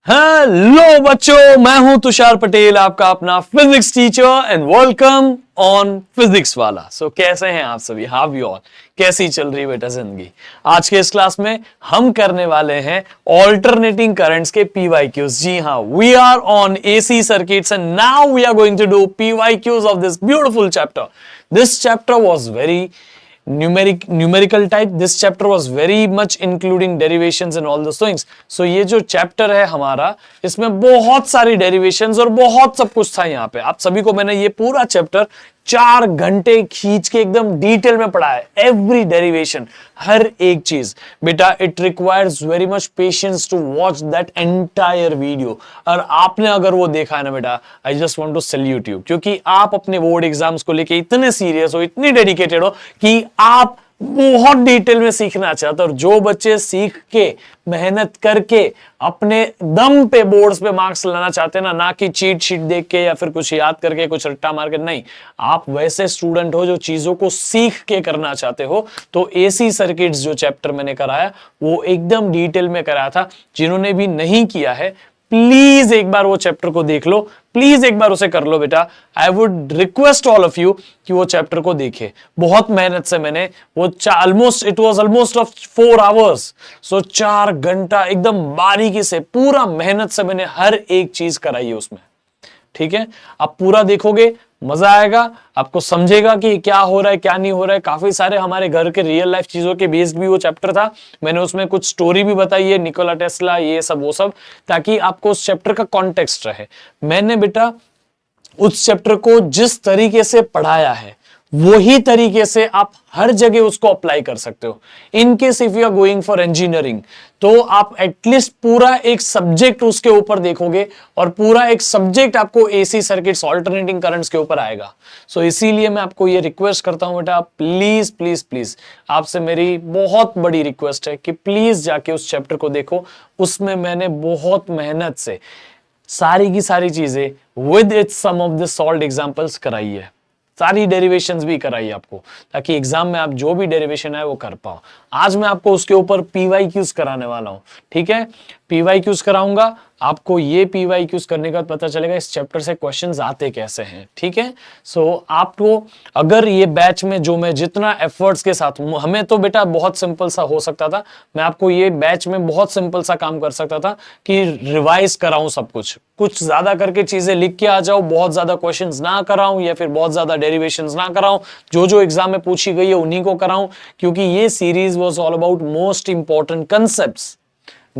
Hello बच्चों, मैं हूं तुषार पटेल, आपका अपना physics teacher and welcome on physics वाला। कैसे हैं आप सभी? How you all? कैसी चल रही बेटा जिंदगी? आज के इस क्लास में हम करने वाले हैं ऑल्टरनेटिंग करंट्स के पीवाईक्यूज। जी हाँ, we are on AC circuits and now we are going to do PYQs of this beautiful chapter. This chapter was very numerical type. This chapter was very much including derivations and all those things. So ये जो chapter है हमारा, इसमें बहुत सारी derivations और बहुत सब कुछ था यहाँ पे। आप सभी को मैंने ये पूरा चैप्टर 4 घंटे खींच के एकदम डिटेल में पढ़ा है। एवरी डेरिवेशन, हर एक चीज बेटा, it requires very much patience to watch that entire video. और आपने अगर वो देखा है ना बेटा, I just want to salute you, क्योंकि आप अपने बोर्ड एग्जाम्स को लेके इतने सीरियस हो, इतनी डेडिकेटेड हो कि आप बहुत डिटेल में सीखना चाहते हो। और जो बच्चे सीख के मेहनत करके अपने दम पे बोर्ड्स पे मार्क्स लाना चाहते हैं ना कि चीट शीट देख के या फिर कुछ याद करके कुछ रट्टा मार के, नहीं, आप वैसे स्टूडेंट हो जो चीजों को सीख के करना चाहते हो, तो एसी सर्किट्स जो चैप्टर मैंने कराया वो एकदम डिटेल में कराया था। जिन्होंने भी नहीं किया है, प्लीज एक बार वो चैप्टर को देख लो, प्लीज एक बार उसे कर लो बेटा। I would request all of you कि वो चैप्टर को देखे। बहुत मेहनत से मैंने वो it was almost of 4 hours, so 4 घंटा एकदम बारीकी से पूरा मेहनत से मैंने हर एक चीज कराई है उसमें। ठीक है, आप पूरा देखोगे, मजा आएगा, आपको समझेगा कि क्या हो रहा है क्या नहीं हो रहा है। काफी सारे हमारे घर के रियल लाइफ चीजों के बेस्ड भी वो चैप्टर था। मैंने उसमें कुछ स्टोरी भी बताई है, निकोला टेस्ला, ये सब वो सब, ताकि आपको उस चैप्टर का कॉन्टेक्स्ट रहे। मैंने बेटा उस चैप्टर को जिस तरीके से पढ़ाया है वही तरीके से आप हर जगह उसको अप्लाई कर सकते हो। In case if you are going for engineering, तो आप एटलीस्ट पूरा एक सब्जेक्ट उसके ऊपर देखोगे और पूरा एक सब्जेक्ट आपको एसी सर्किट्स ऑल्टरनेटिंग करंट्स के ऊपर आएगा। सो इसीलिए मैं आपको ये रिक्वेस्ट करता हूं बेटा, प्लीज प्लीज प्लीज, आपसे मेरी बहुत बड़ी रिक्वेस्ट है कि प्लीज जाके उस चैप्टर को देखो। उसमें मैंने बहुत मेहनत से सारी की सारी चीजें with its some of the solved examples कराई है, सारी डेरिवेशंस भी कराई आपको, ताकि एग्जाम में आप जो भी डेरिवेशन है वो कर पाओ। आज मैं आपको उसके ऊपर पीवाईक्यूज कराने वाला हूं। ठीक है, पीवाईक्यूज कराऊंगा आपको। ये पीवाईक्यूज करने का पता चलेगा इस चैप्टर से क्वेश्चंस आते कैसे हैं। ठीक है, सो आपको अगर ये बैच में जो मैं जितना एफर्ट्स के साथ, हमें तो बेटा बहुत सिंपल सा हो सकता था, मैं आपको ये बैच में बहुत सिंपल सा काम कर सकता था कि रिवाइज कराऊं सब कुछ ज्यादा करके चीजें लिख के आ जाओ, बहुत ज्यादा क्वेश्चंस ना कराऊं या फिर बहुत ज्यादा डेरिवेशंस ना कराऊं, जो एग्जाम में पूछी गई है उन्हीं को कराऊं, क्योंकि ये series was all about most important concepts,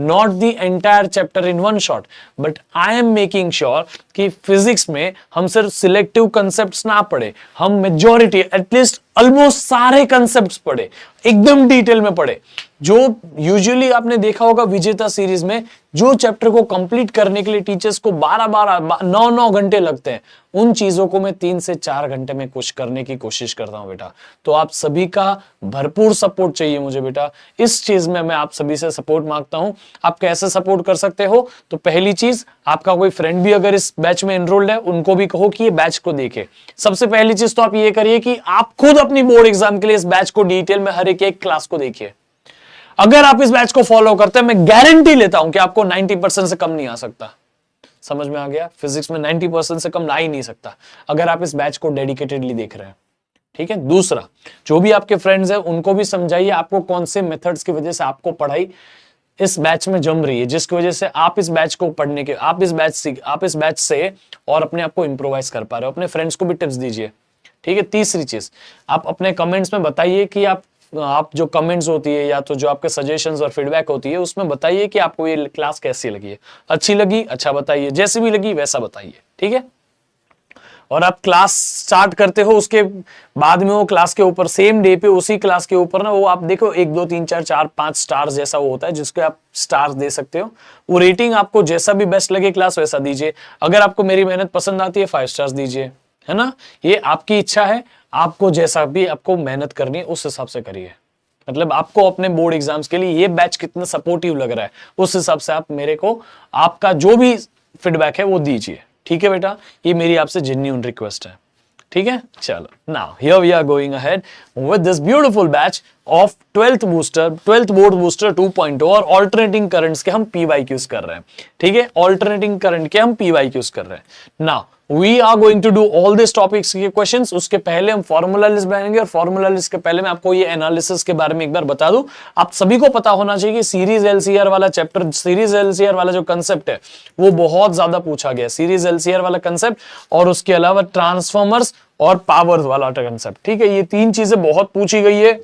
not the entire chapter in one shot, but I am making sure कि फिजिक्स में हम सिर्फ सिलेक्टिव कंसेप्ट्स ना पढ़े, हम मेजॉरिटी एटलीस्ट ऑलमोस्ट सारे कंसेप्ट्स पढ़े, एकदम डिटेल में पढ़े। जो यूजुअली आपने देखा होगा विजेता सीरीज में, जो चैप्टर को कंप्लीट करने के लिए टीचर्स को 9 घंटे लगते हैं, उन चीजों को मैं 3 से 4 घंटे में कुछ करने की कोशिश करता हूं बेटा। तो आप सभी का भरपूर सपोर्ट चाहिए मुझे बेटा। इस चीज में मैं आप सभी से सपोर्ट मांगता हूं। आप कैसे सपोर्ट कर सकते हो? तो पहली चीज, आपका कोई फ्रेंड भी अगर इस बैच में एनरोल्ड है, उनको भी कहो कि ये बैच को देखे। सबसे पहली चीज तो आप ये करिए कि आप खुद अपनी बोर्ड एग्जाम के लिए इस बैच को डिटेल में हर एक क्लास को देखिए। अगर आप इस बैच को फॉलो करते हैं, मैं गारंटी लेता हूं कि आपको 90% से कम नहीं आ सकता। समझ में आ गया? फिजिक्स में 90% से कम आ ही नहीं सकता अगर आप इस बैच को डेडिकेटेडली देख रहे हैं। ठीक है, दूसरा, जो भी आपके फ्रेंड्स हैं उनको भी समझाइए आपको कौन से मेथड्स की वजह से आपको पढ़ाई इस बैच में जम रही है, जिसकी वजह से आप इस बैच को पढ़ने के, आप इस बैच से और अपने आप को इंप्रोवाइज कर पा रहे हो। अपने फ्रेंड्स को भी टिप्स दीजिए। ठीक है, तीसरी चीज, आप अपने कमेंट्स में बताइए कि आप जो कमेंट्स होती है या तो जो आपके सजेशंस और फीडबैक होती है, उसमें बताइए कि आपको ये क्लास कैसी लगी है। अच्छी लगी, अच्छा बताइए, जैसी भी लगी वैसा बताइए। ठीक है, और आप क्लास स्टार्ट करते हो, उसके बाद में वो क्लास के ऊपर सेम डे पे उसी क्लास के ऊपर ना वो आप देखो 1 2 3 4 4 5 स्टार्स जैसा वो होता है, जिसके आप स्टार्स दे सकते हो। वो रेटिंग आपको जैसा भी बेस्ट लगे क्लास वैसा दीजिए। अगर आपको मेरी मेहनत पसंद आती है 5 स्टार्स दीजिए, है ना। ये आपकी इच्छा है, आपको जैसा भी आपको मेहनत करनी है उस हिसाब से करिए। मतलब आपको अपने बोर्ड एग्जाम्स के लिए ये बैच कितना सपोर्टिव लग रहा है, उस हिसाब से आप मेरे को आपका जो भी फीडबैक है वो दीजिए। ठीक है बेटा, ये मेरी आपसे जेन्युइन रिक्वेस्ट है। ठीक है, चलो now here we are going ahead with this beautiful batch of twelfth board booster 2.0 और ऑल्टरनेटिंग करंट्स के हम पीवाईक्यूज कर रहे हैं। ठीक है, ऑल्टरनेटिंग करंट के हम पीवाईक्यूज कर रहे हैं। Now we are going to do all this topics के क्वेश्चंस। उसके पहले हम फॉर्मूला लिस्ट बनाएंगे और फॉर्मूला लिस्ट के पहले मैं आपको ये एनालिसिस के बारे में एक बार बता दूं। आप सभी को पता होना चाहिए कि सीरीज एलसीआर वाला चैप्टर, सीरीज एलसीआर वाला जो कंसेप्ट है वो बहुत ज्यादा पूछा गया, सीरीज एलसीआर वाला कंसेप्ट और उसके अलावा ट्रांसफॉर्मर्स और पावर्स वाला कंसेप्ट। ठीक है, ये तीन चीजें बहुत पूछी गई है।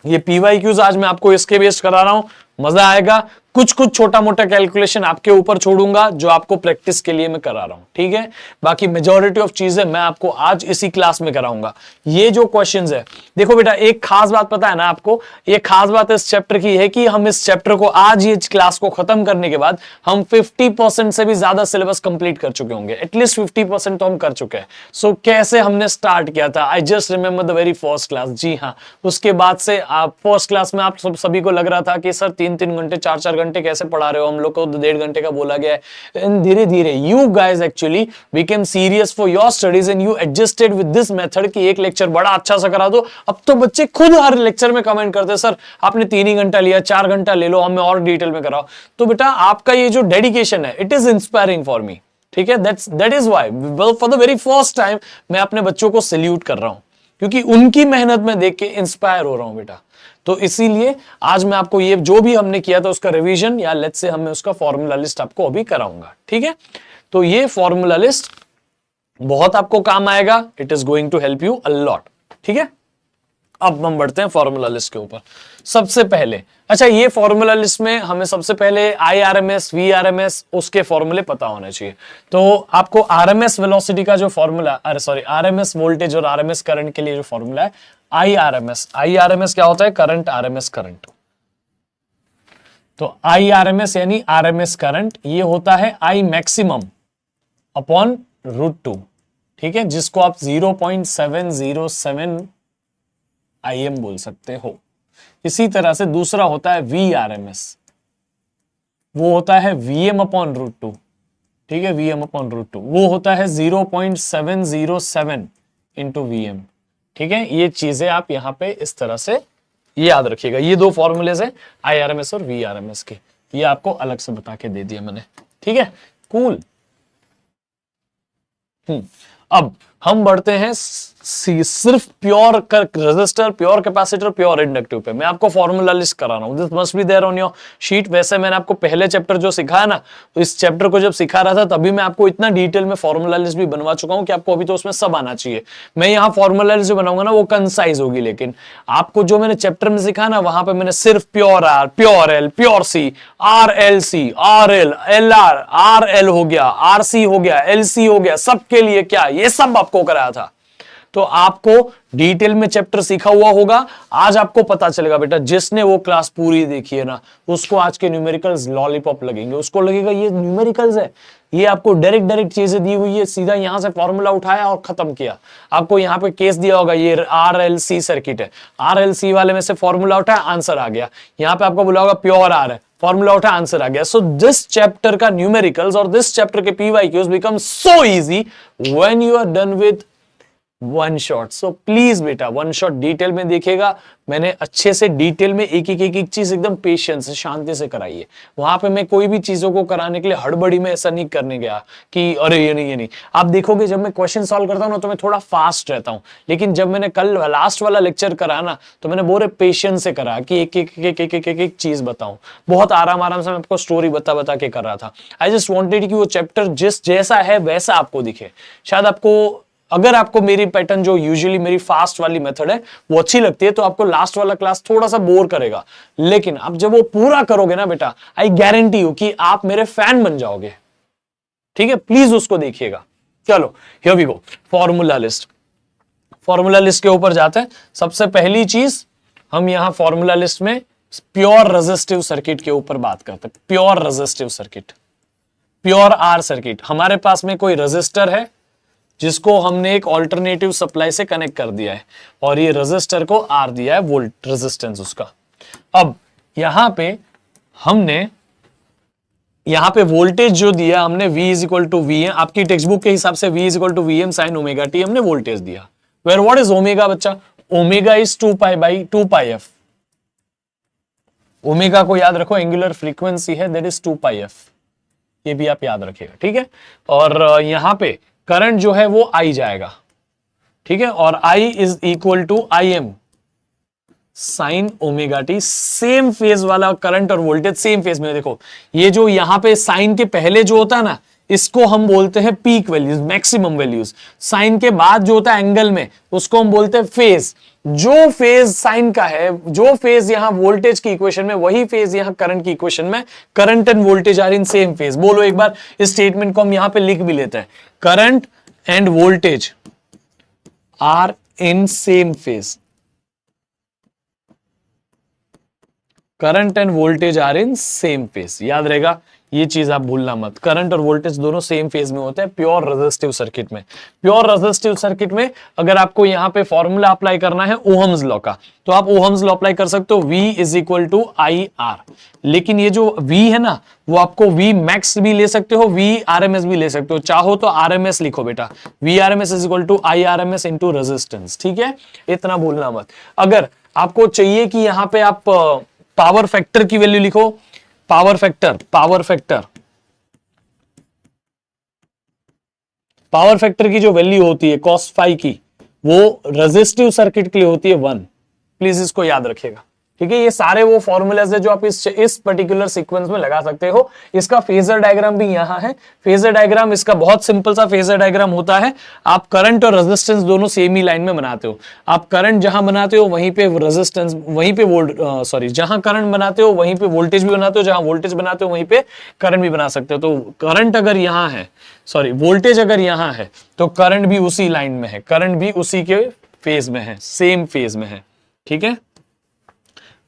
ये पीवाईक्यूज आज मैं आपको इसके बेस्ड करा रहा हूं, मजा आएगा। कुछ छोटा मोटा कैलकुलेशन आपके ऊपर छोड़ूंगा जो आपको प्रैक्टिस के लिए मैं करा रहा हूं। ठीक है, बाकी मेजॉरिटी ऑफ चीजें मैं आपको आज इसी क्लास में कराऊंगा। ये जो क्वेश्चंस है, देखो बेटा एक खास बात पता है ना आपको, ये खास बात इस चैप्टर की है कि हम इस चैप्टर को आज ये क्लास को खत्म करने के बाद हम 50% से भी ज्यादा सिलेबस कंप्लीट कर चुके होंगे। एटलीस्ट 50% तो हम कर चुके हैं। सो कैसे हमने स्टार्ट किया था, I just remember the very first class. जी हाँ, उसके बाद से आप फर्स्ट क्लास में आप सभी को लग रहा था कि सर 3-3 घंटे 4-4 घंटे कैसे पढ़ा रहे हो, हम लोग को 1.5 घंटे का बोला गया है। धीरे धीरे you guys actually became serious for your studies and you adjusted with this method कि एक लेक्चर बड़ा अच्छा सा करा दो। अब तो बच्चे खुद हर लेक्चर में कमेंट करते सर आपने 3 ही घंटा लिया, 4 घंटा ले लो, हमें और डिटेल में कराओ। तो बेटा आपका ये जो डेडिकेशन है, it is inspiring for me. ठीक है, that is why for the very first time मैं अपने बच्चों को सैल्यूट कर रहा हूं, क्योंकि उनकी मेहनत में देख के इंस्पायर हो रहा हूं बेटा। तो इसीलिए आज मैं आपको ये जो भी हमने किया था उसका रिवीजन या लेट्स से हमें उसका फॉर्मूला लिस्ट आपको अभी कराऊंगा। ठीक है, तो ये फॉर्मूला लिस्ट बहुत आपको काम आएगा। It is going to help you a lot. ठीक है, अब हम बढ़ते हैं फॉर्मूला लिस्ट के ऊपर। सबसे पहले अच्छा, ये फॉर्मूला लिस्ट में हमें सबसे पहले IRMS, VRMS उसके फॉर्मूले पता होने चाहिए। तो आपको RMS वेलोसिटी का जो फॉर्मूला, अरे सॉरी, RMS वोल्टेज और RMS करंट के लिए जो फॉर्मूला है IRMS क्या होता है, करंट RMS करंट। तो IRMS यानी RMS करंट, ये होता है I मैक्सिमम अपॉन √2। ठीक है, जिसको आप 0.707 IM बोल सकते हो। इसी तरह से दूसरा होता है VRMS, वो होता है VM अपॉन √2। ठीक है, VM अपॉन √2 वो होता है 0.707 इंटू VM। ठीक है, ये चीजें आप यहां पे इस तरह से याद रखिएगा। ये दो फॉर्मूलेज है IRMS और VRMS के, ये आपको अलग से बता के दे दिया मैंने। ठीक है, कूल। अब हम बढ़ते हैं सिर्फ pure resistor, pure capacitor, pure inductive पे। मैं आपको फॉर्मूला लिस्ट करा रहा हूं, this must be there on your sheet. वैसे मैंने आपको पहले चैप्टर जो सिखाया ना, तो इस चैप्टर को जब सिखा रहा था तभी मैं आपको इतना डिटेल में फॉर्मूला लिस्ट भी बनवा चुका हूं कि आपको अभी तो उसमें सब आना चाहिए। मैं यहाँ फॉर्मूला लिस्ट जो बनाऊंगा ना वो कंसाइज होगी, लेकिन आपको जो मैंने चैप्टर में सिखाया ना वहां पर मैंने सिर्फ pure R, pure L, pure C, RLC, RL, LR, RL हो गया, RC हो गया, LC हो गया, सबके लिए क्या ये सब आपको कराया था। तो आपको डिटेल में चैप्टर सीखा हुआ होगा। आज आपको पता चलेगा बेटा, जिसने वो क्लास पूरी देखी है ना उसको आज के न्यूमेरिकल्स लॉलीपॉप लगेंगे, उसको लगेगा ये न्यूमेरिकल्स है, ये आपको डायरेक्ट चीजें दी हुई है, सीधा यहां से फॉर्मूला उठाया और खत्म किया। आपको यहां पे केस दिया होगा, ये RLC सर्किट है, RLC वाले में से फॉर्मूला उठाया, आंसर आ गया। यहां पे आपको बोला होगा प्योर आर है, फॉर्मूला उठा, आंसर आ गया। सो दिस चैप्टर का न्यूमेरिकल्स और दिस चैप्टर के PYQs become so easy when you are done with one shot. So please बेटा वन शॉट डिटेल में देखिएगा। मैंने अच्छे से डिटेल में एक एक चीज एकदम पेशेंस से, शांति से कराई है। वहां पे मैं कोई भी चीजों को कराने के लिए हड़बड़ी में ऐसा नहीं करने गया कि अरे ये नहीं। आप देखोगे जब मैं क्वेश्चन सॉल्व करता हूं ना तो मैं थोड़ा फास्ट रहता हूं, लेकिन जब मैंने कल लास्ट वाला लेक्चर करा ना तो मैंने बोरे पेशेंस से करा कि एक चीज बताऊं। बहुत आराम से मैं आपको स्टोरी बता के कर रहा था। आई जस्ट वॉन्टेड कि वो चैप्टर जिस जैसा है वैसा आपको दिखे। शायद आपको, अगर आपको मेरी पैटर्न जो यूजुअली मेरी फास्ट वाली मेथड है वो अच्छी लगती है तो आपको लास्ट वाला क्लास थोड़ा सा बोर करेगा, लेकिन आप जब वो पूरा करोगे ना बेटा, आई गारंटी यू कि आप मेरे फैन बन जाओगे। ठीक है, प्लीज उसको देखिएगा। चलो here we go, formula list. Formula list के ऊपर जाते हैं। सबसे पहली चीज हम यहां फॉर्मूला लिस्ट में प्योर रेजिस्टिव सर्किट के ऊपर बात करते हैं। Pure resistive circuit, pure R circuit. हमारे पास में कोई रेजिस्टर है जिसको हमने एक ऑल्टरनेटिव सप्लाई से कनेक्ट कर दिया है और ये रेजिस्टर को आर दिया है, वोल्ट रेजिस्टेंस उसका। अब यहां पे हमने यहां पे वोल्टेज जो दिया हमने V is equal to V, आपकी टेक्स्ट बुक के हिसाब से V is equal to VM sine omega t हमने वोल्टेज दिया। वेयर व्हाट इज ओमेगा बच्चा? Omega is 2 pi by 2 pi f. Omega को याद रखो, एंगुलर फ्रीक्वेंसी है, दैट इज 2πf, ये भी आप याद रखिएगा, ठीक है। और यहां पे करंट जो है वो आई जाएगा, ठीक है, और I is equal to I M sine omega t. Same phase वाला करंट और वोल्टेज सेम फेज में। देखो ये जो यहां पे साइन के पहले जो होता है ना, इसको हम बोलते हैं peak values, maximum values. Sine के बाद जो होता है एंगल में, उसको हम बोलते हैं फेज। जो फेज साइन का है, जो फेज यहां वोल्टेज की इक्वेशन में, वही फेज यहां करंट की इक्वेशन में। Current and voltage are in same phase. बोलो एक बार, इस स्टेटमेंट को हम यहां पे लिख भी लेते हैं, current and voltage are in same phase. Current and voltage are in same phase, याद रहेगा, ये चीज आप भूलना मत। करंट और वोल्टेज दोनों सेम फेज में होते हैं प्योर रेजिस्टिव सर्किट में। प्योर रेजिस्टिव सर्किट में अगर आपको यहां पे फॉर्मूला अप्लाई करना है ओहम्स लॉ का, तो आप ओहम्स लॉ अप्लाई कर सकते हो, V is equal to I R. लेकिन ये जो V है ना, वो आपको V मैक्स भी ले सकते हो, V RMS भी ले सकते हो। चाहो तो RMS लिखो बेटा, V RMS is equal to I RMS into resistance, ठीक है, इतना भूलना मत। अगर आपको चाहिए कि यहां पे आप पावर फैक्टर की वैल्यू लिखो, पावर फैक्टर की जो वैल्यू होती है cos फाई की, वो रेजिस्टिव सर्किट के लिए होती है 1। प्लीज इसको याद रखिएगा, ठीक है। ये सारे वो फॉर्मूलाज है जो आप इस पर्टिकुलर सीक्वेंस में लगा सकते हो। इसका फेजर डायग्राम भी यहां है। फेजर डायग्राम इसका बहुत सिंपल सा फेजर डायग्राम होता है। आप करंट और रेजिस्टेंस दोनों सेम ही लाइन में बनाते हो। आप करंट जहां बनाते हो वहीं पे रेजिस्टेंस, वहीं पे जहां करंट बनाते हो वहीं पे वोल्टेज भी बनाते हो, जहां वोल्टेज बनाते हो वहीं पे करंट भी बना सकते हो। तो करंट अगर यहां है, वोल्टेज अगर यहां है, तो करंट भी उसी लाइन में है, करंट भी उसी के फेज में है, सेम फेज में है, ठीक है।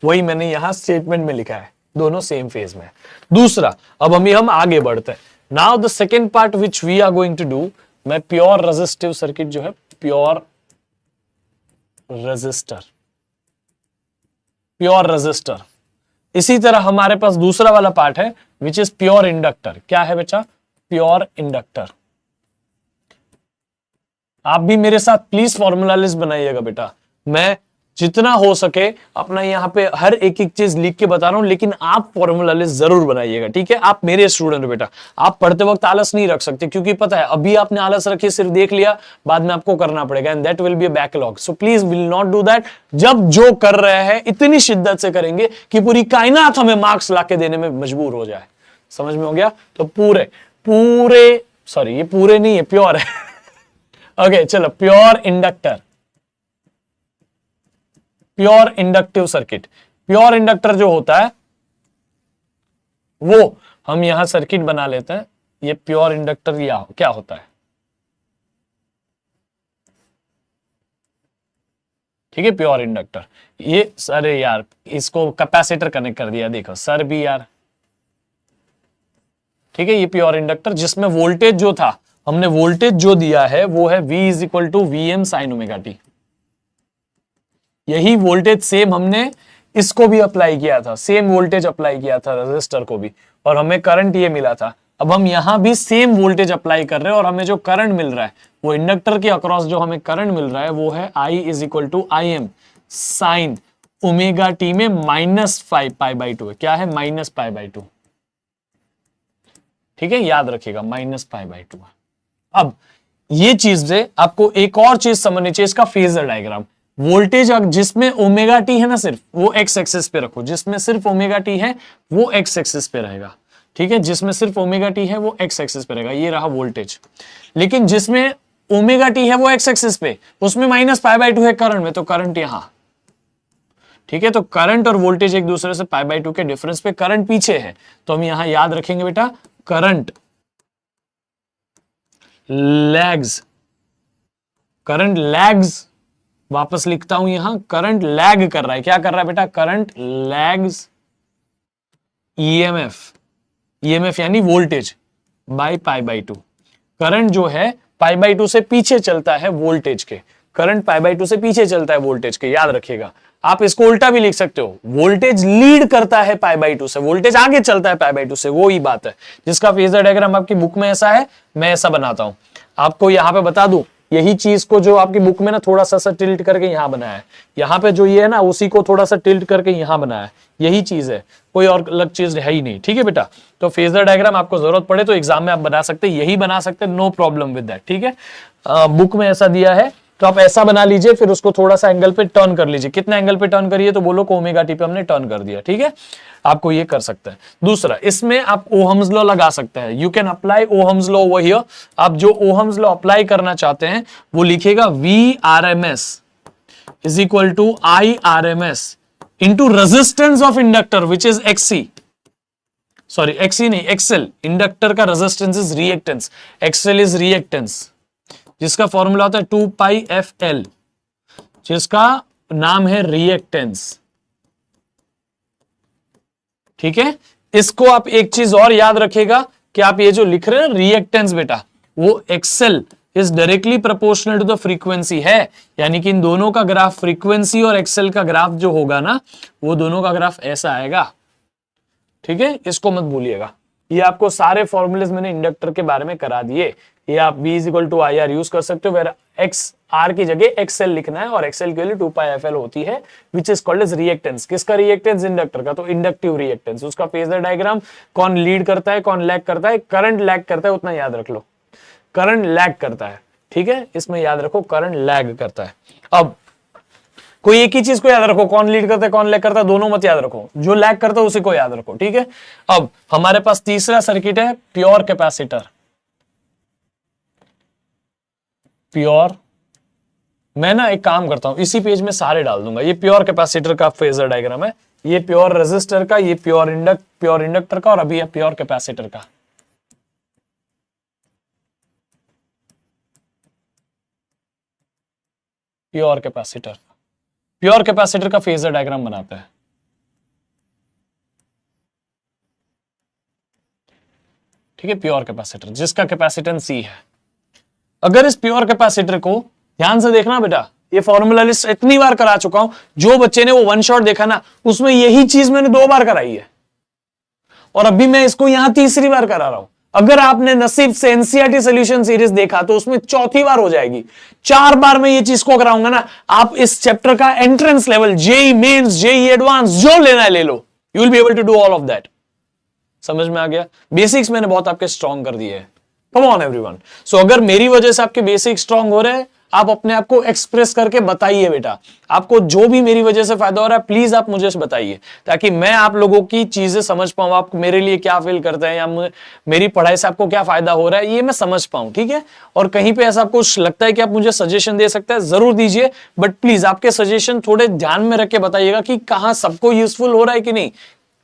वही मैंने यहां स्टेटमेंट में लिखा है, दोनों सेम फेज में है। दूसरा, अब हम आगे बढ़ते हैं। Now the second part which we are going to do, मैं प्योर रेजिस्टिव सर्किट जो है, प्योर रेजिस्टर। इसी तरह हमारे पास दूसरा वाला पार्ट है विच इज प्योर इंडक्टर। क्या है बच्चा? Pure inductor. आप भी मेरे साथ प्लीज फॉर्मूला लिस्ट बनाइएगा बेटा। मैं जितना हो सके अपना यहाँ पे हर एक चीज लिख के बता रहा हूं, लेकिन आप फॉर्मूला लिस्ट जरूर बनाइएगा, ठीक है। आप मेरे स्टूडेंट हो बेटा, आप पढ़ते वक्त आलस नहीं रख सकते, क्योंकि पता है अभी आपने आलस रखी, सिर्फ देख लिया, बाद में आपको करना पड़ेगा, and that will be a backlog. So please will not do that. जब जो कर रहे हैं इतनी शिद्दत से करेंगे कि पूरी कायनात हमें मार्क्स लाके देने में मजबूर हो जाए। समझ में हो गया? तो पूरे ये पूरे नहीं है, प्योर है। ओके चलो, pure inductor, pure inductive circuit. Pure inductor जो होता है वो हम यहां सर्किट बना लेते हैं। ये प्योर इंडक्टर क्या होता है, ठीक है। प्योर इंडक्टर ये, अरे यार इसको कैपेसिटर कनेक्ट कर दिया, देखो सर भी यार, ठीक है। ये प्योर इंडक्टर जिसमें वोल्टेज जो था, हमने वोल्टेज जो दिया है वो है V is equal to VM sine omega t. यही वोल्टेज सेम हमने इसको भी अप्लाई किया था, सेम वोल्टेज अप्लाई किया था रेजिस्टर को भी, और हमें करंट ये मिला था। अब हम यहां भी सेम वोल्टेज अप्लाई कर रहे हैं, और हमें जो करंट मिल रहा है, वो इंडक्टर के अक्रॉस जो हमें करंट मिल रहा है वो है I is equal to I M sine omega t में -5π/2 है। क्या है? -π/2, ठीक है, याद रखिएगा, -π/2 है। अब ये चीज से आपको एक और चीज समझनी चाहिए, इसका फेजर डायग्राम। वोल्टेज जिसमें ओमेगा टी है ना, सिर्फ वो एक्स एक्सिस पे रखो। जिसमें सिर्फ ओमेगा टी है वो एक्स एक्सिस पे रहेगा, ठीक है। जिसमें सिर्फ ओमेगा टी है वो एक्स एक्सिस पे रहेगा, ये रहा वोल्टेज। लेकिन जिसमें ओमेगा टी है वो एक्स एक्सिस पे, उसमें -π/2 है करंट में, तो करंट यहां, ठीक है। तो करंट और वोल्टेज एक दूसरे से π/2 के डिफरेंस पे, करंट पीछे है, तो हम यहां याद रखेंगे बेटा, करंट लैग्स, वापस लिखता हूं यहां, करंट लैग कर रहा है। क्या कर रहा है बेटा? करंट लैग्स ईएमएफ यानी वोल्टेज बाय π/2। करंट जो है π/2 से पीछे चलता है वोल्टेज के, करंट π/2 से पीछे चलता है वोल्टेज के, याद रखिएगा। आप इसको उल्टा भी लिख सकते हो, वोल्टेज लीड करता है π/2 से, वोल्टेज आगे चलता है π/2 से, वो ही बात है। जिसका फेजर डायग्राम आपकी बुक में ऐसा है, मैं ऐसा बनाता हूं। आपको यहां पे बता दूं, यही चीज को जो आपकी बुक में ना थोड़ा सा टिल्ट करके यहां बनाया है, यहाँ पे जो ये है ना उसी को थोड़ा सा टिल्ट करके यहां बनाया है, यही चीज है, कोई और अलग चीज है ही नहीं। ठीक है बेटा, तो फेजर डायग्राम आपको जरूरत पड़े तो एग्जाम में आप बना सकते हैं, यही बना सकते हैं, नो प्रॉब्लम विद दैट। ठीक है, बुक में ऐसा दिया है तो आप ऐसा बना लीजिए, फिर उसको थोड़ा सा एंगल पे टर्न कर लीजिए। कितना एंगल पे टर्न करिए तो बोलो को ओमेगा टी पे हमने टर्न कर दिया। ठीक है, आपको ये कर सकते हैं। दूसरा, इसमें आप ओहम्स लॉ लगा सकते हैं, you can apply Ohm's law over here. आप जो ओहम्स लॉ अप्लाई करना चाहते हैं वो लिखेगा V R M S is equal to I R M S into resistance of inductor which is XC, sorry XC नहीं एक्सएल, इंडक्टर का resistance is reactance, XL is reactance, जिसका formula होता है 2 पाई एफ एल, जिसका नाम है reactance. ठीक है, इसको आप एक चीज और याद रखेगा कि आप ये जो लिख रहे हैं रिएक्टेंस बेटा, वो XL is directly proportional to the frequency है, यानी कि इन दोनों का ग्राफ, फ्रीक्वेंसी और एक्सएल का ग्राफ जो होगा ना, वो दोनों का ग्राफ ऐसा आएगा। ठीक है, इसको मत भूलिएगा। ये आपको सारे फॉर्मूलेज मैंने इंडक्टर के बारे में करा दिए। ये आप V is equal to I R use कर सकते हो, वेर एक्स आर की जगह एक्सएल लिखना है, और एक्सएल की वैल्यू 2 पाई एफ एल होती है, which is called as reactance. किसका रिएक्टेंस? इंडक्टर का, तो इंडक्टिव रिएक्टेंस। उसका फेजर डायग्राम, कौन लीड करता है कौन लैग करता है, करंट लैग करता है, उतना याद रख लो, करंट लैग करता है। ठीक है, इसमें याद रखो करंट लैग करता है। अब कोई एक ही चीज को याद रखो, कौन लीड करता है कौन लैग करता है, दोनों मत याद रखो, जो लैग करता है उसी को याद रखो। ठीक है, अब हमारे पास तीसरा सर्किट है प्योर कैपेसिटर। प्योर, मैं ना एक काम करता हूं, इसी पेज में सारे डाल दूंगा। ये प्योर कैपेसिटर का फेजर डायग्राम है, ये प्योर रेजिस्टर का, ये प्योर इंडक्टर का, और अभी है प्योर कैपेसिटर का। प्योर कैपेसिटर का फेजर डायग्राम बनाते हैं। ठीक है, प्योर कैपेसिटर जिसका कैपेसिटेंस C है। अगर इस प्योर कैपेसिटर को ध्यान से देखना बेटा, ये फॉर्मूला लिस्ट इतनी बार करा चुका हूं, जो बच्चे ने वो वन शॉट देखा ना, उसमें यही चीज मैंने 2 बार कराई है, और अभी मैं इसको यहां तीसरी बार करा रहा हूं। अगर आपने नसीब से एनसीईआरटी सॉल्यूशन सीरीज देखा तो उसमें चौथी बार हो जाएगी। 4 बार मैं ये चीज को कराऊंगा ना, आप इस चैप्टर का entrance level, JEE mains, JEE advance, जो लेना है ले लो, you will be able to do all of that. समझ में आ गया? बेसिक्स मैंने बहुत आपके स्ट्रॉन्ग कर दिए हैं। कम ऑन एवरीवन। सो अगर मेरी वजह से आपके बेसिक स्ट्रॉन्ग हो रहे हैं, आप अपने आप को एक्सप्रेस करके बताइए बेटा। आपको जो भी मेरी वजह से फायदा हो रहा है, प्लीज आप मुझे बताइए, ताकि मैं आप लोगों की चीजें समझ पाऊं। आप मेरे लिए क्या फील करते हैं, या मेरी पढ़ाई से आपको क्या फायदा हो रहा है, ये मैं समझ पाऊं। ठीक है, और कहीं पे ऐसा आपको लगता है कि आप मुझे सजेशन दे सकते हैं, जरूर दीजिए, बट प्लीज आपके सजेशन थोड़े ध्यान में रख के बताइएगा कि कहां सबको यूजफुल हो रहा है कि नहीं।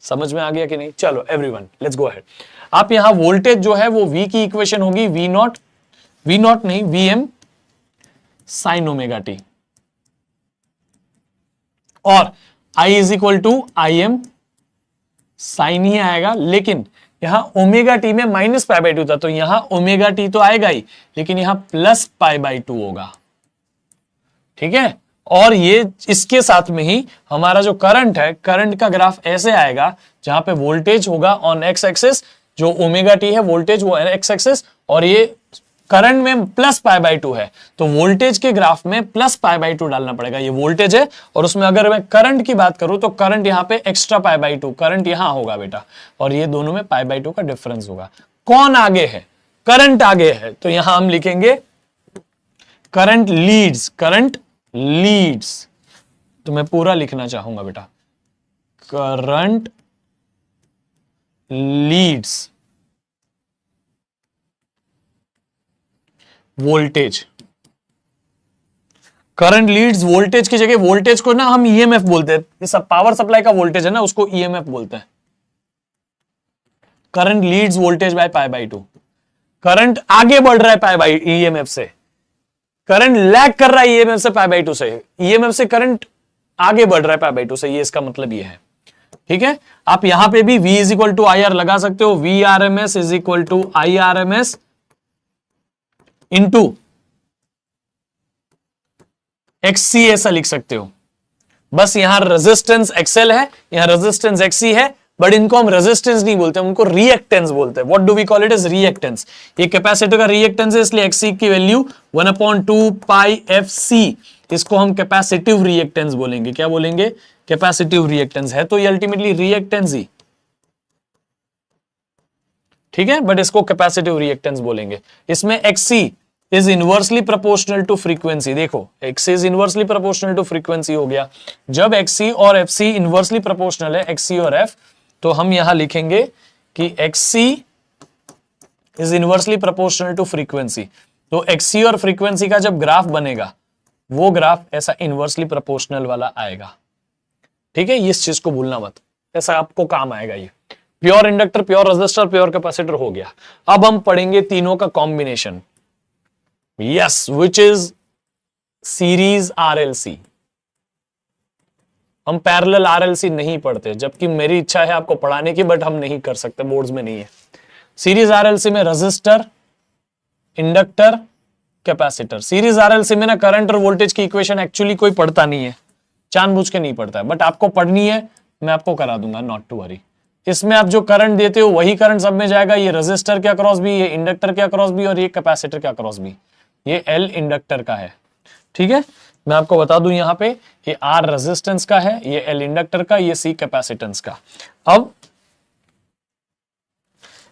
समझ में आ गया कि नहीं? चलो एवरीवन, लेट्स गो अहेड। आप यहां वोल्टेज जो है वो V की इक्वेशन होगी V नॉट नहीं, Vm साइन ओमेगा टी, और I is equal to Im sine ही आएगा, लेकिन यहां ओमेगा टी में माइनस पाई बाई 2 था, तो यहां ओमेगा टी तो आएगा ही, लेकिन यहां प्लस पाई बाई 2 होगा। ठीक है, और ये इसके साथ में ही हमारा जो करंट है, करंट का ग्राफ ऐसे आएगा, जहां पे वोल्टेज होगा ऑन एक्स एक्सिस, जो ओमेगा टी है वोल्टेज वो एक्स एक्सिस, और ये करंट में प्लस पाई बाई 2 है, तो वोल्टेज के ग्राफ में प्लस पाई बाई 2 डालना पड़ेगा। ये वोल्टेज है, और उसमें अगर मैं करंट की बात करूं तो करंट यहां पे एक्स्ट्रा पाई बाई 2 करंट यहां होगा बेटा, और ये दोनों में पाई बाई 2 का डिफरेंस होगा। कौन आगे है? करंट आगे है, तो यहां हम लिखेंगे करंट लीड्स, तो मैं पूरा लिखना चाहूंगा बेटा, current Leeds voltage. Current Leeds voltage की जगह, वोल्टेज को ना हम ईएमएफ बोलते हैं, सब पावर सप्लाई का वोल्टेज है ना, उसको ईएमएफ बोलते हैं। Current Leeds voltage by pi by 2। Current आगे बढ़ रहा है पाई बाई ईएमएफ से, करंट लैग कर रहा है ईएमएफ से पाई बाई 2 से, ईएमएफ से करंट आगे बढ़ रहा है पाई बाई 2 से, ये इसका मतलब ये है। ठीक है, आप यहां पे भी V is equal to I R लगा सकते हो, V R M S is equal to I R M S into XC ऐसा लिख सकते हो। बस यहां रेजिस्टेंस XL है, यहां रेजिस्टेंस XC है, बट इनको हम रेजिस्टेंस नहीं बोलते, हम उनको रिएक्टेंस बोलते हैं। What do we call it as reactance. ये कैपेसिटर का रिएक्टेंस है, इसलिए XC की वैल्यू 1/2 पाई FC, इसको हम कैपेसिटिव रिएक्टेंस बोलेंगे। क्या बोलेंगे? कैपेसिटिव रिएक्टेंस है, तो ये अल्टीमेटली रिएक्टेंस ही, ठीक है, बट इसको कैपेसिटिव रिएक्टेंस बोलेंगे। इसमें XC is inversely proportional to frequency. देखो XC is inversely proportional to frequency हो गया। जब XC और FC इनवर्सली प्रोपोर्शनल है, XC और F, तो हम यहां लिखेंगे कि XC is inversely proportional to frequency. तो XC और फ्रीक्वेंसी का जब ग्राफ बनेगा, वो ग्राफ ऐसा इनवर्सली प्रोपोर्शनल वाला आएगा, ठीक है। इस चीज को भूलना मत, ऐसा आपको काम आएगा। ये pure inductor, pure resistor, pure capacitor हो गया। अब हम पढ़ेंगे तीनों का combination, yes, which is series RLC। हम पैरेलल RLC नहीं पढ़ते, जबकि मेरी इच्छा है आपको पढ़ाने की, बट हम नहीं कर सकते, बोर्ड्स में नहीं है। सीरीज RLC में resistor, inductor, capacitor. Series RLC में ना करंट और वोल्टेज की इक्वेशन एक्चुअली कोई पढ़ता नहीं है, जानबूझ के नहीं पढ़ता है, बट आपको पढ़नी है, मैं आपको करा दूंगा, नॉट टू वरी। इसमें आप जो करंट देते हो वही करंट सब में जाएगा। ये रेजिस्टर के अक्रॉस भी, ये इंडक्टर के अक्रॉस भी, और ये कैपेसिटर के अक्रॉस भी। ये L इंडक्टर का है, ठीक है। मैं आपको बता दूं यहां पे, ये R रेजिस्टेंस का है, ये L इंडक्टर का, ये C कैपेसिटेंस का। अब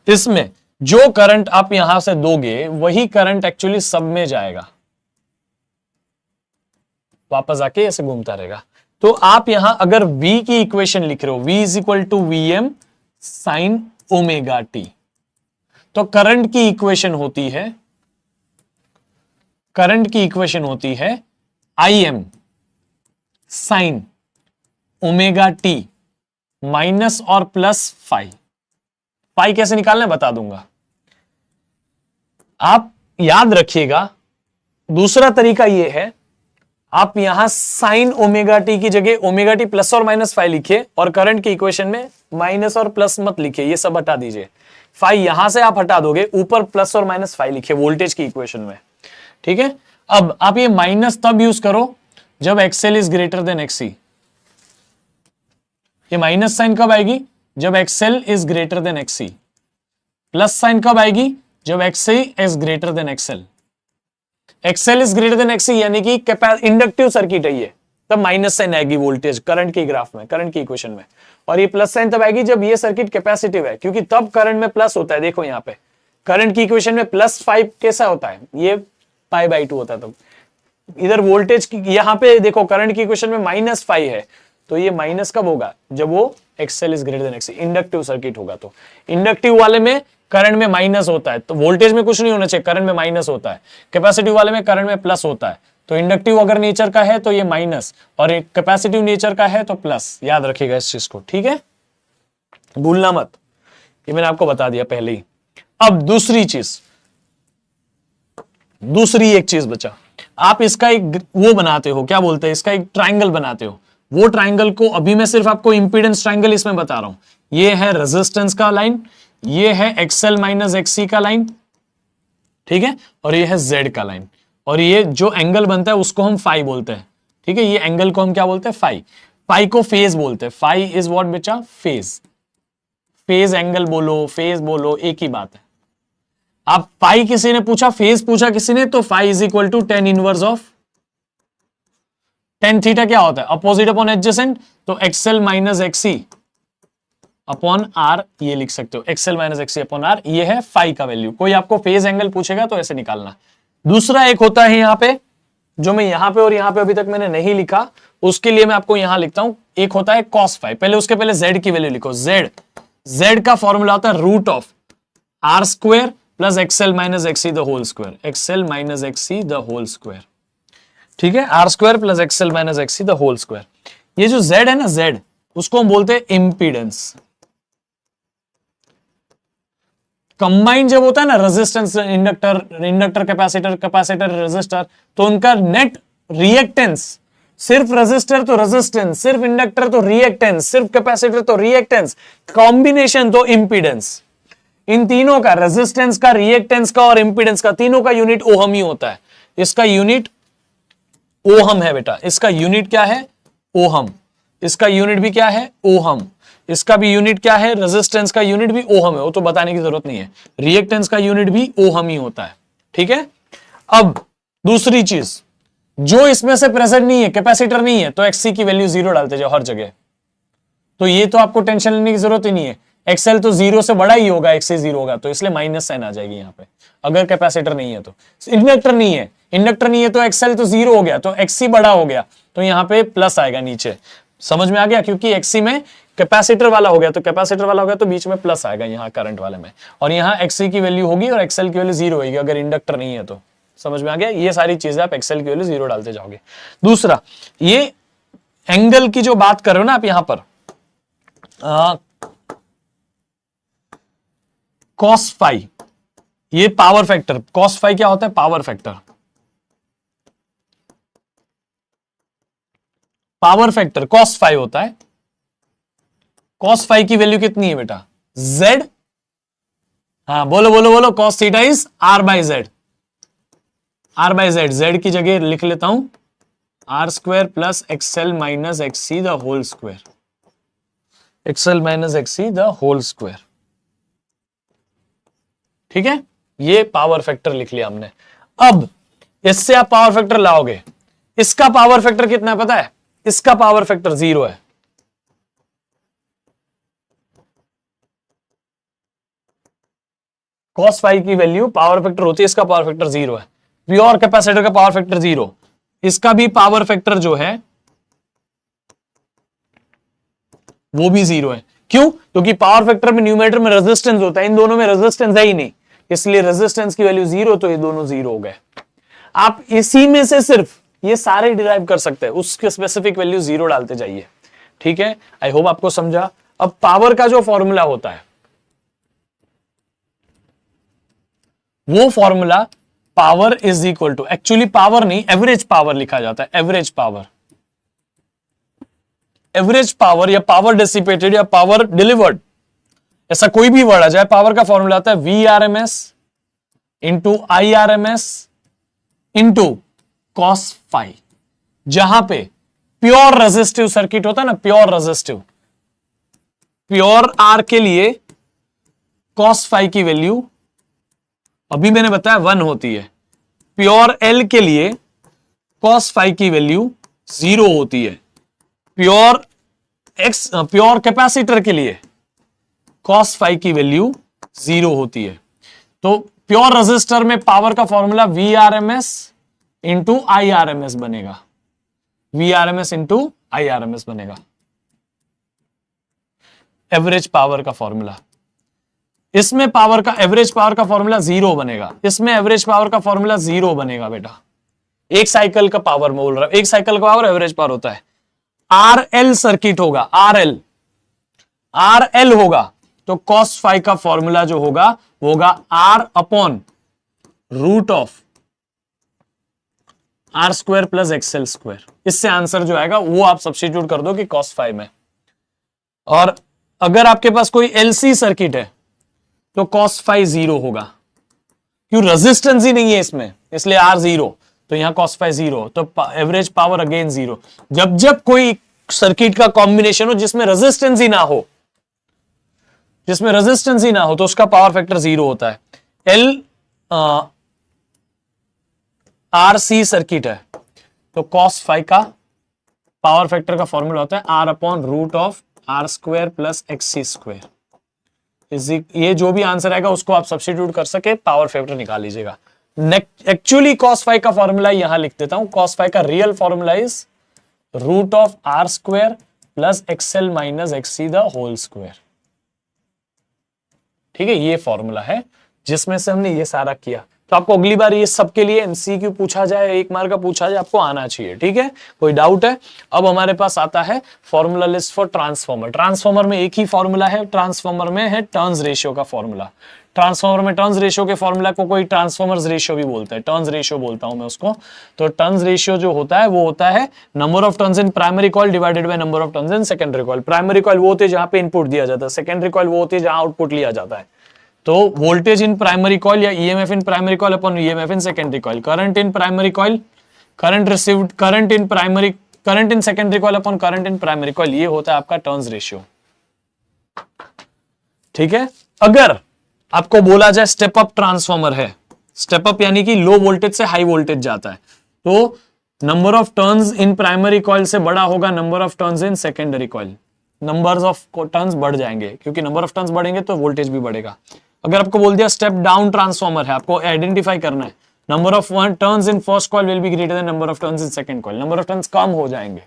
इसमें जो करंट आप यहां से दोगे वही करंट एक्चुअली सब में जाएगा, वापस आके ऐसे घूमता रहेगा। तो आप यहां अगर V की इक्वेशन लिख रहे हो, V is equal to VM sine omega t, तो करंट की इक्वेशन होती है, करंट की इक्वेशन होती है IM sine omega t minus और प्लस फाई। फाई कैसे निकालना है बता दूंगा, आप याद रखिएगा। दूसरा तरीका यह है, आप यहां साइन ओमेगा टी की जगह ओमेगा टी प्लस और माइनस फाई लिखिए, और करंट की इक्वेशन में माइनस और प्लस मत लिखिए, ये सब हटा दीजिए। फाई यहां से आप हटा दोगे, ऊपर प्लस और माइनस फाई लिखिए वोल्टेज की इक्वेशन में, ठीक है। अब आप ये माइनस तब यूज करो जब XL is greater than XC। ये माइनस साइन कब आएगी? जब XL is greater than XC। Plus sign कब आएगी? जब XC is greater than XL। XL is greater than XC यानी कि इंडक्टिव सर्किट है ये, तब माइनस साइन आएगी वोल्टेज करंट के ग्राफ में, करंट की इक्वेशन में। और ये प्लस साइन तब आएगी जब ये सर्किट कैपेसिटिव है, क्योंकि तब करंट में प्लस होता है। देखो यहाँ पे करंट की इक्वेशन में +5 कैसा होता है? ये π/2 होता है। तब इधर वोल्टेज की, यहाँ पे देखो करंट की इक्वेशन में -5 है, तो ये माइनस कब होगा? जब वो XL is greater than XC, inductive circuit होगा। तो इंडक्टिव वाले में करंट में माइनस होता है, तो वोल्टेज में कुछ नहीं होना चाहिए, करंट में माइनस होता है। कैपेसिटिव वाले में करंट में प्लस होता है। तो इंडक्टिव अगर नेचर का है तो ये माइनस, और एक कैपेसिटिव नेचर का है तो प्लस। याद रखिएगा इस चीज को, ठीक है, भूलना मत, ये मैंने आपको बता दिया पहले ही। अब दूसरी एक चीज बचा, आप इसका एक वो बनाते हो, क्या बोलते हैं, इसका एक ट्राइंगल बनाते हो। वो ट्राइंगल को अभी मैं सिर्फ आपको इंपीडेंस ट्राइंगल इसमें बता रहा हूं। ये है रेजिस्टेंस का लाइन, ये है XL माइनस XC का लाइन, ठीक है, और ये है Z का लाइन, और ये जो एंगल बनता है उसको हम फाई बोलते हैं, ठीक है। ये एंगल को हम क्या बोलते हैं? फाई। फाई को फेज बोलते हैं। फाई इज व्हाट बच्चा? फेज। फेज एंगल बोलो, फेज बोलो, एक ही बात है। आप फाई किसी ने पूछा, फेज पूछा किसी ने, तो phi is equal to tan inverse of tan theta. क्या होता है? अपोजिट अपॉन एडजेसेंट, तो XL minus XC upon R, ये लिख सकते हो, XL minus XC upon R। ये है फाई का वैल्यू। कोई आपको फेज एंगल पूछेगा तो ऐसे निकालना। दूसरा एक होता है यहां पे, जो मैं यहां पे और यहां पे अभी तक मैंने नहीं लिखा, उसके लिए मैं आपको यहां लिखता हूं। एक होता है cos फाई। पहले उसके पहले Z की वैल्यू लिखो। Z का फॉर्मूला होता है root of R square plus XL minus XC the whole square. XL minus XC the whole square, ठीक है, R square plus XL minus XC the whole square. ये जो Z है ना, Z, उसको हम बोलते हैं इंपीडेंस। कंबाइन जब होता है ना, resistance, inductor capacitor, capacitor resistor, तो उनका नेट रिएक्टेंस, सिर्फ रेजिस्टर तो रेजिस्टेंस, सिर्फ इंडक्टर तो रिएक्टेंस, सिर्फ कैपेसिटर तो रिएक्टेंस, कॉम्बिनेशन तो इंपीडेंस। इन तीनों का, रेजिस्टेंस का, रिएक्टेंस का और इंपीडेंस का, तीनों का यूनिट ओहम ही होता है। इसका यूनिट ओहम है बेटा। इसका यूनिट क्या है? ओहम। इसका यूनिट भी क्या है? ओहम। इसका भी यूनिट क्या है, रेजिस्टेंस का यूनिट भी ओहम है, वो तो बताने की जरूरत नहीं है। रिएक्टेंस का यूनिट भी ओहम ही होता है, ठीक है। अब दूसरी चीज, जो इसमें से प्रेजेंट नहीं है, कैपेसिटर नहीं है, तो एक्सी की वैल्यू 0 डालते जाओ हर जगह। तो ये तो आपको टेंशन लेने की जरूरत ही नहीं है, एक्सएल तो 0 से बड़ा ही होगा, एक्सी 0 होगा, तो इसलिए माइनस साइन आ जाएगी यहां पे, अगर कैपेसिटर नहीं है तो। इंडक्टर नहीं है, इंडक्टर नहीं है तो एक्सएल तो 0 हो गया, तो एक्सी बड़ा हो गया, तो यहां पे प्लस आएगा नीचे। समझ में आ गया, क्योंकि एक्सी में कैपेसिटर वाला हो गया, तो कैपेसिटर वाला हो गया तो बीच में प्लस आएगा यहां करंट वाले में, और यहां एक्सी की वैल्यू होगी और एक्सएल की वैल्यू 0 होगी अगर इंडक्टर नहीं है तो। समझ में आ गया, ये सारी चीजें आप एक्सएल की वैल्यू 0 डालते जाओगे। दूसरा, ये एंगल की जो बात कर रहे हो ना आप यहां पर, कॉस फाई, ये पावर फैक्टर, कॉस फाई क्या होता है, power factor. Power factor cos phi होता है। कॉस फाई की वैल्यू कितनी है बेटा, जेड, हाँ बोलो बोलो बोलो, cos theta is R by Z, R by Z, Z की जगह लिख लेता हूं R square plus XL minus XC the whole square, XL minus XC the whole square, ठीक है। ये पावर फैक्टर लिख लिया हमने। अब इससे आप पावर फैक्टर लाओगे, इसका पावर फैक्टर कितना है पता है, इसका पावर फैक्टर 0 है। कॉस फाई की वैल्यू पावर फैक्टर होती है, इसका पावर फैक्टर 0 है। प्योर कैपेसिटर का पावर फैक्टर 0, इसका भी पावर फैक्टर जो है वो भी 0 है। क्यों, क्योंकि पावर फैक्टर में न्यूमरेटर में रेजिस्टेंस होता है, इन दोनों में रेजिस्टेंस है ही नहीं, इसलिए रेजिस्टेंस की वैल्यू 0, तो ये दोनों 0 हो गए। आप इसी में से सिर्फ ये सारे डिराइव कर सकते हैं, उसके स्पेसिफिक वैल्यू 0 डालते जाइए, ठीक है। आई होप आपको समझा। अब पावर का जो फॉर्मूला होता है, वो formula power is equal to, actually power नहीं, एवरेज पावर लिखा जाता है, एवरेज पावर, एवरेज पावर या पावर डिसिपेटेड या पावर डिलीवर्ड, ऐसा कोई भी वर्ड आ जाए, पावर का फॉर्मूला आता है V R M S into I R M S into cos phi. जहां पे प्योर रेजिस्टिव सर्किट होता है ना, प्योर रेजिस्टिव, प्योर आर के लिए कॉस फाई की वैल्यू अभी मैंने बताया 1 होती है, प्योर एल के लिए कॉस फाई की वैल्यू 0 होती है, प्योर कैपेसिटर के लिए कॉस फाई की वैल्यू 0 होती है। तो प्योर रेजिस्टर में पावर का formula V R M S into I R M S बनेगा, V R M S into I R M S बनेगा, एवरेज पावर का फॉर्मूला। इसमें पावर का एवरेज पावर का फॉर्मूला 0 बनेगा, इसमें एवरेज पावर का फॉर्मूला 0 बनेगा बेटा। एक साइकिल का पावर बोल रहा है, एक साइकिल का पावर एवरेज पावर होता है। आर एल सर्किट होगा, आर एल होगा, तो कॉस फाई का फॉर्मूला जो होगा वो होगा R upon root of R square plus XL square. इससे आंसर जो आएगा वो आप सब्स्टिट्यूट कर दो कि कॉस फाई में। और अगर आपके पास कोई एलसी सर्किट है तो कॉस फाई 0 होगा, क्यों, रेजिस्टेंस ही नहीं है इसमें, इसलिए आर 0, तो यहां कॉस फाई 0, तो एवरेज पावर अगेन 0। जब जब कोई सर्किट का कॉम्बिनेशन हो जिसमें रेजिस्टेंस ही ना हो, जिसमें रेजिस्टेंस ही ना हो, तो उसका पावर फैक्टर 0 होता है। एल आर सी सर्किट है तो कॉस फाई का पावर फैक्टर का फॉर्मूला होता है R upon root of R square plus XC square. ये जो भी आंसर आएगा उसको आप सब्स्टिट्यूट कर सके, पावर फैक्टर निकाल लीजिएगा। एक्चुअली कॉस फाई का फॉर्मूला यहां लिख देता हूं, कॉस फाई का real formula is root of R square plus XL minus XC the whole square, ठीक है। ये फॉर्मूला है जिसमें से हमने ये सारा किया। तो आपको अगली बार ये सबके लिए एमसीक्यू पूछा जाए, 1 मार्क का पूछा जाए, आपको आना चाहिए, ठीक है। कोई डाउट है? अब हमारे पास आता है formula list for transformer. Transformer में एक ही फॉर्मूला है, ट्रांसफॉर्मर में है टर्न्स रेशियो का फॉर्मूला। ट्रांसफॉर्मर में टर्न्स रेशियो के फॉर्मूला को कोई ट्रांसफॉर्मर्स रेशियो भी बोलते हैं, टर्न्स रेशियो बोलता हूं मैं उसको। तो टर्न्स रेशियो जो होता है वो होता है number of turns in primary coil divided by number of turns in secondary coil. Primary coil वो होते हैं जहां पे इनपुट दिया जाता है, सेकेंडरी कॉइल वो होती है जहां आउटपुट लिया जाता है। तो वोल्टेज इन प्राइमरी कॉइल या EMF in primary coil upon EMF in secondary coil, current in primary coil, current received, current in secondary coil upon current in primary coil, ये होता है आपका टर्न्स रेशियो। ठीक है। अगर आपको बोला जाए स्टेप अप ट्रांसफॉर्मर है, स्टेप अप यानी कि लो वोल्टेज से हाई वोल्टेज जाता है, तो number of turns in primary coil से बड़ा होगा number of turns in secondary coil. Numbers of turns बढ़ जाएंगे, क्योंकि नंबर ऑफ टर्न्स बढ़ेंगे तो वोल्टेज भी बढ़ेगा। अगर आपको बोल दिया स्टेप डाउन ट्रांसफॉर्मर है, आपको आइडेंटिफाई करना है number of turns in first coil will be greater than number of turns in second coil, number of turns कम हो जाएंगे।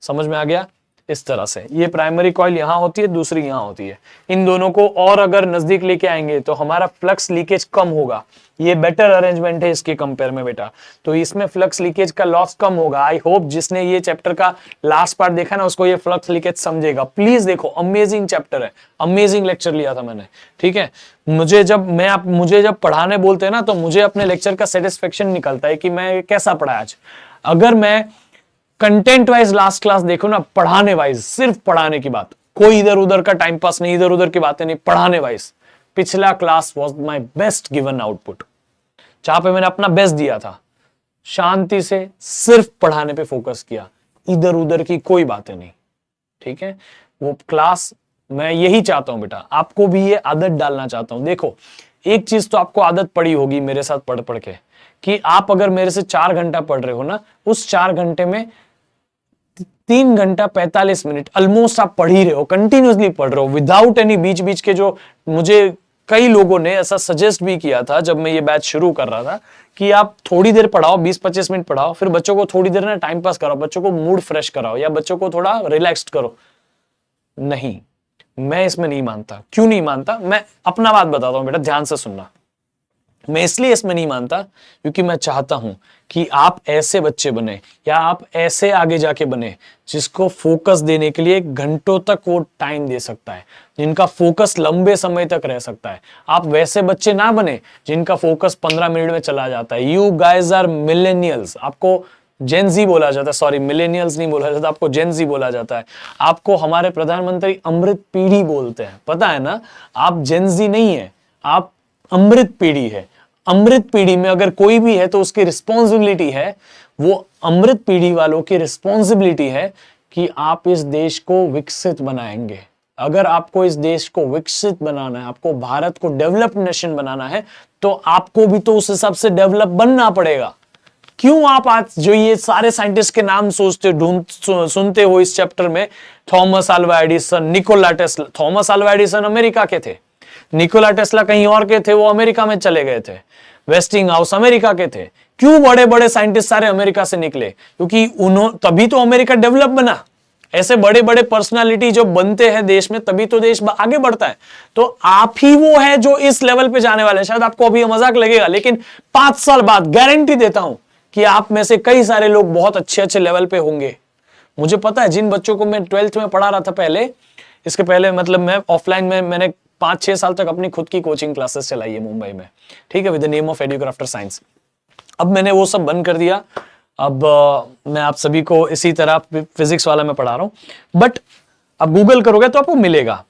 समझ में आ गया? इस तरह से ये प्राइमरी कॉइल यहां होती है, दूसरी यहां होती है। इन दोनों को और अगर नजदीक लेके आएंगे तो हमारा फ्लक्स लीकेज कम होगा। ये बेटर अरेंजमेंट है इसके कंपेयर में बेटा, तो इसमें फ्लक्स लीकेज का लॉस कम होगा। आई होप जिसने ये चैप्टर का लास्ट पार्ट देखा ना उसको ये फ्लक्स लीकेज समझेगा। प्लीज देखो, अमेजिंग चैप्टर है, अमेजिंग लेक्चर लिया था मैंने, ठीक है। मुझे जब पढ़ाने बोलते हैं ना तो मुझे अपने लेक्चर का सेटिस्फेक्शन निकलता है कि मैं कैसा पढ़ाया आज। अगर मैं कंटेंट वाइज लास्ट क्लास देखो ना, पढ़ाने वाइज, सिर्फ पढ़ाने की बात, कोई इधर उधर का टाइम पास नहीं, इधर उधर की बातें नहीं, पढ़ाने वाइज पिछला class was my best given output, जहां पे मैंने अपना बेस्ट दिया था। शांति से सिर्फ पढ़ाने पे फोकस किया, इधर उधर की कोई बातें नहीं, ठीक है। वो क्लास मैं यही चाहता हूं बेटा, आपको भी ये आदत डालना चाहता हूं। देखो एक चीज तो आपको आदत पड़ी होगी मेरे साथ पढ़ पढ़ के, कि आप अगर मेरे से 4 घंटा पढ़ रहे हो ना, उस 4 घंटे में 3 घंटा 45 मिनट ऑलमोस्ट आप पढ़ ही रहे हो, कंटिन्यूसली पढ़ रहे हो विदाउट एनी बीच बीच के। जो मुझे कई लोगों ने ऐसा सजेस्ट भी किया था जब मैं ये बैच शुरू कर रहा था कि आप थोड़ी देर पढ़ाओ, 20-25 मिनट पढ़ाओ, फिर बच्चों को थोड़ी देर ना टाइम पास कराओ, बच्चों को मूड फ्रेश कराओ या बच्चों को थोड़ा रिलैक्स्ड करो। नहीं, मैं इसमें नहीं मानता। क्यों नहीं मानता? मैं अपना बात बताता हूं बेटा, ध्यान से सुनना। मैं इसलिए इसमें नहीं मानता क्योंकि मैं चाहता हूं कि आप ऐसे बच्चे बने या आप ऐसे आगे जाके बने जिसको फोकस देने के लिए घंटों तक वो टाइम दे सकता है, जिनका फोकस लंबे समय तक रह सकता है। आप वैसे बच्चे ना बने जिनका फोकस 15 मिनट में चला जाता है। यू गाइज आर मिलेनियल्स, आपको जेनजी बोला जाता है, सॉरी मिलेनियल्स नहीं बोला जाता, आपको जेनजी बोला जाता है। आपको हमारे प्रधानमंत्री अमृत पीढ़ी बोलते हैं, पता है ना। आप जेनजी नहीं है, आप अमृत पीढ़ी है। अमृत पीढ़ी में अगर कोई भी है तो उसकी रिस्पॉन्सिबिलिटी है, वो अमृत पीढ़ी वालों की रिस्पॉन्सिबिलिटी है कि आप इस देश को विकसित बनाएंगे। अगर आपको इस देश को विकसित बनाना है, आपको भारत को डेवलप्ड नेशन बनाना है, तो आपको भी तो उस हिसाब से डेवलप बनना पड़ेगा। क्यों आप आज जो ये सारे साइंटिस्ट के नाम सुनते हो इस चैप्टर में, Thomas Alva Edison, Nikola Tesla. Thomas Alva Edison America के थे, निकोला टेस्ला कहीं और के थे, वो अमेरिका में चले गए थे। वेस्टिंग हाउस अमेरिका के थे। क्यों बड़े बड़े साइंटिस्ट सारे अमेरिका से निकले? क्योंकि उन्होंने, तभी तो अमेरिका डेवलप बना। ऐसे बड़े बड़े पर्सनालिटी जो बनते हैं देश में, तभी तो देश आगे बढ़ता है। तो आप ही वो है जो इस लेवल पे जाने वाले हैं। शायद आपको अभी मजाक लगेगा, लेकिन 5 साल बाद गारंटी देता हूं कि आप में से कई सारे लोग बहुत अच्छे अच्छे लेवल पे होंगे। मुझे पता है, जिन बच्चों को मैं 12th में पढ़ा रहा था पहले, इसके पहले मतलब मैं ऑफलाइन में मैंने 5-6 साल तक अपनी खुद की कोचिंग क्लासेस चलाई है मुंबई में, ठीक है, with the name of Educrafter science. अब मैंने वो सब बंद कर दिया। अब मैं आप सभी को इसी तरह फिजिक्स वाला मैं पढ़ा रहा हूं। बट अब गूगल करोगे तो आपको मिलेगा।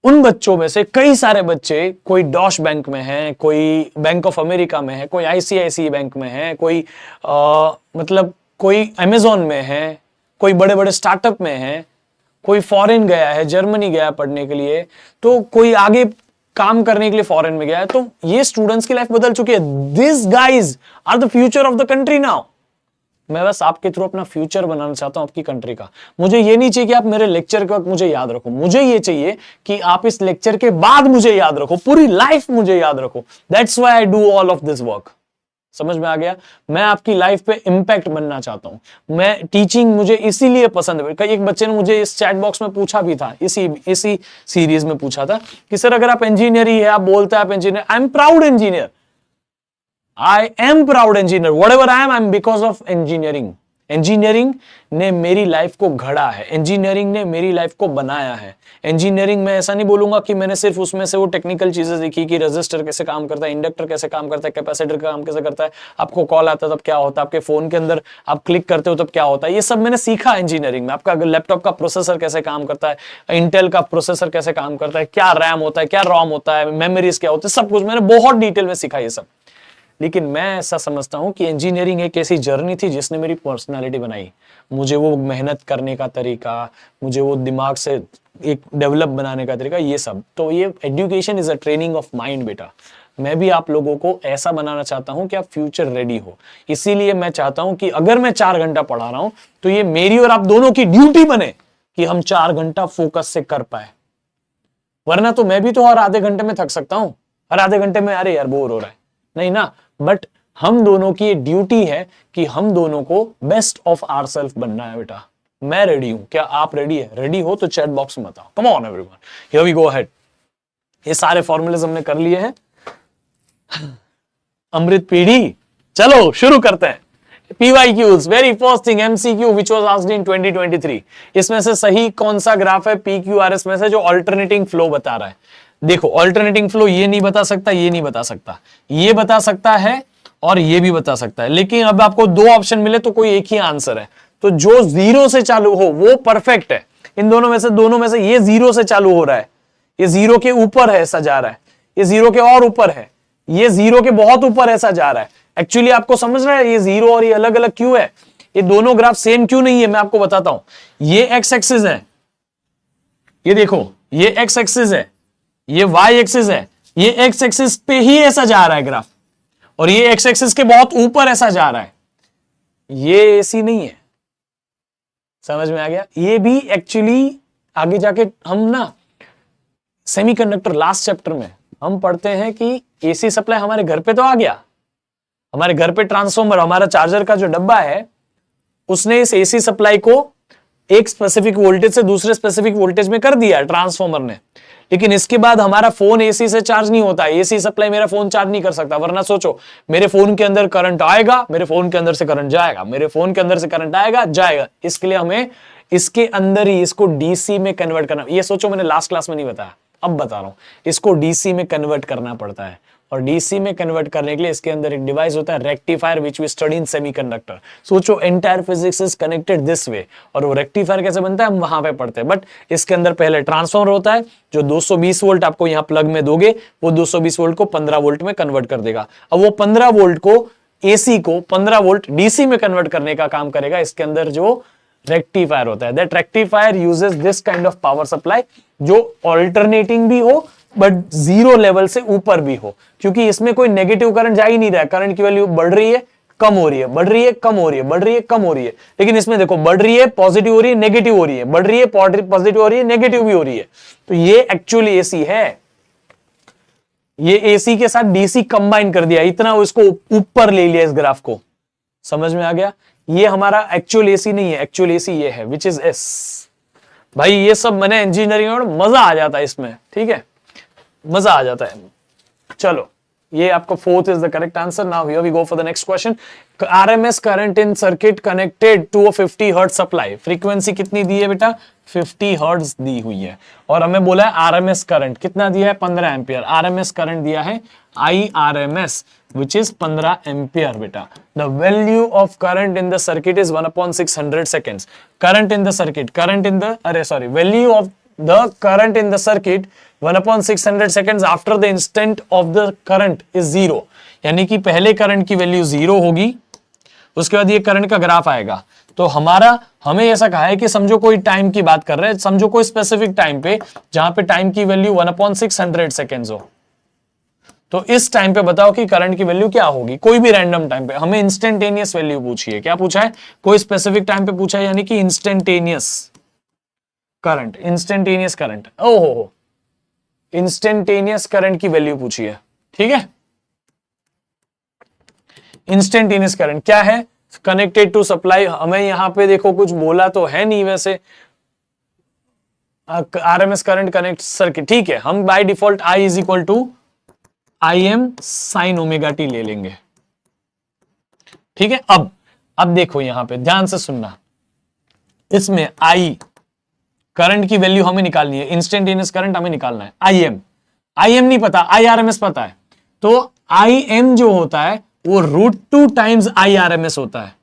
उन बच्चों में से कई सारे बच्चे, कोई डॉश बैंक में है, कोई बैंक ऑफ अमेरिका में है, कोई आईसीआईसीआई बैंक में है, कोई मतलब कोई अमेजोन में है, कोई बड़े बड़े स्टार्टअप में है, कोई फॉरेन गया है, जर्मनी गया पढ़ने के लिए, तो कोई आगे काम करने के लिए फॉरेन में गया है। तो ये स्टूडेंट्स की लाइफ बदल चुकी है। This guys are the future of the country now. मैं बस आपके थ्रू अपना फ्यूचर बनाना चाहता हूं आपकी कंट्री का। मुझे ये नहीं चाहिए कि आप मेरे लेक्चर के वक्त मुझे याद रखो, मुझे ये चाहिए कि आप इस लेक्चर के बाद मुझे याद रखो, पूरी लाइफ मुझे याद रखो। That's why I do all of this work. समझ में आ गया? मैं आपकी लाइफ पे इंपैक्ट बनना चाहता हूं। मैं टीचिंग मुझे इसीलिए पसंद है। एक बच्चे ने मुझे इस चैट बॉक्स में पूछा भी था, इसी सीरीज में पूछा था कि सर अगर आप इंजीनियर ही है, आप बोलते हैं आप engineer, I am proud engineer, I am proud engineer, whatever I am because of engineering. Engineering ने मेरी लाइफ को घड़ा है, इंजीनियरिंग ने मेरी लाइफ को बनाया है। इंजीनियरिंग में ऐसा नहीं बोलूंगा कि मैंने सिर्फ उसमें से वो टेक्निकल चीजें सीखी कि रजिस्टर कैसे काम करता है, इंडक्टर कैसे काम करता है, कैपेसिटर का काम कैसे करता है, आपको कॉल आता है तब क्या होता है, आपके फोन के अंदर आप क्लिक करते हो तब क्या होता है, ये सब मैंने सीखा इंजीनियरिंग में। आपका लैपटॉप का प्रोसेसर कैसे काम करता है, इंटेल का प्रोसेसर कैसे काम करता है, क्या रैम होता है, क्या रोम होता है, मेमोरीज क्या होती है, सब कुछ मैंने बहुत डिटेल में सीखा ये सब। लेकिन मैं ऐसा समझता हूं कि इंजीनियरिंग एक ऐसी जर्नी थी जिसने मेरी पर्सनालिटी बनाई। मुझे वो मेहनत करने का तरीका, मुझे वो दिमाग से एक डेवलप बनाने का तरीका, ये सब। तो ये education is a training of mind बेटा। मैं भी आप लोगों को ऐसा बनाना चाहता हूं कि आप फ्यूचर रेडी हो। इसीलिए मैं चाहता हूं कि अगर मैं 4 घंटा पढ़ा रहा हूं तो ये मेरी और आप दोनों की ड्यूटी बने कि हम 4 घंटा फोकस से कर पाए। वरना तो मैं भी तो हर आधे घंटे में थक सकता हूं, हर आधे घंटे में अरे यार बोर हो रहा है, नहीं ना। बट हम दोनों की ड्यूटी है कि हम दोनों को बेस्ट ऑफ आवरसेल्फ बनना है बेटा। मैं रेडी हूं, क्या आप रेडी है? रेडी हो तो चैट बॉक्स में बताओ। Come on everyone, here we go ahead. ये सारे फॉर्मूलेज हमने कर लिए हैं। अमृत पीढ़ी, चलो शुरू करते हैं। PYQs, very first thing, MCQ which was asked in 2023। इसमें से सही कौन सा ग्राफ है PQRS में से जो अल्टरनेटिंग फ्लो बता रहा है? देखो अल्टरनेटिंग फ्लो ये नहीं बता सकता, ये नहीं बता सकता, ये बता सकता है और ये भी बता सकता है। लेकिन अब आपको 2 ऑप्शन मिले तो कोई एक ही आंसर है। तो जो 0 से चालू हो वो परफेक्ट है। इन दोनों में से ये 0 से चालू हो रहा है, ये 0 के ऊपर है ऐसा जा रहा है, ये 0 के और ऊपर है, ये 0 के बहुत ऊपर ऐसा जा रहा है। एक्चुअली आपको समझ रहा है ये 0 और ये अलग अलग क्यों है? ये दोनों ग्राफ सेम क्यों नहीं है? मैं आपको बताता हूं। ये एक्स एक्सिस है, ये देखो ये एक्स एक्सिस है, ये वाई एक्सिस है, ये एक्स एक्सिस पे ही ऐसा जा रहा है ग्राफ, और ये एक्स एक्सिस के बहुत ऊपर ऐसा जा रहा है। ये एसी नहीं है, समझ में आ गया? ये भी एक्चुअली आगे जाके हम ना सेमीकंडक्टर लास्ट चैप्टर में हम पढ़ते हैं कि एसी सप्लाई हमारे घर पे तो आ गया, हमारे घर पे ट्रांसफॉर्मर, हमारा चार्जर का जो डब्बा है उसने इस एसी सप्लाई को एक स्पेसिफिक वोल्टेज से दूसरे स्पेसिफिक वोल्टेज में कर दिया ट्रांसफॉर्मर ने। लेकिन इसके बाद हमारा फोन एसी से चार्ज नहीं होता, एसी सप्लाई मेरा फोन चार्ज नहीं कर सकता। वरना सोचो, मेरे फोन के अंदर करंट आएगा, मेरे फोन के अंदर से करंट जाएगा, मेरे फोन के अंदर से करंट आएगा जाएगा। इसके लिए हमें इसके अंदर ही इसको डीसी में कन्वर्ट करना। ये सोचो, मैंने लास्ट क्लास में नहीं बताया, अब बता रहा हूं। इसको डीसी में कन्वर्ट करना पड़ता है, और डीसी में कन्वर्ट करने के लिए इसके अंदर एक डिवाइस होता है rectifier, which we study in semiconductor. सोचो entire physics is connected this way, और वो रेक्टिफायर कैसे बनता है हम वहां पे पढ़ते हैं। बट इसके अंदर पहले ट्रांसफॉर्मर होता है जो 220 वोल्ट आपको यहां प्लग में दोगे, वो 220 वोल्ट को 15 वोल्ट में कन्वर्ट कर देगा। अब वो 15 वोल्ट को एसी को 15 वोल्ट डीसी में कन्वर्ट करने का काम करेगा इसके अंदर जो रेक्टिफायर होता है। That rectifier uses this kind of power supply जो ऑल्टरनेटिंग भी हो बट 0 लेवल से ऊपर भी हो, क्योंकि इसमें कोई नेगेटिव करंट जा ही नहीं रहा है। करंट की वैल्यू बढ़ रही है, कम हो रही है, बढ़ रही है, कम हो रही है, बढ़ रही है, कम हो रही है। लेकिन इसमें देखो, बढ़ रही है पॉजिटिव हो रही है, नेगेटिव हो रही है, बढ़ रही है पॉजिटिव हो रही है, नेगेटिव भी हो रही है। तो ये एक्चुअली एसी है। ये एसी के साथ डीसी कंबाइन कर दिया, इतना इसको ऊपर ले लिया इस ग्राफ को। समझ में आ गया? ये हमारा एक्चुअल एसी नहीं है, एक्चुअल एसी ये है विच इज एस। भाई ये सब मैंने इंजीनियरिंग में मजा आ जाता है इसमें, ठीक है, मजा आ जाता है। चलो, ये आपका 4th is the correct answer. Now here we go for the next question. RMS current in circuit connected to a 50 hertz supply. Frequency कितनी दी है बेटा? 50 हर्ट्ज दी हुई है, और हमें बोला है आरएमएस करंट कितना दिया है? 15 एम्पियर। आरएमएस करंट दिया है IRMS which is 15 एम्पियर बेटा। The value of current in the circuit is 1/600 seconds. Current in the circuit, value of the current in the circuit 1/600 seconds after the instant of the current is 0। यानी कि पहले current की value 0 होगी, उसके बाद ये current का graph आएगा। तो हमें ऐसा कहा है कि समझो कोई टाइम की बात कर रहे हैं, समझो कोई स्पेसिफिक टाइम पे जहां पे टाइम की वैल्यू 1/600 सेकेंड्स हो, तो इस टाइम पे बताओ कि करंट की वैल्यू क्या होगी। कोई भी रैंडम टाइम पे हमें इंस्टेंटेनियस वैल्यू पूछी है। क्या पूछा है? कोई स्पेसिफिक टाइम पे पूछा है, यानी कि इंस्टेंटेनियस करंट, इंस्टेंटेनियस करंट, ओहो, इंस्टेंटेनियस करंट की वैल्यू पूछी है, ठीक है। इंस्टेंटेनियस करंट क्या है? Connected to supply. हमें यहां पे देखो कुछ बोला तो है नहीं वैसे, आरएमएस करंट कनेक्ट सर्किट, ठीक है। हम by default I is equal to IM sine omega T ले लेंगे, ठीक है। अब देखो यहां पे ध्यान से सुनना, इसमें I करंट की वैल्यू हमें निकालनी है, इंस्टेंटेनियस करंट हमें निकालना है। IM नहीं पता, IRMS पता है। तो IM जो होता है वो √2 टाइम्स IRMS होता है।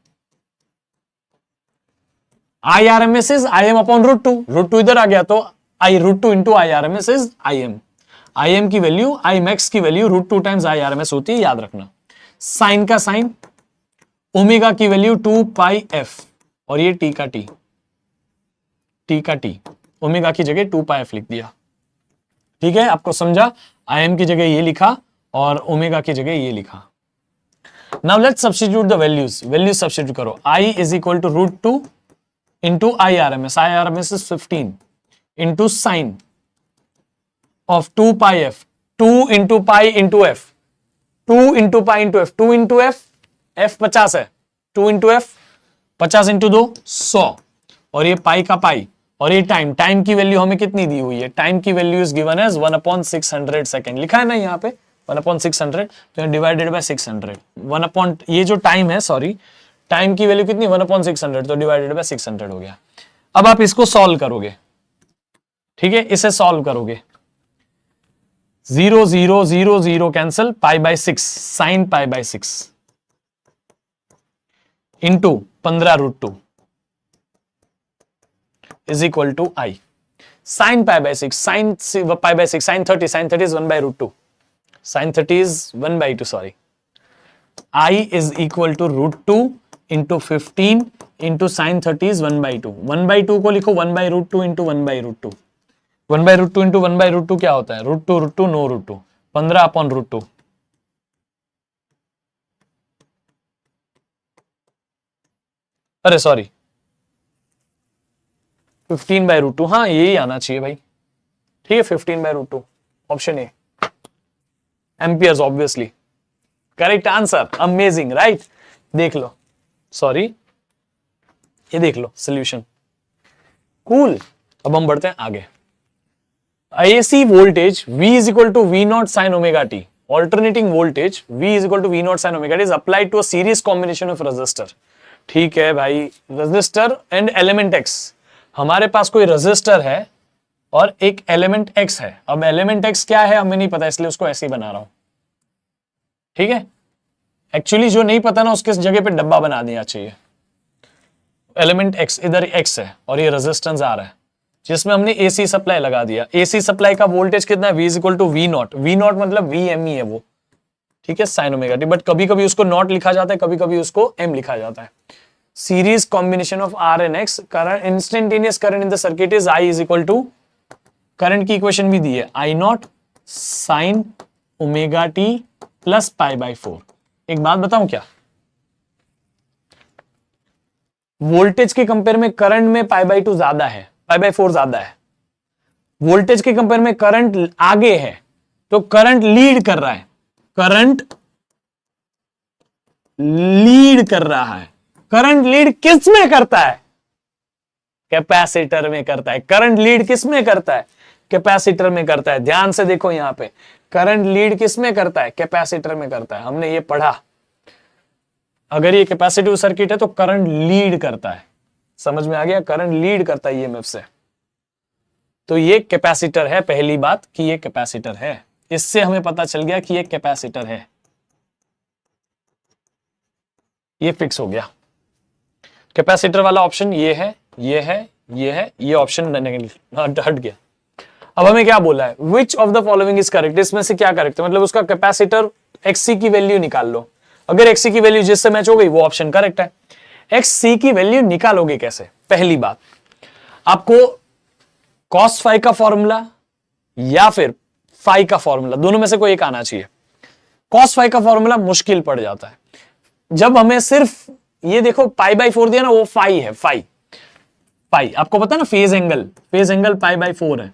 IRMS इज IM अपॉन √2, √2 इधर आ गया तो √2 into IRMS is IM। IM की वैल्यू, Imax की वैल्यू √2 टाइम्स IRMS होती है, याद रखना। साइन का साइन, ओमेगा की वैल्यू 2 पाई f, और ये t का t, ओमेगा की जगह 2πf लिख दिया। ठीक है, आपको समझा? Im की जगह ये लिखा और ओमेगा की जगह ये लिखा। Now let's substitute the values. Values substitute करो। I is equal to √2 into IRMS। IRMS is 15 into sine of 2πf, 2 into pi into F, 2 into pi into F, 2 into F, F 50 है, 2 into F 50 into 2 100, और ये पाई का पाई, और ये time, time की value हमें कितनी दी हुई है? टाइम की value is given as 1/600 second, लिखा है ना यहाँ पे 1/600, तो डिवाइडेड बाय 600, 1 ये जो टाइम है, सॉरी टाइम की वैल्यू कितनी? 1/600, तो डिवाइडेड बाय 600 हो गया। अब आप इसको सॉल्व करोगे, ठीक है, इसे सॉल्व करोगे, 0 0 0 0 cancel, π/6 sine π/6 into 15√2 is equal to I. Sine π/6, sine π/6, sine 30, sine 30 is 1/√2, sine 30 is 1/2, sorry. I is equal to √2 into 15 into sine 30 is 1/2। 1/2 को लिखो 1/√2 इंटू 1/√2। 1/√2 इंटू 1/√2 क्या होता है? √2 नो √2, 15/√2। अरे सॉरी 15/√2, हाँ यही आना चाहिए भाई, ठीक है, 15/√2 option A, amperes obviously correct answer. Amazing, right? देख लो, सॉरी ये देख लो सोल्यूशन, कूल। अब हम बढ़ते हैं आगे। AC voltage V is equal to V naught sin omega t. Alternating voltage V is equal to V naught sin omega t is applied to a series combination of resistor. ठीक है भाई, resistor and element X। हमारे पास कोई resistor है और एक element X है। अब element X क्या है हमें नहीं पता, इसलिए उसको ऐसे ही बना रहा हूं, ठीक है। एक्चुअली जो नहीं पता ना उसके जगह पे डब्बा बना देना चाहिए। एलिमेंट X, इधर X है और ये रेजिस्टेंस आ रहा है जिसमें हमने AC सप्लाई लगा दिया। AC सप्लाई का वोल्टेज कितना है? V is equal to V naught. V naught मतलब VME है वो, ठीक है, साइन ओमेगा टी, बट कभी कभी उसको नॉट लिखा जाता है, कभी कभी उसको M लिखा जाता है। Series combination of R and X, current, instantaneous current in the circuit is I is equal to, current की इक्वेशन भी दी है, I not sine omega T plus π/4। एक बात बताऊं क्या, वोल्टेज के कंपेयर में करंट में π/2 ज्यादा है, π/4 ज्यादा है। वोल्टेज के कंपेयर में करंट आगे है, तो करंट लीड कर रहा है, करंट लीड कर रहा है। करंट लीड किस में करता है? कैपेसिटर में करता है। करंट लीड किस में करता है? कैपेसिटर में करता है। ध्यान से देखो यहां पे, करंट लीड किस में करता है? कैपेसिटर में करता है। हमने ये पढ़ा, अगर ये कैपेसिटिव सर्किट है तो करंट लीड करता है, समझ में आ गया? करंट लीड करता है ईएमएफ से, तो ये कैपेसिटर है। पहली बात कि ये कैपेसिटर है, इससे हमें पता चल गया कि ये कैपेसिटर है, ये फिक्स हो गया। कैपेसिटर वाला ऑप्शन ये है, ये है, ये है, ये ऑप्शन हट गया। अब हमें क्या बोला है? विच of the following is correct, इसमें से क्या करेक्ट है? मतलब उसका कैपेसिटर XC की वैल्यू निकाल लो। अगर XC की वैल्यू जिससे मैच हो गई वो ऑप्शन करेक्ट है। XC की वैल्यू निकालोगे कैसे? पहली बात, आपको cos फाई का फॉर्मूला या फिर फाई का फॉर्मूला, दोनों में से कोई एक आना चाहिए। cos फाई का फॉर्मूला मुश्किल पड़ जाता है जब हमें सिर्फ ये देखो π/4 दिया ना, वो फाई है, फाई पाई, आपको पता है ना, फेज एंगल π/4 है।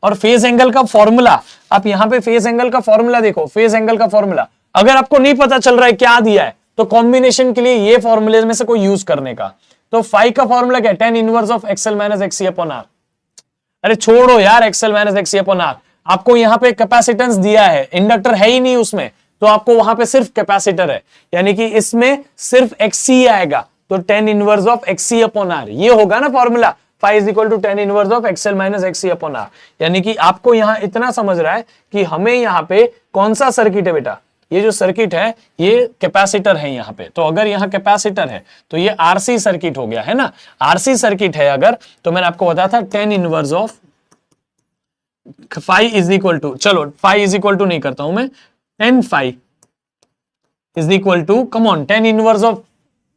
और फेज एंगल का फॉर्मूला, आप यहां पे फेज एंगल का फॉर्मूला देखो, फेज एंगल का फॉर्मूला अगर आपको नहीं पता चल रहा है क्या दिया है, तो कॉम्बिनेशन के लिए ये फॉर्मूले में से कोई यूज करने का। तो फाई का फॉर्मूला क्या है? tan inverse of XL minus XC upon R। अरे छोड़ो यार XL minus XC upon R, आपको यहां पे कैपेसिटेंस दिया है, इंडक्टर है ही नहीं उसमें, तो आपको वहां पे सिर्फ कैपेसिटर है, यानी कि इसमें सिर्फ XC आएगा, तो tan inverse of XC upon R ये होगा ना formula. Phi is equal to tan inverse of XL minus XC upon R। यानी कि आपको यहां इतना समझ रहा है कि हमें यहां पे कौन सा सर्किट है बेटा? ये जो सर्किट है ये कैपेसिटर है यहां पे, तो अगर यहां कैपेसिटर है तो ये RC सर्किट हो गया है ना। RC सर्किट है अगर, तो मैंने आपको बताया था tan inverse of phi is equal to, चलो फाई इज इक्वल टू नहीं करता हूं मैं, tan phi is equal to, come on, tan inverse of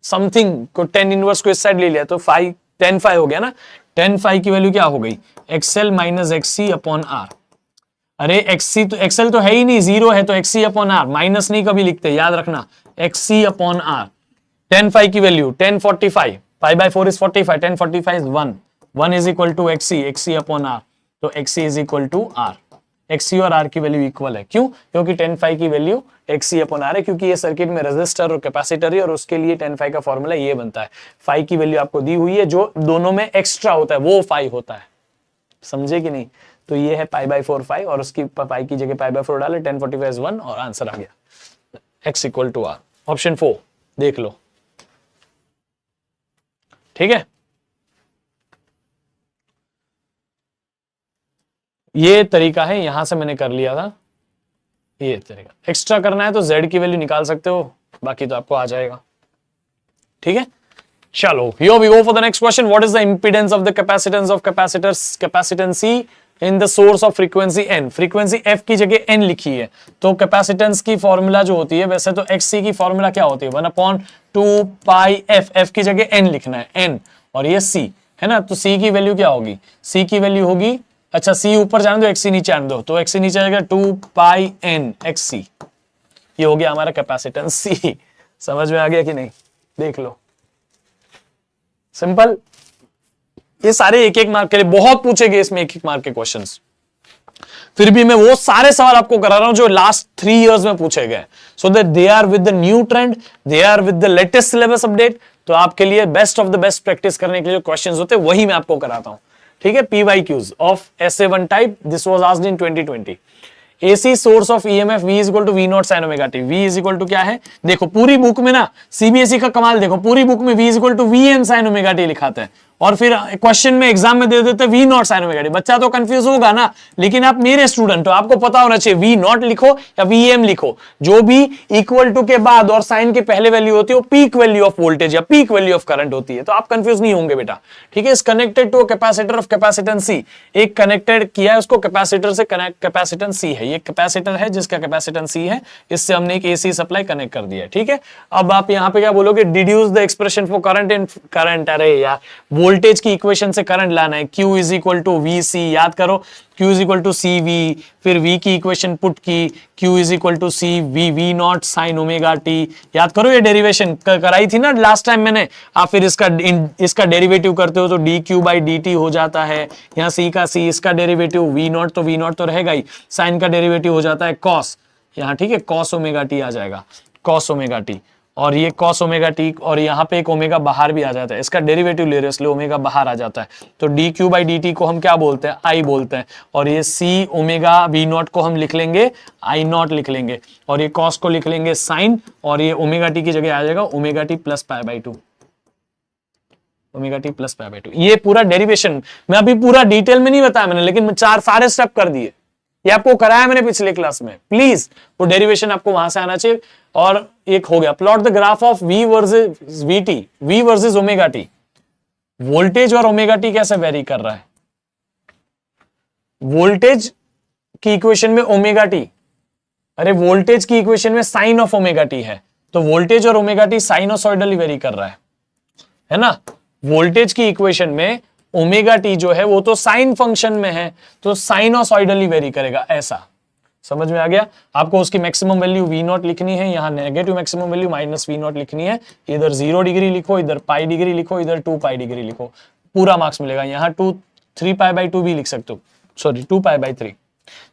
something को, tan इनवर्स को इस साइड ले लिया तो फाई tan फाई हो गया ना, tan phi की वैल्यू क्या हो गई, XL minus XC upon R। अरे XC तो XL तो है ही नहीं, जीरो है, तो XC अपॉन R, माइनस नहीं कभी लिखते, याद रखना, XC upon R। tan phi की value 1045, pi by 4 is 45, 1045 is 1, 1 is equal to XC, XC upon R, तो XC is equal to R। XC और R की वैल्यू इक्वल है, क्यों, क्योंकि tan phi की वैल्यू XC अपॉन R है, क्योंकि ये सर्किट में रेजिस्टर और कैपेसिटर है, और उसके लिए tan phi का फॉर्मूला ये बनता है। phi की वैल्यू आपको दी हुई है, जो दोनों में एक्स्ट्रा होता है वो phi होता है, समझे कि नहीं। तो ये है pi by 4 phi, और उसकी pi की जगह pi by 4 डाले, 1045 is 1, और आंसर आ गया x equal to R। Option 4 देख लो, ठीक है। ये तरीका है, यहां से मैंने कर लिया था, ये तरीका। एक्स्ट्रा करना है तो z की वैल्यू निकाल सकते हो, बाकी तो आपको आ जाएगा, ठीक है। चलो, here we go for the next question. What is the impedance of the capacitance of capacitors capacitance C in the source of frequency n? frequency f की जगह n लिखी है, तो कैपेसिटेंस की फॉर्मूला जो होती है, वैसे तो xc की फॉर्मूला क्या होती है, 1/2 पाई f, f की जगह n लिखना है, n, और ये c है ना, तो c की वैल्यू क्या होगी, c की वैल्यू होगी, अच्छा c ऊपर जाने दो, xc नीचे आने दो, तो xc नीचे आएगा 2 पाई n xc, ये हो गया हमारा कैपेसिटेंस c। समझ में आ गया कि नहीं, देख लो, सिंपल। ये सारे एक एक मार्क के लिए, बहुत पूछेंगे इसमें एक एक मार्क के क्वेश्चंस, फिर भी मैं वो सारे सवाल आपको करा रहा हूं जो लास्ट 3 इयर्स में पूछे गए, so that they are with the new trend, they are with the latest syllabus update. तो आपके लिए best of the best practice करने के लिए जो क्वेश्चंस होते हैं वही मैं आपको कराता हूं, ठीक है। PYQs of SA1 type, this was asked in 2020। AC source of EMF V is equal to V naught sine omega T. V is equal to क्या है, देखो पूरी बुक में ना, CBSE का कमाल देखो, पूरी बुक में V is equal to VN sine omega T लिखाते हैं, और फिर क्वेश्चन में एग्जाम में दे देते हैं V naught sine omega T. बच्चा तो कंफ्यूज होगा ना, लेकिन आप मेरे स्टूडेंट हो, आपको पता होना चाहिए V नॉट लिखो या VM लिखो, जो भी इक्वल टू के बाद और साइन के पहले वैल्यू होती है वो पीक वैल्यू ऑफ वोल्टेज या पीक वैल्यू ऑफ करंट होती है, तो आप कंफ्यूज नहीं होंगे बेटा, ठीक है। इस connected to capacitor of capacitance C, एक कनेक्टेड किया है उसको कैपेसिटर से, कनेक्ट कैपेसिटेंस C है, ये कैपेसिटर है जिसका कैपेसिटेंस C है, इससे हमने एक AC सप्लाई कनेक्ट कर दिया है, ठीक है। अब आप यहाँ पे क्या बोलोगे, deduce the expression for current in current, अरे यार वोल्टेज की इक्वेशन से करंट लाना है, Q is equal to VC, याद करो, Q is equal to CV, फिर V की इक्वेशन पुट की, Q is equal to CV V naught sine omega T, याद करो, ये डेरिवेशन कराई थी ना लास्ट टाइम मैंने। आप फिर इसका डेरिवेटिव करते हो तो dQ बाई dt हो जाता है, यहाँ C का C, इसका डेरिवेटिव V नॉट तो रहेगा ही, साइन का डेरिवेटिव हो जाता है cos, यहाँ ठीक है, cos ओमेगा टी आ जाएगा, cos ओमेगा टी, और ये cos ओमेगा टी, और यहाँ पे एक ओमेगा बाहर भी आ जाता है, इसका डेरिवेटिव ले रहे हो इसलिए ओमेगा बाहर आ जाता है, तो dQ बाई dt को हम क्या बोलते हैं, I बोलते हैं, और ये C ओमेगा V नॉट को हम लिख लेंगे I नॉट लिख लेंगे, और ये cos को लिख लेंगे साइन, और ये ओमेगा टी की जगह आ जाएगा omega T plus pi by 2, omega T plus pi by 2। ये पूरा डेरिवेशन मैं अभी पूरा डिटेल में नहीं बताया मैंने, लेकिन सारे स्टेप कर दिए, ये आपको कराया मैंने पिछले क्लास में, प्लीज वो डेरिवेशन आपको वहां से आना चाहिए। और एक हो गया, plot the graph of V versus VT, V versus omega T, voltage और ओमेगा टी कैसे वेरी कर रहा है, वोल्टेज की इक्वेशन में ओमेगा टी, अरे वोल्टेज की इक्वेशन में साइन ऑफ ओमेगा टी है, तो वोल्टेज और ओमेगा टी साइनोसॉइडली वेरी कर रहा है ना। वोल्टेज की इक्वेशन में ओमेगा टी जो है वो तो साइन फंक्शन में है, तो साइनोसॉइडली वेरी करेगा, ऐसा समझ में आ गया। आपको उसकी मैक्सिमम वैल्यू V नॉट लिखनी है, यहाँ negative maximum value minus V not लिखनी है, इधर 0 डिग्री लिखो, इधर पाई डिग्री लिखो, इधर 2 पाई डिग्री लिखो, पूरा मार्क्स मिलेगा। यहाँ 3 पाई बाई 2 भी लिख सकते हो, सॉरी 2 पाई बाई 3,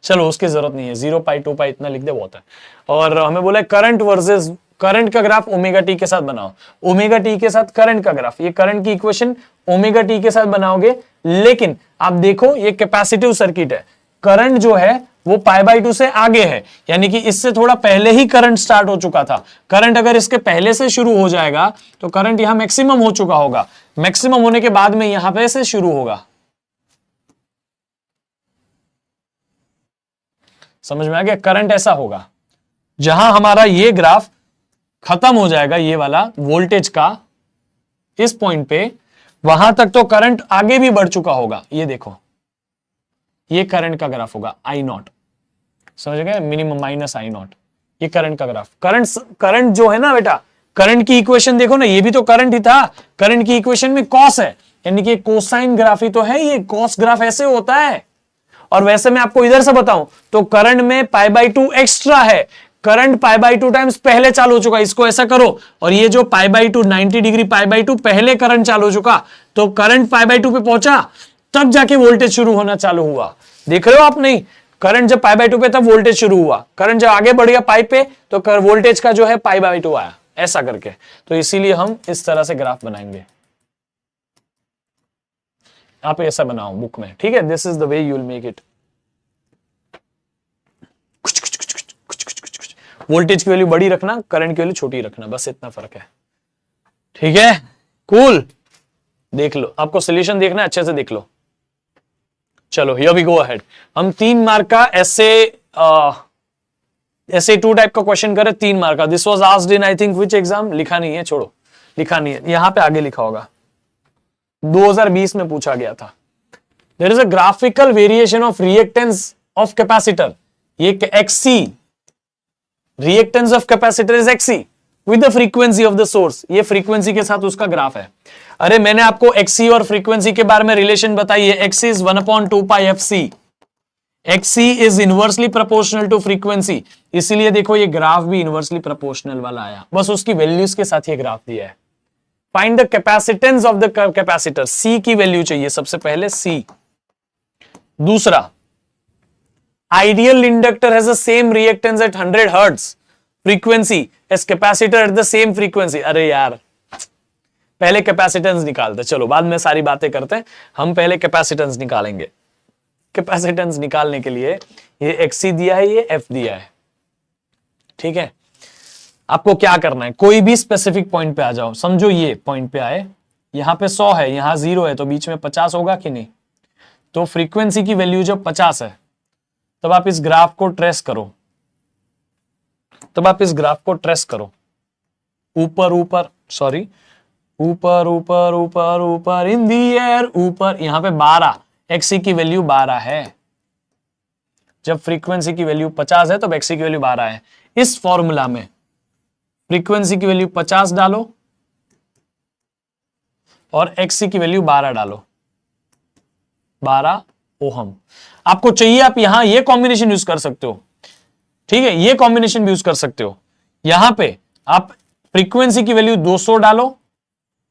चलो उसकी जरूरत नहीं है, 0 पाई 2 पाई इतना लिख दे बहुत है। और हमें बोला करंट वर्सेस, करंट का ग्राफ ओमेगा टी के साथ बनाओ, ओमेगा टी के साथ करंट का ग्राफ, ये करंट की इक्वेशन ओमेगा टी के साथ बनाओगे, लेकिन आप देखो ये कैपेसिटिव सर्किट है, करंट जो है वो पाई बाई 2 से आगे है, यानी कि इससे थोड़ा पहले ही करंट स्टार्ट हो चुका था। करंट अगर इसके पहले से शुरू हो जाएगा तो करंट यहां मैक्सिमम हो चुका होगा, मैक्सिमम होने के बाद में यहां पे से शुरू होगा, समझ में आ गया। करंट ऐसा होगा जहां हमारा ये ग्राफ खत्म हो जाएगा, ये वाला वोल्टेज का इस पॉइंट पे, वहां तक तो करंट आगे भी बढ़ चुका होगा। ये देखो ये करंट का ग्राफ होगा I नॉट, समझ गए, मिनिमम माइनस I नॉट, ये करंट का ग्राफ। करंट जो है ना बेटा, करंट की इक्वेशन देखो ना, ये भी तो करंट ही था, करंट की इक्वेशन में कॉस है, यानी कि कोसाइन ग्राफ ही तो है ये, कॉस ग्राफ ऐसे होता है। और वैसे मैं आपको इधर से बताऊं तो करंट में π/2 एक्स्ट्रा है, करंट π/2 टाइम्स पहले चालू हो चुका, इसको ऐसा करो, और ये जो π/2 90 डिग्री π/2 पहले करंट चालू हो चुका, तो करंट π/2 पे पहुंचा, तब जाके वोल्टेज शुरू होना चालू हुआ। देख रहे हो आप? नहीं, करंट जब π/2 पे तब वोल्टेज शुरू हुआ, करंट जब आगे बढ़ गया पाई पे तो वोल्टेज का जो है π/2 आया, ऐसा करके। तो इसीलिए हम इस तरह से ग्राफ बनाएंगे, आप ऐसा बनाओ बुक में, ठीक है? This is the way you will make it. Voltage की वैल्यू बड़ी रखना, करंट की वैल्यू छोटी रखना, बस इतना फर्क है, ठीक है? कूल। देख लो, आपको सोल्यूशन देखना है, अच्छे से देख लो। चलो हियर वी गो अहेड। हम 3 मार्क का ऐसे 2 टाइप का क्वेश्चन करे, 3 मार्क का। This was asked in I think which exam, लिखा नहीं है, छोड़ो, लिखा नहीं है, यहां पे आगे लिखा होगा, 2020 में पूछा गया था। There is a graphical variation of reactance of capacitor, ये XC, reactance of capacitor is XC with the frequency of the source, ये फ्रीक्वेंसी के साथ उसका ग्राफ है। अरे मैंने आपको XC और फ्रीक्वेंसी के बारे में रिलेशन बताई है, XC is 1/2 pi FC, XC is inversely proportional to frequency, इसीलिए देखो ये ग्राफ भी इनवर्सली प्रोपोर्शनल वाला आया, बस उसकी वैल्यूज के साथ ये ग्राफ दिया है। Find the capacitance of the capacitor, C की वैल्यू चाहिए सबसे पहले, C। दूसरा, ideal inductor has the same reactance at 100 hertz frequency as capacitor at the same frequency. अरे यार, पहले कैपेसिटेंस निकालते, चलो बाद में सारी बातें करते हैं, हम पहले कैपेसिटेंस निकालेंगे। कैपेसिटेंस निकालने के लिए ये XC दिया है, ये F दिया है, ठीक है? आपको क्या करना है, कोई भी स्पेसिफिक पॉइंट पे आ जाओ, समझो ये पॉइंट पे आए, यहां पे 100 है, यहां 0 है, तो बीच में 50 होगा कि नहीं? तो फ्रीक्वेंसी की वैल्यू जब 50 है, तब आप इस ग्राफ को ट्रेस करो, ऊपर ऊपर, सॉरी, ऊपर ऊपर ऊपर ऊपर, इन दी एयर, ऊपर। यहां पे 12, XC की वैल्यू 12 है, जब फ्रीक्वेंसी की वैल्यू 50 है तब XC की वैल्यू 12 है। इस फॉर्मूला में फ्रीक्वेंसी की वैल्यू 50 डालो और XC की वैल्यू 12 डालो, 12 ओहम। आपको चाहिए, आप यहां ये कॉम्बिनेशन यूज कर सकते हो, ठीक है? ये कॉम्बिनेशन भी यूज कर सकते हो। यहां पे आप फ्रीक्वेंसी की वैल्यू 200 डालो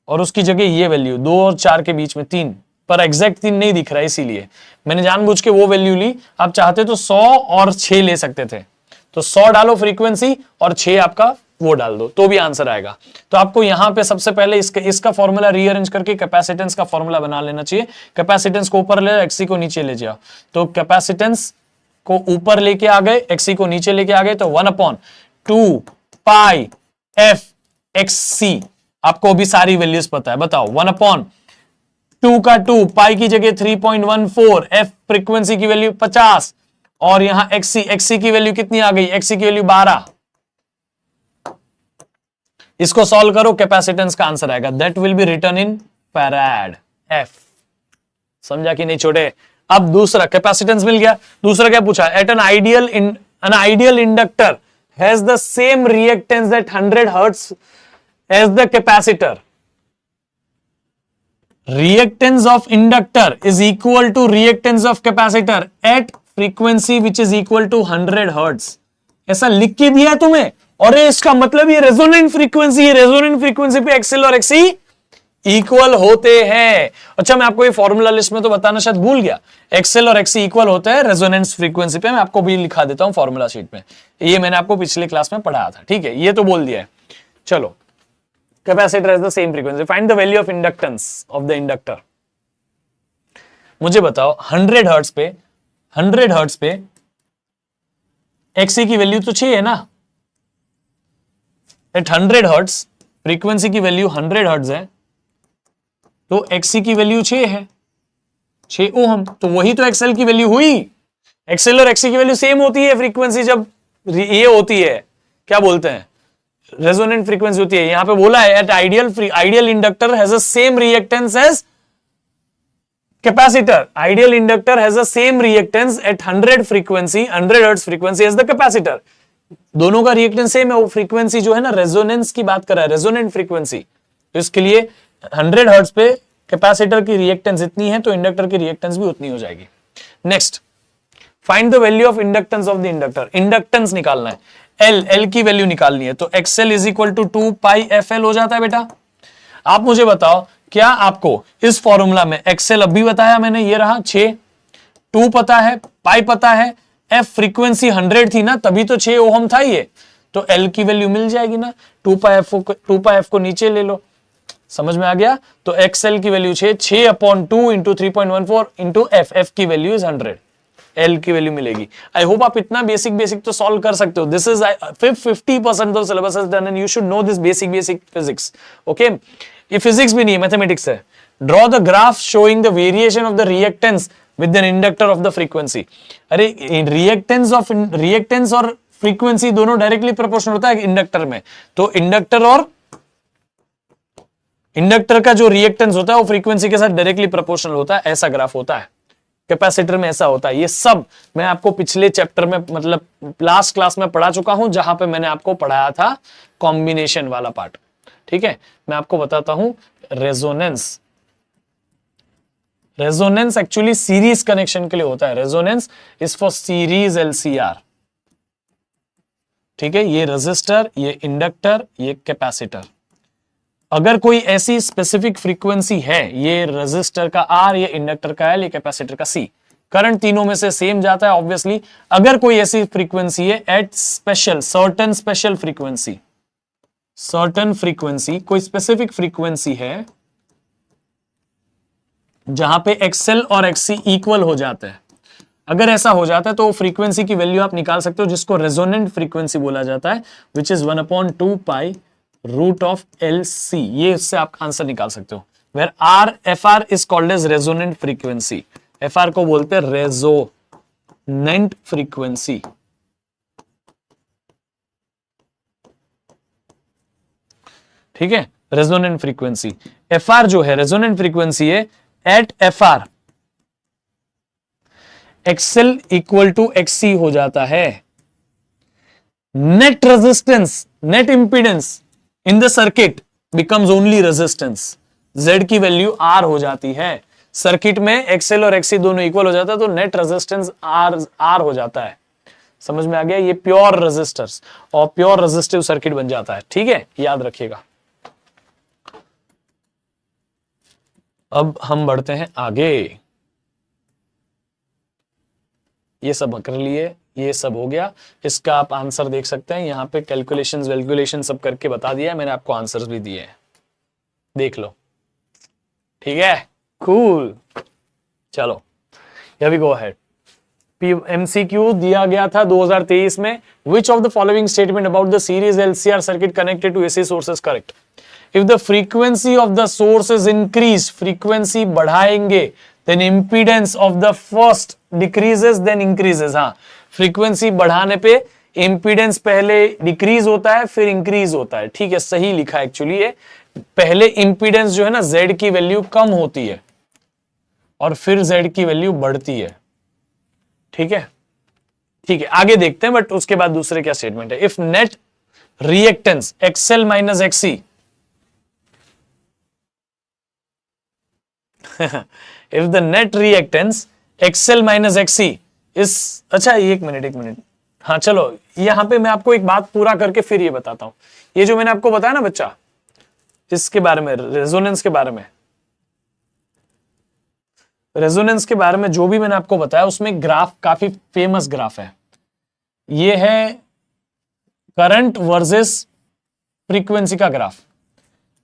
और उसकी जगह ये वैल्यू 2 और 4 के बीच में 3, पर एग्जैक्ट 3 नहीं दिख रहा है, इसीलिए मैंने जानबूझ के वो वैल्यू ली। आप चाहते तो 100 और 6 ले सकते थे, तो 100 डालो फ्रीक्वेंसी और 6 आपका वो डाल दो, तो भी आंसर आएगा। तो आपको यहां पे सबसे पहले इसका फॉर्मूला रीअरेंज करके कैपेसिटेंस का फॉर्मूला बना लेना चाहिए। कैपेसिटेंस को ऊपर ले, XC को नीचे ले जाओ, तो कैपेसिटेंस को ऊपर लेके आ गए, XC को नीचे लेके आ गए, तो 1/2 पाई F XC। आपको भी सारी वैल्यूज पता है, बताओ। 1/2 का 2, पाई की जगह 3.14, F फ्रीक्वेंसी की वैल्यू 50, और यहां XC की वैल्यू कितनी आ गई? XC की वैल्यू 12। इसको सॉल्व करो, कैपेसिटेंस का आंसर आएगा, that will be written in farad, F। समझा कि नहीं छोटे? अब दूसरा कैपेसिटेंस मिल गया, दूसरा क्या पूछा? At an ideal inductor has the same reactance at 100 hertz as the capacitor. Reactance of inductor is equal to reactance of capacitor at frequency which is equal to 100 hertz. ऐसा लिख के दिया तुम्हें, और इसका मतलब ये रेजोनेंट फ्रीक्वेंसी है, रेजोनेंट फ्रीक्वेंसी पे XL और XC इक्वल होते हैं। अच्छा, मैं आपको ये फॉर्मूला लिस्ट में तो बताना शायद भूल गया, XL और XC इक्वल होते हैं रेजोनेंस फ्रीक्वेंसी पे। मैं आपको भी लिखा देता हूं फॉर्मूला शीट में, ये मैंने आपको पिछले क्लास में पढ़ाया था, ठीक है? ये तो बोल दिया है। चलो, capacitor has the same frequency, find the value of inductance of the inductor. मुझे बताओ 100 हर्ट्ज पे XC की वैल्यू तो 6 है ना? एट 100 हर्ट्ज फ्रीक्वेंसी की वैल्यू 100 हर्ट्ज है, तो XC की वैल्यू 6 है, 6 ओम। तो वही तो XL की वैल्यू हुई। XL और XC की वैल्यू सेम होती है फ्रीक्वेंसी जब ये होती है, क्या बोलते हैं, रेजोनेंट फ्रीक्वेंसी होती है। यहां पे बोला है at ideal inductor has the same reactance as capacitor. Ideal inductor has the same reactance at 100 frequency, 100 hertz frequency as the capacitor. दोनों का रिएक्टेंस सेम है, वो फ्रीक्वेंसी जो है ना रेजोनेंस की बात कर रहा है, रेजोनेंट फ्रीक्वेंसी। तो इसके लिए 100 हर्ट्ज पे कैपेसिटर की रिएक्टेंस इतनी है तो इंडक्टर की रिएक्टेंस भी उतनी हो जाएगी। Next, find the value of inductance of the inductor. Inductance निकालना है, एल की वैल्यू निकालनी है, तो XL is equal to 2 pi F L हो जाता है बेटा। आप मुझे बताओ, क्या आपको इस फॉर्मूला में एक्सएल अभी बताया मैंने, ये रहा 6, 2 पता है, पाई पता है, एफ फ्रीक्वेंसी 100 थी ना, तभी तो 6 ओहम था ये, तो एल की वैल्यू मिल जाएगी ना। 2 पाई एफ को नीचे ले लो, समझ में आ गया। तो एक्सएल की value 6 upon 2 into 3.14 into F की वैल्यू इज 100, एल की वैल्यू मिलेगी। आई होप आप इतना बेसिक तो सॉल्व कर सकते हो। This is 50% of syllabus is done and you should know this basic physics. Okay, ये फिजिक्स भी नहीं है, मैथमेटिक्स है। Draw the graph showing the variation of the reactance with an inductor of the frequency. अरे reactance और frequency दोनों directly proportional होता है इंडक्टर में, तो इंडक्टर का जो रिएक्टेंस होता है वो फ्रीक्वेंसी के साथ डायरेक्टली प्रोपोर्शनल होता है, ऐसा ग्राफ होता है। कैपेसिटर में ऐसा होता है। ये सब मैं आपको पिछले चैप्टर में, मतलब लास्ट क्लास में पढ़ा चुका हूं, जहां पे मैंने आपको पढ़ाया था कॉम्बिनेशन वाला पार्ट। ठीक है, मैं आपको बताता हूं resonance. Resonance actually series connection के लिए होता है। Resonance is for series LCR. ठीक है, ये रेजिस्टर, ये इंडक्टर, ये कैपेसिटर। अगर कोई ऐसी स्पेसिफिक फ्रीक्वेंसी है, ये रेजिस्टर का आर, ये इंडक्टर का एल, ये कैपेसिटर का सी, करंट तीनों में से सेम जाता है ऑब्वियसली। अगर कोई ऐसी फ्रीक्वेंसी है एट सर्टेन स्पेशल फ्रीक्वेंसी, कोई स्पेसिफिक फ्रीक्वेंसी है जहां पे एक्सएल और एक्ससी इक्वल हो जाते हैं, अगर ऐसा हो जाता है तो फ्रीक्वेंसी की वैल्यू आप निकाल सकते हो, जिसको रेजोनेंट फ्रीक्वेंसी बोला जाता है, which is 1/2 pi root of L C. ये इससे आप आंसर निकाल सकते हो। Where F R is called as resonant frequency. F R को बोलते हैं रेजोनेंट फ्रीक्वेंसी। ठीक है, रेजोनेंट फ्रीक्वेंसी। एफ आर जो है रेजोनेंट फ्रीक्वेंसी है, at F R XL equal to XC हो जाता है। Net resistance, net impedance in the circuit becomes only resistance. Z की वैल्यू आर हो जाती है। सर्किट में एक्सएल और एक्ससी दोनों इक्वल हो जाता है, तो नेट रेजिस्टेंस आर हो जाता है। समझ में आ गया? ये प्योर रेजिस्टर्स और प्योर रेजिस्टिव सर्किट बन जाता है। ठीक है, याद रखिएगा। अब हम बढ़ते हैं आगे। ये सब कर लिए, ये सब हो गया। इसका आप आंसर देख सकते हैं यहाँ पे, कैलकुलेशंस वैल्कुलेशन सब करके बता दिया है मैंने आपको, आंसर्स भी दिए हैं, देख लो। ठीक है, कूल। चलो here we go ahead. MCQ दिया गया था 2023 में। Which of the following statement about the series LCR circuit connected to AC source is correct? If the frequency of the source is increase, frequency बढ़ाएंगे, then impedance of the first decreases then increases. हाँ, frequency बढ़ाने पे impedance पहले decrease होता है फिर increase होता है। ठीक है, सही लिखा है एक्चुअली ये। पहले इंपीडेंस जो है ना, जेड की वैल्यू कम होती है और फिर जेड की वैल्यू बढ़ती है। ठीक है, ठीक है, आगे देखते हैं, बट उसके बाद दूसरे क्या स्टेटमेंट है। If net reactance XL minus एक्ससी, if the net reactance XL minus XC is, अच्छा एक मिनट, हाँ चलो यहां पे मैं आपको एक बात पूरा करके फिर ये बताता हूं। ये जो मैंने आपको बताया ना बच्चा, इसके बारे में, रेजोनेंस के बारे में, रेजोनेंस के बारे में जो भी मैंने आपको बताया, उसमें ग्राफ काफी फेमस ग्राफ है। ये है करंट वर्सेस फ्रीक्वेंसी का ग्राफ,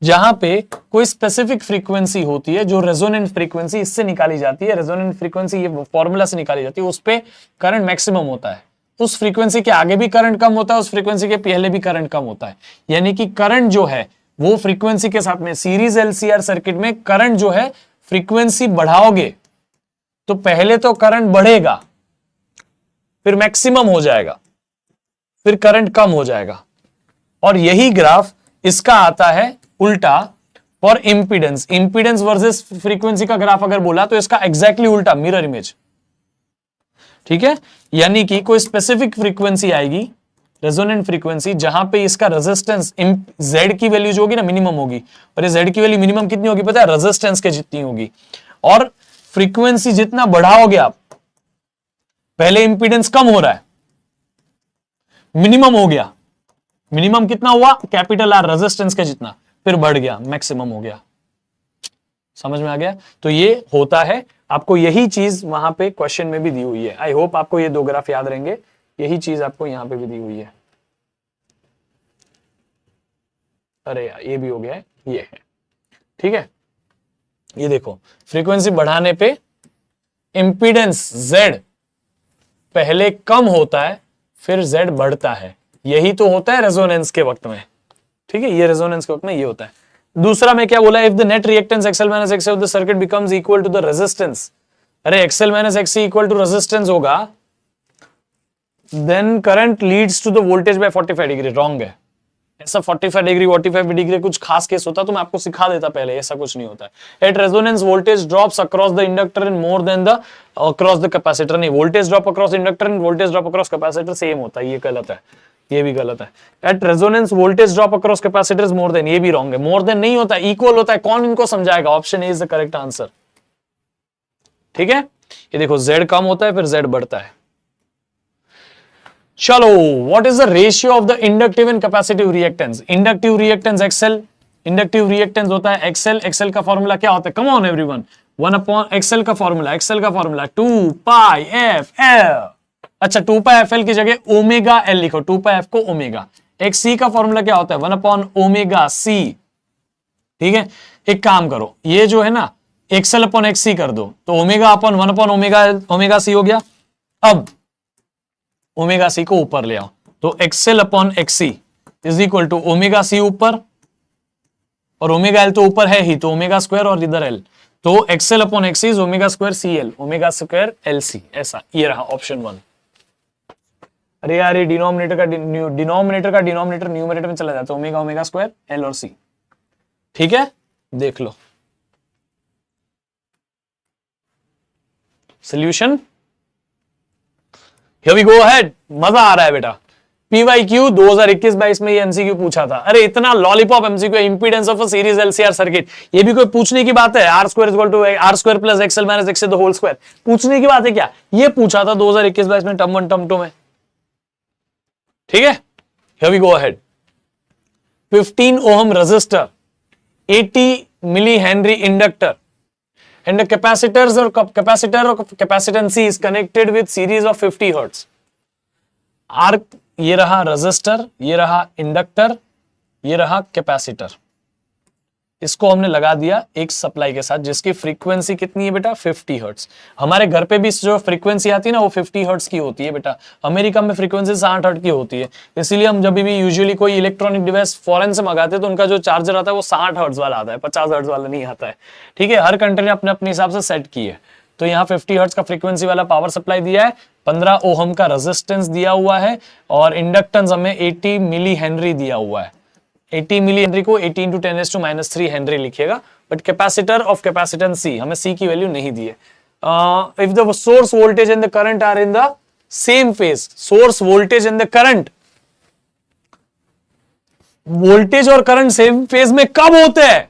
जहां पे कोई स्पेसिफिक फ्रीक्वेंसी होती है जो रेजोनेंट फ्रीक्वेंसी इससे निकाली जाती है। रेजोनेंट फ्रीक्वेंसी ये फॉर्मूला से निकाली जाती है, उस पे करंट मैक्सिमम होता है। उस फ्रीक्वेंसी के आगे भी करंट कम होता है, उस फ्रीक्वेंसी के पहले भी करंट कम होता है। यानी कि करंट जो है वो फ्रीक्वेंसी के साथ में, सीरीज एलसीआर सर्किट में करंट जो है, फ्रीक्वेंसी बढ़ाओगे तो पहले तो करंट बढ़ेगा, फिर मैक्सिमम हो जाएगा, फिर करंट कम हो जाएगा। और यही ग्राफ इसका आता है उल्टा for impedance. Impedance versus frequency का ग्राफ अगर बोला तो इसका एग्जैक्टली उल्टा, मिरर इमेज। ठीक है, यानी कि कोई स्पेसिफिक फ्रीक्वेंसी आएगी रेजोनेंट फ्रीक्वेंसी जहां पे इसका रेजिस्टेंस जेड की वैल्यू जो होगी ना मिनिमम होगी, और ये जेड की वैल्यू मिनिमम कितनी होगी पता है, रेजिस्टेंस के जितनी होगी। और फ्रीक्वेंसी जितना बढ़ाओगे आप, पहले इंपीडेंस कम हो रहा है, मिनिमम हो गया, मिनिमम कितना हुआ कैपिटल आर रेजिस्टेंस के जितना, फिर बढ़ गया मैक्सिमम हो गया। समझ में आ गया? तो ये होता है, आपको यही चीज वहां पे क्वेश्चन में भी दी हुई है। आई होप आपको ये दो ग्राफ याद रहेंगे, यही चीज आपको यहां पे भी दी हुई है। अरे यार ये भी हो गया है, ये है, ठीक है। ये देखो फ्रीक्वेंसी बढ़ाने पे इंपीडेंस Z पहले कम होता है, फिर Z बढ़ता है। यही तो होता है रेजोनेंस के वक्त में, ठीक है, ये रेजोनेंस के वक्त में ये होता है। दूसरा में क्या बोला, if the net reactance XL minus XC of the circuit becomes equal to the resistance, अरे XL minus XC equal to resistance होगा, then current leads to the voltage by 45 degree. Wrong है, ऐसा 45 डिग्री 45 डिग्री कुछ खास case होता तो मैं आपको सिखा देता पहले, ऐसा कुछ नहीं होता है। At resonance voltage drops across the inductor and more than the across the capacitor. नहीं, voltage drop across inductor and voltage drop across capacitor same होता है, ये गलत है, ये भी गलत है। At resonance voltage drop across capacitors more than, ये भी रॉन्ग है, मोर देन नहीं होता, इक्वल होता है। कौन इनको समझाएगा? Option A is the correct answer, ठीक है। ये देखो Z कम होता है फिर Z बढ़ता है। चलो, what is the ratio of the inductive and capacitive reactance? Inductive reactance XL, inductive reactance होता है XL, XL का फॉर्मूला क्या होता है? कम ऑन एवरीवन, 1 अपॉन XL का फॉर्मूला, XL का फॉर्मूला 2 पाई एफ एल। अच्छा, 2 पाई एफ एल की जगह ओमेगा एल लिखो, 2 पाई एफ को ओमेगा। XC का फॉर्मूला क्या होता है? 1 अपॉन ओमेगा C, ठीक है। एक काम करो, ये जो है ना XL अपॉन XC कर दो, तो omega upon 1 upon omega C हो गया। अब ओमेगा C को ऊपर ले आओ, तो XL upon XC is equal to omega C ऊपर, और ओमेगा L तो ऊपर है ही, तो ओमेगा स्क्वायर और इधर L, तो XL upon XC is omega square CL, omega square LC। ऐसा, ये रहा ऑप्शन 1। अरे यार ये डिनोमिनेटर का डिनोमिनेटर न्यूमरेटर में चला जाता है, ओमेगा ओमेगा स्क्वायर L और C, ठीक है। देख लो solution, Here we go ahead, मजा आ रहा है बेटा। PYQ 2021-22 में ये MCQ पूछा था। अरे इतना lollipop MCQ, impedance of a series LCR circuit, ये भी कोई पूछने की बात है? R square equal to R square plus XL minus XC the whole square, पूछने की बात है क्या? ये पूछा था 2021-22 में टर्म 1 टर्म 2 में, ठीक है। Here we go ahead, 15 ohm resistor, 80 milli henry inductor and the capacitor or capacitance C is connected with series of 50 hertz. R ये रहा रेजिस्टर, ये रहा इंडक्टर, ये रहा कैपेसिटर, इसको हमने लगा दिया एक सप्लाई के साथ, जिसकी फ्रीक्वेंसी कितनी है बेटा? 50 हर्ट्ज। हमारे घर पे भी जो फ्रीक्वेंसी आती है ना वो 50 हर्ट्ज की होती है बेटा। अमेरिका में फ्रीक्वेंसी 60 हर्ट्ज की होती है, इसीलिए हम जब भी यूजुअली कोई इलेक्ट्रॉनिक डिवाइस फॉरेन से मंगाते हैं तो उनका जो चार्जर आता है वो 60 हर्ट्ज वाला आता है, 50 हर्ट्ज वाला नहीं आता है, ठीक है। हर कंट्री ने अपने अपने हिसाब से सेट की है। तो यहाँ 50 हर्ट्ज का फ्रीक्वेंसी वाला पावर सप्लाई दिया है, 15 ओहम का रेजिस्टेंस दिया हुआ है, और इंडक्टेंस हमें 80 मिली हेनरी दिया हुआ है। 80 मिली हेनरी को 80 इंटू 10⁻³ हेनरी लिखिएगा, but capacitor of capacitance C, हमें C की वैल्यू नहीं दी है। If the source voltage and the current are in the same phase, source voltage and the current, voltage और करंट सेम फेज में कब होते हैं?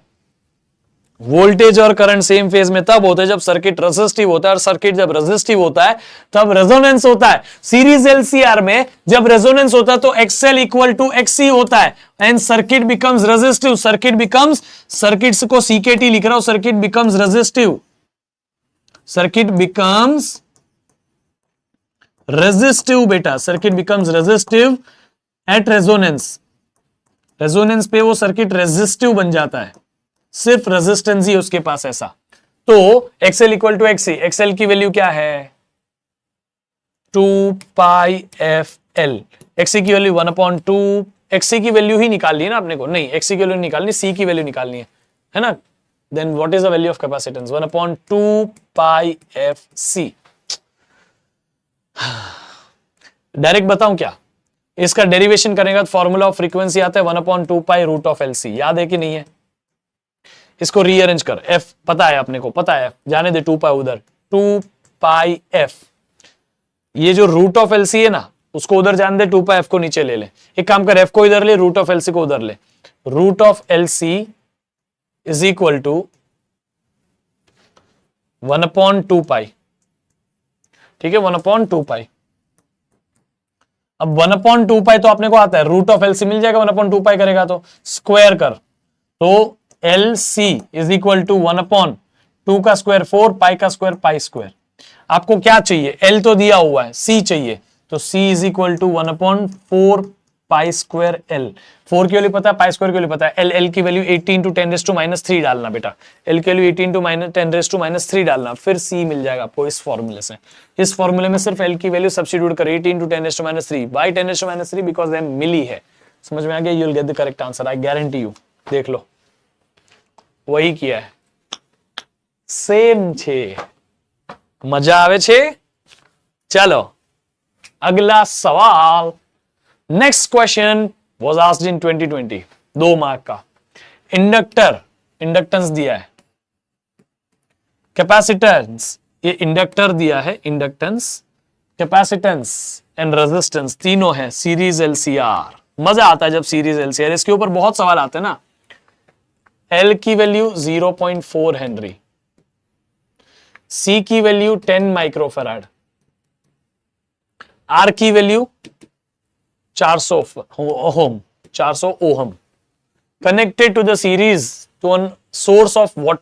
वोल्टेज और करंट सेम फेज में तब होता है जब सर्किट रेजिस्टिव होता है, और सर्किट जब रेजिस्टिव होता है तब रेजोनेंस होता है। सीरीज LCR में जब रेजोनेंस होता है तो XL इक्वल टू XC होता है, and circuit becomes resistive, circuit becomes, circuit को CKT लिख रहा हूं, circuit becomes resistive, circuit becomes resistive बेटा, circuit becomes resistive at resonance. Resonance पे वो सर्किट रेजिस्टिव बन जाता है, सिर्फ रेजिस्टेंस ही उसके पास ऐसा। तो XL equal to XC, XL की वैल्यू क्या है? 2 पाई FL, XC की वैल्यू 1/2, XC की वैल्यू ही निकालनी है ना अपने को, नहीं XC की वैल्यू निकालनी, C की वैल्यू निकालनी है ना। Then what is the value of capacitance? 1/2 pi FC। Direct बताऊं क्या? इसका डेरिवेशन करेगा तो फॉर्मूला ऑफ फ्रीक्वेंसी आता है 1/2 पाई रूट ऑफ LC, याद है कि नहीं है? इसको रीअरेंज कर, F पता है अपने को, पता है, जाने दे 2 पाई उधर, 2 पाई F, ये जो रूट ऑफ LC है ना उसको उधर जान दे, 2 पाई एफ को नीचे ले ले। एक काम कर, एफ को इधर ले, रूट ऑफ एलसी को उधर ले। Root of LC is equal to 1/2 pi. ठीक है, 1/2 पाई। अब 1/2 पाई तो आपने को आता है, रूट ऑफ एलसी मिल जाएगा, 1/2 पाई करेगा तो स्क्वायर कर, तो L C is equal to 1/2 का स्क्वायर 4, पाई का स्क्वायर पाई स्क्वायर। आपको क्या चाहिए, एल तो दिया हुआ है, सी चाहिए, तो C is equal to 1/4 pi square L. 4 की वैल्यू पता है, पाई स्क्वायर की वैल्यू पता है, एल एल की वैल्यू 18 × 10⁻³ डालना बेटा, एल की वैल्यू 18 × 10⁻³ डालना, फिर सी मिल जाएगा आपको इस फॉर्मूले से। इस फॉर्मूले में सिर्फ एल की वैल्यू सब्स्टिट्यूट करें, 18 × 10⁻³ बाई 10⁻³ बिकॉज एम मिली है। समझ में आ गया, you will get the correct answer, I guarantee you. देख लो, वही किया है, सेम छे, मजा आवे छे। चलो अगला सवाल। Next question was asked in 2020, 2 mark का। इंडक्टर, इंडक्टेंस दिया है, कैपेसिटेंस, ये इंडक्टर दिया है, इंडक्टेंस, कैपेसिटेंस एंड रेजिस्टेंस तीनों है, सीरीज एलसीआर। मजा आता है जब सीरीज एलसीआर, इसके ऊपर बहुत सवाल आते हैं ना। एल की वैल्यू 0.4 हेनरी, सी की वैल्यू 10 माइक्रोफैराड, आर की value 400 ohm, 400 ohm, connected to the series to an source of what,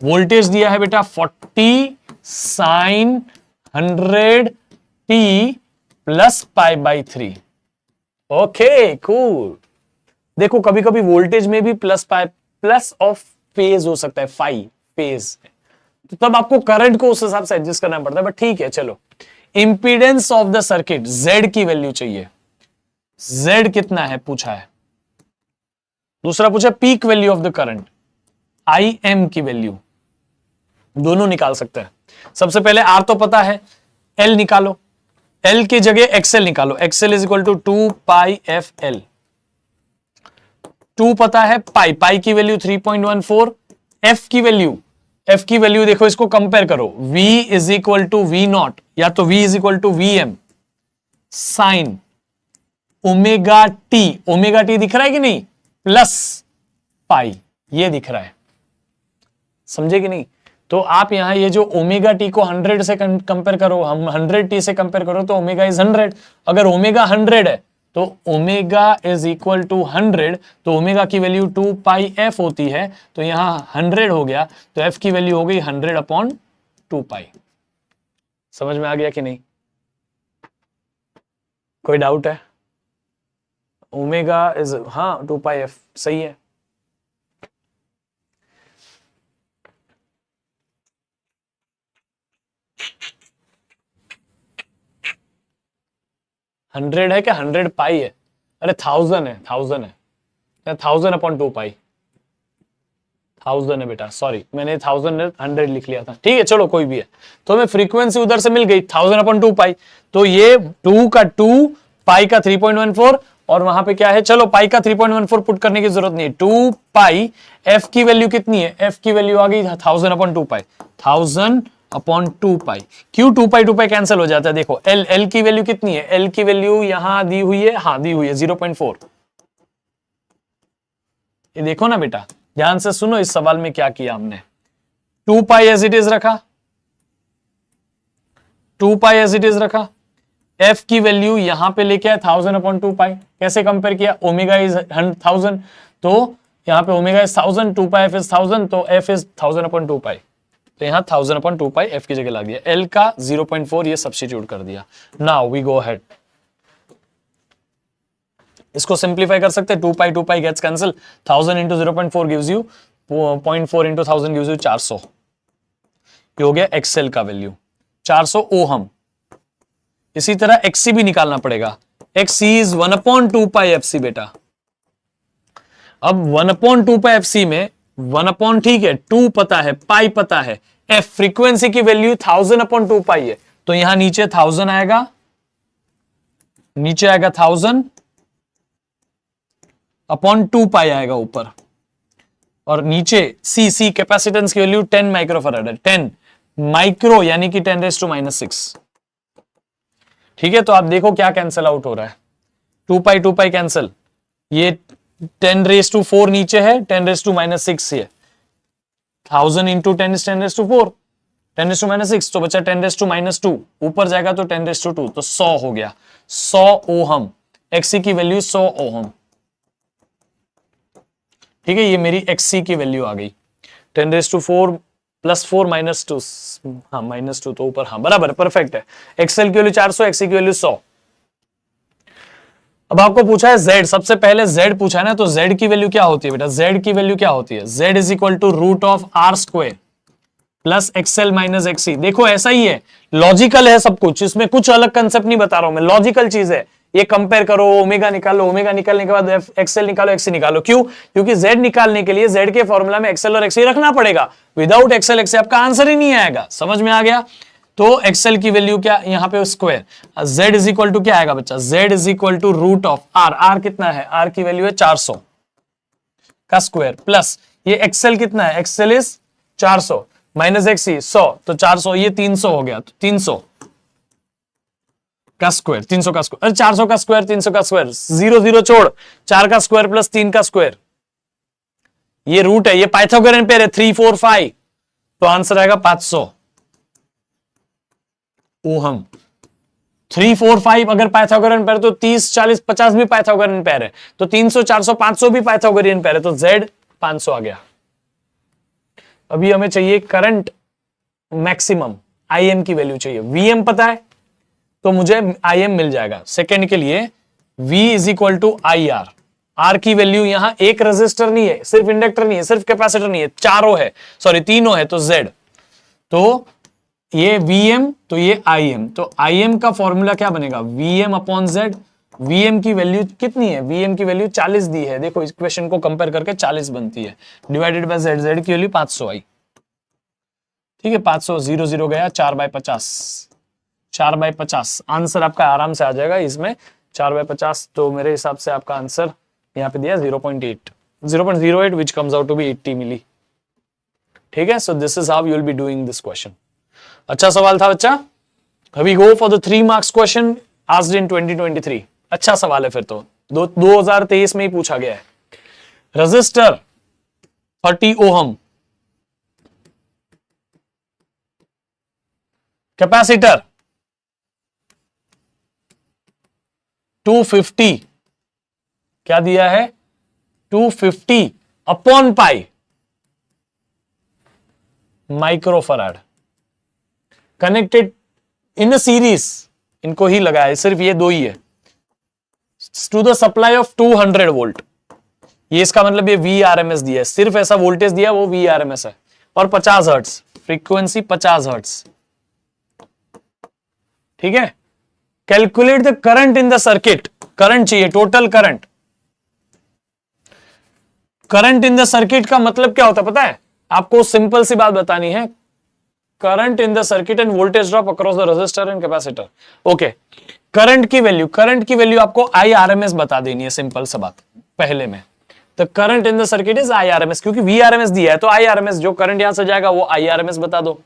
voltage दिया है बेटा 40 sin 100t plus π/3। Okay cool. देखो कभी कभी वोल्टेज में भी plus pi, plus of phase हो सकता है, फाई फेज, तो तब आपको करंट को उस हिसाब से एडजस्ट करना पड़ता है, बट ठीक है चलो। Impedance of the circuit, Z की वैल्यू चाहिए, Z कितना है पूछा है। दूसरा पूछा peak value of the current, IM की वैल्यू, दोनों निकाल सकते हैं। सबसे पहले R तो पता है, L निकालो, L की जगह XL निकालो, XL is equal to 2 pi FL। 2 पता है, पाई, पाई की वैल्यू 3.14, F की वैल्यू देखो, इसको कंपेयर करो, V is equal to V0 या तो V is equal to VM sine omega T दिख रहा है कि नहीं, प्लस पाई, ये दिख रहा है, समझे कि नहीं। तो आप यहां ये जो ओमेगा टी को 100 से कंपेयर करो, हम 100t से कंपेयर करो तो ओमेगा इज 100। अगर ओमेगा 100 है तो ओमेगा इज इक्वल टू 100, तो ओमेगा की वैल्यू 2 पाई एफ होती है, तो यहां 100 हो गया, तो एफ की वैल्यू हो गई 100/2 पाई। समझ में आ गया कि नहीं, कोई डाउट है। ओमेगा इज, हाँ 2 पाई एफ सही है। हंड्रेड है क्या, 100 पाई है, अरे 1000 है, 1000 है, 1000/2 पाई, 1000 है बेटा, सॉरी मैंने 100 लिख लिया था, ठीक है चलो कोई भी है। तो हमें फ्रीक्वेंसी उधर से मिल गई 1000/2 पाई, तो ये 2 का 2, पाई का 3.14, और वहां पे क्या है, चलो पाई का 3.14 पुट करने की जरूरत नहीं है, 2 पाई, एफ की वैल्यू कितनी है, एफ की वैल्यू आ गई 1000/2 पाई, 1000/2 पाई। क्यों 2 पाई कैंसिल हो जाता है, देखो एल की वैल्यू कितनी है, एल की वैल्यू यहां दी हुई है, हाँ दी हुई है 0.4। ये देखो ना बेटा, ध्यान से सुनो, इस सवाल में क्या किया हमने, 2 पाई एज इट इज रखा, 2 पाई एज इट इज रखा, एफ की वैल्यू यहां पे लेके आए 1000/2 पाई। कैसे कंपेयर किया, ओमेगा इज 1000, तो यहां पे omega is 1000, 2 pi F is 1000, तो एफ इज 1000/2 पाई, तो यहां 1000/2 पाई एफ की जगह ला दिया, एल का 0.4 ये सब्स्टिट्यूट कर दिया। नाउ वी गो अहेड, इसको सिंप्लीफाई कर सकते हैं, 2 pi gets cancel, 1000 into 0.4 gives you 0.4 into 1000 gives you 400, ये हो गया एक्सएल का वैल्यू 400 ओहम। इसी तरह एक्सी भी निकालना पड़ेगा, एक्सी इज 1/2 पाई एफसी बेटा। अब 1/2 पाई एफसी में 1 ठीक है, 2 पता है, पाई पता है, एफ फ्रीक्वेंसी की वैल्यू 1000/2 पाई है, तो यहां नीचे 1000 आएगा, नीचे आएगा 1000/2 पाई आएगा ऊपर, और नीचे सी कैपेसिटेंस की वैल्यू 10 माइक्रोफैराड है, 10 माइक्रो यानी कि 10⁻⁻⁶। ठीक है, तो आप देखो क्या कैंसिल आउट हो रहा है, 2 पाई कैंसिल, ये 10⁴ नीचे है, 10⁻⁻⁶ ये 1000 इंटू 10⁻⁴ 10⁻⁻⁶, तो बचा 10⁻⁻², ऊपर जाएगा तो 10⁻², तो 100 हो गया, 100 ओहम, एक्सी की वैल्यू 100 ओहम। ठीक है, ये मेरी एक्सी की वैल्यू आ गई, 10⁻⁴ +4 -2, हाँ -2 तो ऊपर, हाँ बराबर, परफेक्ट है। एक्सएल की वैल्यू 400, एक्सी की वैल्यू 100। अब आपको पूछा है जेड, सबसे पहले जेड पूछा है ना, तो जेड की वैल्यू क्या होती है बेटा, जेड की वैल्यू क्या होती है, Z is equal to √r² plus XL minus XC. देखो ऐसा ही है, लॉजिकल है सब कुछ, इसमें कुछ अलग कंसेप्ट नहीं बता रहा हूं मैं, लॉजिकल चीज है। ये कंपेयर करो, ओमेगा निकालो, ओमेगा निकालने के बाद एक्सएल निकालो, एक्सी निकालो। क्यों? क्योंकि जेड निकालने के लिए जेड के फॉर्मूला में एक्सएल और एक्सी रखना पड़ेगा, विदाउट एक्सएल एक्सी आपका आंसर ही नहीं आएगा। समझ में आ गया? तो एक्सएल की वैल्यू क्या, यहां पे square, Z is equal to क्या आएगा बच्चा, Z is equal to √r, R कितना है, आर की वैल्यू है 400 का स्क्वायर, प्लस ये एक्सएल कितना है, एक्सएल इज 400 माइनस एक्सी 100, तो 400, ये 300 हो गया, तो 300 का स्क्वायर, 300 का स्क्वायर, अरे 400 का स्क्वायर, 300 का स्क्वायर, 0 0 छोड़, 4 का स्क्वायर प्लस 3 का स्क्वायर, ये रूट है, ये पाइथागोरन पेयर है 3 4 5, तो आंसर आएगा 500 ओहम। 3 4 5 अगर पाइथागोरन पेयर, तो 30 40 50 भी पाइथागोरन पेयर है, तो 300 400 500 भी पाइथागोरियन पेयर है, तो जेड 500 आ गया। अभी हमें चाहिए करंट मैक्सिमम, आईएम की वैल्यू चाहिए, वीएम पता है तो मुझे आईएम मिल जाएगा। सेकेंड के लिए V is equal to I R, R की वैल्यू यहां एक रेजिस्टर नहीं है, सिर्फ इंडक्टर नहीं है, सिर्फ कैपेसिटर नहीं है, चारों है, सॉरी तीनों है, तो Z, तो ये Vm, तो ये Im, तो Im का फॉर्मूला क्या बनेगा, Vm अपॉन Z। Vm की वैल्यू कितनी है, Vm की वैल्यू 40 दी है, देखो इस क्वेश्चन को कंपेयर करके 40 बनती है, डिवाइडेड बाय Z, Z की वैल्यू 500 आई। ठीक है, 500 0 0 गया, 4/50, 4/50 आंसर आपका आराम से आ जाएगा इसमें, 4/50, तो मेरे हिसाब से आपका आंसर यहाँ पे दिया 0.08 which comes out to be 80 milli. ठीक है, so this is how you will be doing this question. अच्छा सवाल था बच्चा। We go for the 3 marks question asked in 2023। अच्छा सवाल है फिर तो, 2023 में ही पूछा गया है। रजिस्टर 30 ओहम, कैपेसिटर 250, क्या दिया है 250 upon pi microfarad, connected in a series, इनको ही लगाया है, सिर्फ ये दो ही है, to the supply of 200 volt. ये इसका मतलब ये VRMS दिया है, सिर्फ ऐसा वोल्टेज दिया वो VRMS है, और 50 हर्ट्ज फ्रीक्वेंसी, 50 हर्ट्ज। ठीक है, calculate the current in the circuit, current चाहिए, total current. Current in the circuit का मतलब क्या होता है पता है आपको, सिंपल सी बात बतानी है, current in the circuit and voltage drop across the resistor and capacitor. Okay, current की वैल्यू आपको IRMS बता देनी है, सिंपल सा बात पहले में। तो current in the circuit is IRMS, क्योंकि VRMS दिया है तो IRMS, जो करंट यहां से जाएगा वो IRMS बता दो।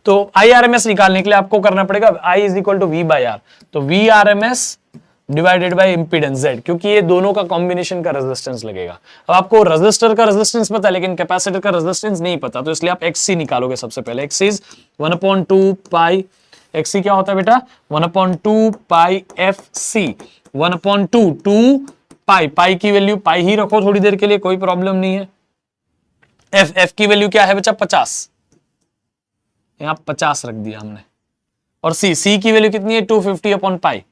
तो IRMS निकालने के लिए आपको करना पड़ेगा I is equal to V/R, तो VRMS divided by impedance Z, क्योंकि ये दोनों का कॉम्बिनेशन का रेजिस्टेंस लगेगा। अब आपको रेजिस्टर का रेजिस्टेंस पता है लेकिन कैपेसिटर का रेजिस्टेंस नहीं पता, तो इसलिए आप XC निकालोगे सबसे पहले। XC इज 1/2 पाई, XC क्या होता है बेटा 1/2 पाई FC, 1/2 2 पाई, पाई की वैल्यू पाई ही रखो थोड़ी देर के लिए, कोई प्रॉब्लम नहीं है। F की वैल्यू क्या है बच्चा 50, यहां 50 रख दिया हमने, और C की वैल्यू कितनी है 250 अपॉन पाई,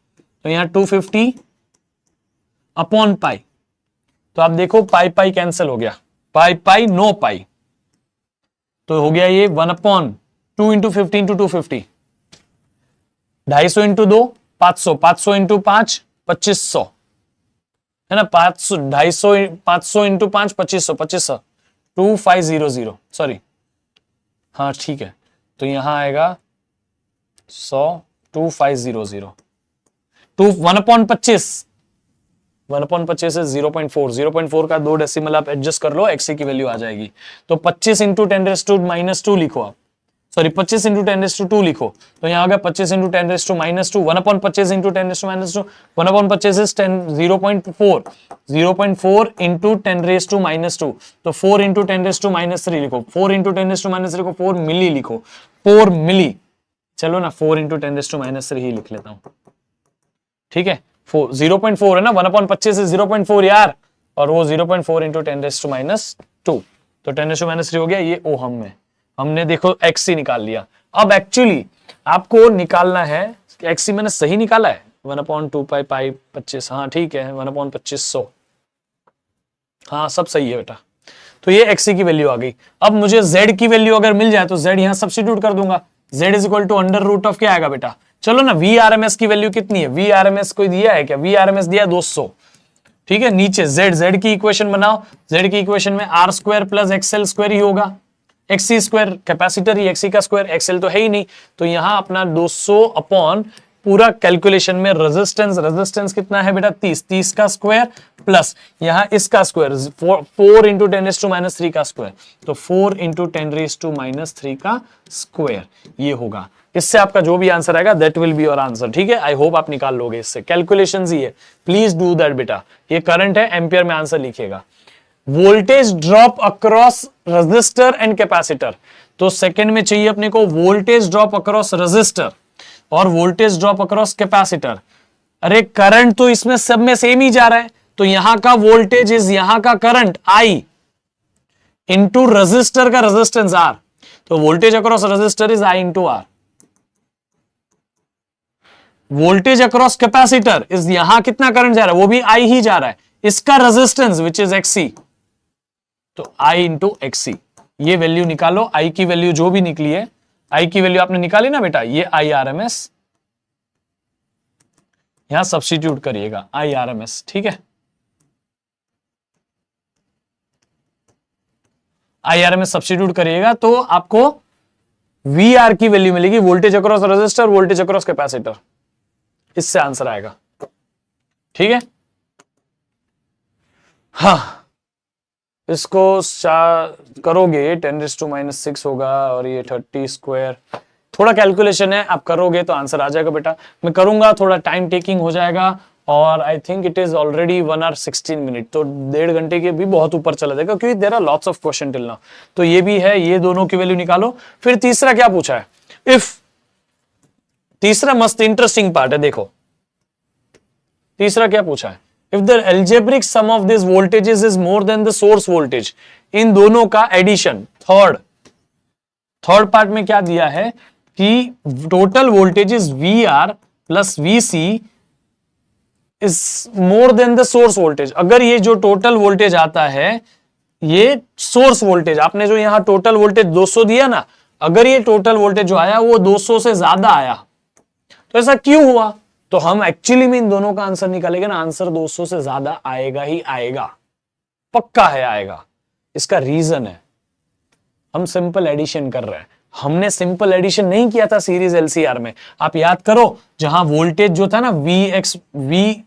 तो यहां 250 अपॉन पाई, तो आप देखो पाई पाई कैंसिल हो गया, पाई पाई नो पाई, तो हो गया ये 1/2 इंटू 50 इंटू 250, 250 इंटू 2 500, 500 इंटू 5 2500 है ना, 500 250 500 इंटू 5 2500 2500 सॉरी, हाँ ठीक है, तो यहां आएगा 100 2500 1/25 is 0.4 का 2 डेसिमल आप एडजस्ट कर लो, XC की वैल्यू आ जाएगी, तो 25 इंटू 10⁻⁻² लिखो आप, सॉरी 25 इंटू 10⁻², लिखो तो यहाँ आ गया 25 into 10⁻², 1 upon 25 into 10⁻², 1 upon 25 is 0.4, 0.4 into 10⁻², तो 4 इंटू 10⁻³ लिखो, 4 इंटू 10⁻³ को 4 मिली लिखो, 4 मिली। चलो ना 4 इंटू 10⁻³ ही लिख लेता हूं, ठीक है। 0.4 है ना, 1 अपॉन 25 is 0.4 यार, और वो 0.4 इंटू 10⁻², तो 10⁻³ हो गया, ये ओहम में। हमने देखो एक्सी निकाल लिया। अब एक्चुअली आपको निकालना है, एक्सी मैंने सही निकाला है, 1/2 पाई पाई 25, हाँ ठीक है, 1/2500, हाँ सब सही है बेटा। तो ये एक्सी की वैल्यू आ गई। अब मुझे जेड की वैल्यू अगर मिल जाए तो जेड यहां सब्स्टिट्यूट कर दूंगा, Z is equal to under root of क्या आएगा बेटा, चलो ना वी आर एम एस की वैल्यू कितनी है, वी आर एम एस कोई दिया है क्या, वी आर एम एस दिया 200, ठीक है। नीचे जेड, जेड की इक्वेशन बनाओ, जेड की इक्वेशन में R square plus XL square ही होगा, एक्सी स्क्वायर कैपेसिटर ही एक्सी का स्क्वायर, एक्सएल तो है ही नहीं, तो यहां अपना 200 अपॉन पूरा कैलकुलेशन में रेजिस्टेंस, रेजिस्टेंस कितना है बेटा 30, 30 का स्क्वायर प्लस यहां इसका स्क्वायर 4 इंटू 10⁻³ का स्क्वायर, तो 4 इंटू 10⁻³ का स्क्वायर ये होगा। इससे आपका जो भी आंसर आएगा that will be your answer, ठीक है। आई होप आप निकाल लोगे इससे, कैलकुलेशंस ही है, प्लीज डू दैट बेटा। ये करंट है, एम्पियर में आंसर लिखिएगा। Voltage drop across resistor and capacitor, तो सेकंड में चाहिए अपने को वोल्टेज ड्रॉप अक्रॉस रेजिस्टर और वोल्टेज ड्रॉप अक्रॉस कैपेसिटर। अरे करंट तो इसमें सब में सेम ही जा रहा है, तो यहां का वोल्टेज इज यहां का करंट आई इंटू रेजिस्टर का रेजिस्टेंस आर, तो voltage across resistor is I into R. Voltage across capacitor is यहां कितना करंट जा रहा है, वो भी आई ही जा रहा है, इसका रेजिस्टेंस विच इज एक्सी, तो आई इंटू एक्सी। ये वैल्यू निकालो, आई की वैल्यू जो भी निकली है, आई की वैल्यू आपने निकाली ना बेटा, ये आई आर एम एस यहां सब्स्टिट्यूट करिएगा, आई आर एम एस, ठीक है। I R M S substitute करिएगा तो आपको वी आर की वैल्यू मिलेगी, voltage across resistor, voltage across capacitor, इससे आंसर आएगा, ठीक है। हाँ इसको करोगे 10⁻6 होगा और ये 30 स्क्वायर, थोड़ा कैलकुलेशन है, आप करोगे तो आंसर आ जाएगा बेटा। मैं करूंगा, थोड़ा टाइम टेकिंग हो जाएगा, और I think it is already 1 hour 16 minute, तो 1.5 घंटे के भी बहुत ऊपर चला जाएगा, क्योंकि there are lots of question till now. तो ये भी है, ये दोनों की वैल्यू निकालो। फिर तीसरा क्या पूछा है, इफ, तीसरा मस्त इंटरेस्टिंग पार्ट है, देखो तीसरा क्या पूछा है, if the algebraic sum of these voltages is more than the source voltage, इन दोनों का एडिशन, थर्ड पार्ट में क्या दिया है कि total voltages VR plus VC is more than the source voltage. अगर ये जो टोटल वोल्टेज आता है, ये सोर्स वोल्टेज, आपने जो यहां टोटल वोल्टेज 200 दिया ना, अगर ये टोटल वोल्टेज जो आया वो 200 से ज्यादा आया, तो ऐसा क्यों हुआ, तो हम एक्चुअली में इन दोनों का आंसर निकालेंगे ना, आंसर 200 से ज्यादा आएगा ही आएगा, पक्का है आएगा। इसका रीजन है, हम सिंपल एडिशन कर रहे हैं, हमने सिंपल एडिशन नहीं किया था सीरीज एलसीआर में, आप याद करो, जहां वोल्टेज जो था ना वी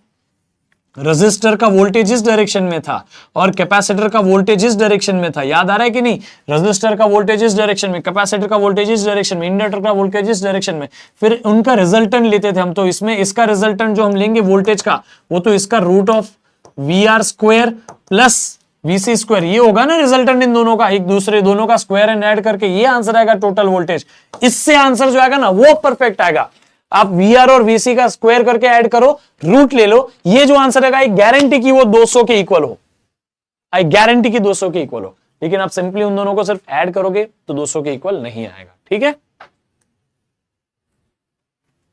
रेजिस्टर का वोल्टेज इस डायरेक्शन में था और कैपेसिटर का वोल्टेज इस डायरेक्शन में था, याद आ रहा है कि नहीं, रेजिस्टर का वोल्टेज इस डायरेक्शन में, कैपेसिटर का वोल्टेज इस डायरेक्शन में, इंडक्टर का वोल्टेज इस डायरेक्शन में, फिर उनका रिजल्टेंट लेते थे हम, तो इसमें इसका रिजल्टेंट जो हम लेंगे वोल्टेज का, वो तो इसका root of V R square plus VC square, ये होगा ना रिजल्टेंट इन दोनों का, एक दूसरे दोनों का स्क्वायर एंड ऐड करके ये आंसर आएगा टोटल वोल्टेज। इससे आंसर जो आएगा ना वो परफेक्ट आएगा। आप वीआर और वीसी का स्क्वायर करके ऐड करो, रूट ले लो, ये जो आंसर आएगा आई गारंटी की वो 200 के इक्वल हो, आई गारंटी की 200 के इक्वल हो। लेकिन आप सिंपली उन दोनों को सिर्फ ऐड करोगे तो 200 के इक्वल नहीं आएगा, ठीक है।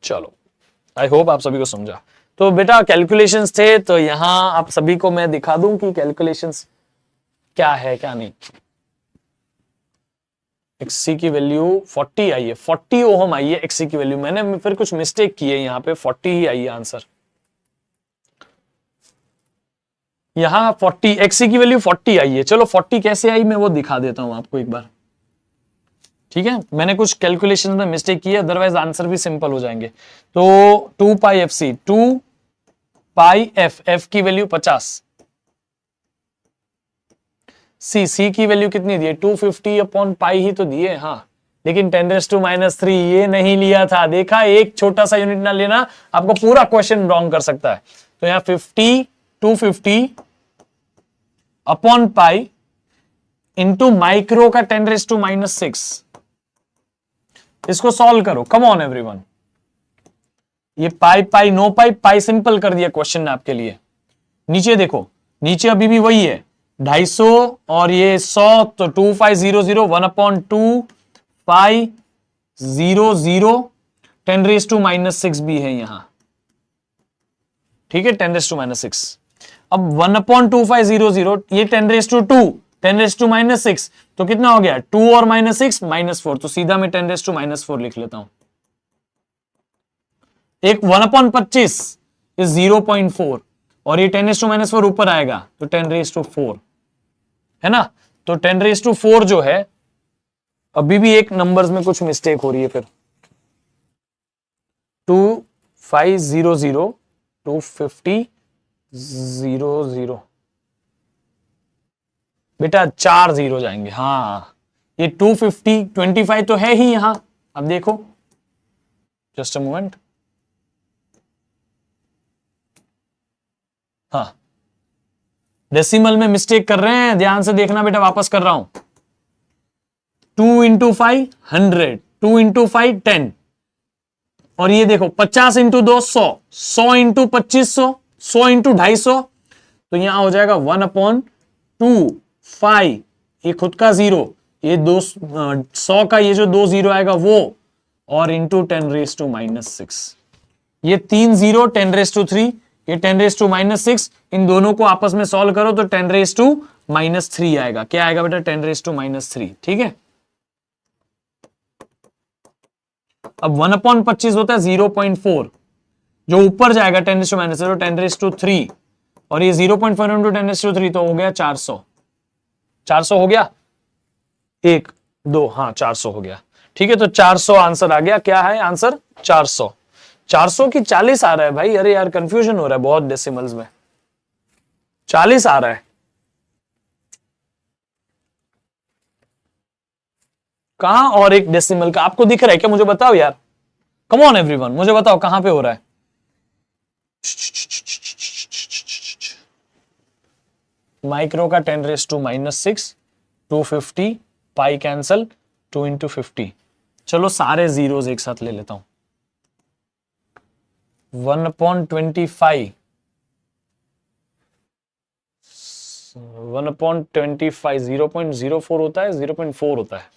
चलो आई होप आप सभी को समझा। तो बेटा कैलकुलेशंस थे, तो यहां आप सभी को मैं दिखा दूं कि कैलकुलेशंस क्या है क्या नहीं। एक्सी की वैल्यू 40 आई है, 40 ओहम आई है एक्सी की वैल्यू, मैंने फिर कुछ मिस्टेक की है, यहां पे 40 ही आई है आंसर, यहां 40 एक्सी की वैल्यू 40 आई है। चलो 40 कैसे आई मैं वो दिखा देता हूं आपको एक बार, ठीक है। मैंने कुछ कैलकुलेशन में मिस्टेक की है, अदरवाइज आंसर भी सिंपल हो जाएंगे। तो 2 pi F C, 2 pi F की वैल्यू 50, सी की वैल्यू कितनी दी है 250 अपॉन पाई ही तो दी है, हाँ लेकिन 10⁻³ ये नहीं लिया था। देखा, एक छोटा सा यूनिट ना लेना आपको पूरा क्वेश्चन रॉन्ग कर सकता है। तो यहां 50 250 अपॉन पाई इंटू माइक्रो का 10⁻⁻6। इसको सॉल्व करो, कम ऑन एवरीवन। ये पाई पाई नो पाई, पाई सिंपल कर दिया क्वेश्चन ने आपके लिए। नीचे देखो, नीचे अभी भी वही है 250 और ये 100, तो 2500 1/2 पाई 00 10⁻⁻6 भी है यहां, ठीक है, 10⁻⁻6। अब 1/2500 ये 10⁻², 10⁻⁻6 तो कितना हो गया, 2 और -6 -4, तो सीधा मैं 10⁻⁻4 लिख लेता हूं। एक 1/25 इज 0.4 और ये 10⁻⁻4 ऊपर आएगा तो 10⁻4 है ना। तो 10⁻4 जो है, अभी भी एक नंबर्स में कुछ मिस्टेक हो रही है। फिर 2500 250 00 बेटा 4 0 जाएंगे। हाँ, ये 250 25 तो है ही यहां। अब देखो, जस्ट अ मोमेंट। हाँ, डेसिमल में मिस्टेक कर रहे हैं, ध्यान से देखना बेटा, वापस कर रहा हूं। 2 × 5 100, 2 × 5 10, और ये देखो 50 × 2 100, 100 × 2500, 100 × 250, तो यहां हो जाएगा 1/2 ये खुद का 0, ये 100 का ये जो 2 0 आएगा वो, और इंटू 10⁻⁻6। ये 3 0 10⁻3, ये 10⁻⁻6, इन दोनों को आपस में सॉल्व करो तो 10⁻⁻3 आएगा। क्या आएगा बेटा, 10⁻⁻3, ठीक है। अब 1/25 होता है 0.4, जो ऊपर जाएगा 10⁻⁻3 10⁻3, और ये 0.4 × 10⁻3 तो हो गया 400। 400 हो गया, 1 2, हाँ 400 हो गया, ठीक है। तो 400 आंसर आ गया। क्या है आंसर, 400। 400 की 40 आ रहा है भाई, अरे यार कंफ्यूजन हो रहा है बहुत डेसिमल्स में, 40 आ रहा है। कहां और एक डेसिमल का आपको दिख रहा है क्या, मुझे बताओ यार, कम ऑन एवरीवन, मुझे बताओ कहां पे हो रहा है। माइक्रो का 10⁻⁻6 250 पाई कैंसल 2 × 50। चलो सारे जीरोस एक साथ ले लेता हूं। 1/25 0.04 होता है, 0.4 होता है,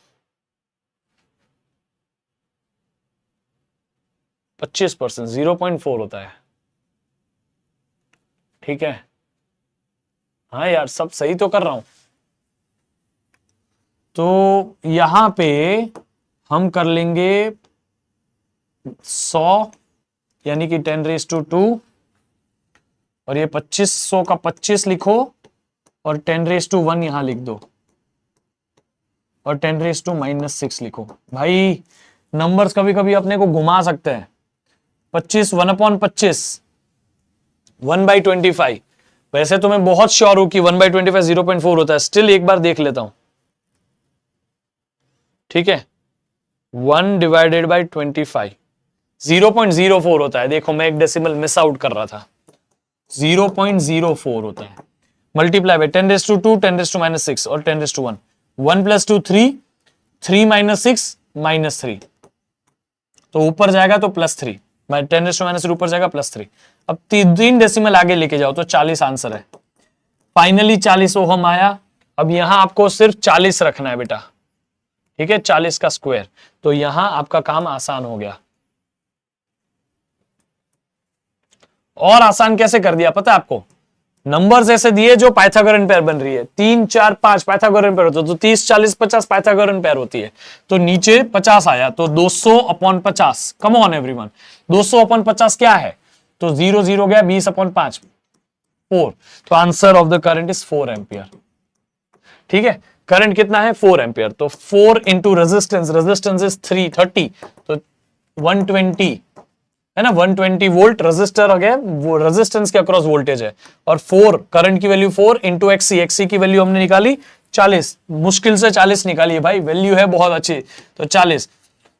25%, 0.4 होता है, ठीक है। हाँ यार, सब सही तो कर रहा हूं। तो यहां पे हम कर लेंगे 100 यानी कि 10⁻², और ये 2500 का 25 लिखो, और 10⁻1 यहां लिख दो, और 10⁻⁻6 लिखो। भाई नंबर्स कभी कभी अपने को घुमा सकते हैं। 25 1/25 1/25, वैसे तो मैं बहुत श्योर हूं कि 1/25 0.4 होता है, स्टिल एक बार देख लेता हूं, ठीक है। 1/25 0.04 होता है। देखो मैं एक डेसिमल मिस आउट कर रहा था, 0.04 होता है। मल्टीप्लाई बाय 10⁻², 10⁻⁻6 और 10⁻1, 1 + 2 3, 3 - 6 -3, तो ऊपर जाएगा तो +3, 10⁻⁻3 ऊपर जाएगा +3। अब 3 डेसिमल आगे लेके जाओ तो 40 आंसर है। फाइनली 40 ओहम आया। अब यहां आपको सिर्फ 40 रखना है बेटा, ठीक है, 40 का स्क्वायर, तो यहां आपका काम आसान हो गया। और आसान कैसे कर दिया पता है आपको, नंबर्स ऐसे दिए जो पाइथागोरन पेयर बन रही है, 3 4 5 पाइथागोरन पेयर होता है, तो 30 40 50 पाइथागोरन पेयर होती है, तो नीचे 50 आया, तो 200/50। कम ऑन एवरीवन, 200/50 क्या है, तो 0 0 गया, 20/5 4, तो answer of the current is 4 ampere, ठीक है। करंट कितना है, 4 एम्पियर, तो 4 इंटू रेजिस्टेंस, रेजिस्टेंस इज 330, तो 120 है ना, 120 वोल्ट रेजिस्टर हो गया, वो रेजिस्टेंस के अक्रॉस वोल्टेज है, और 4 करंट की वैल्यू 4 इंटू एक्सी, एक्सी की वैल्यू हमने निकाली 40, मुश्किल से 40 निकालिए भाई, वैल्यू है बहुत अच्छी। तो 40,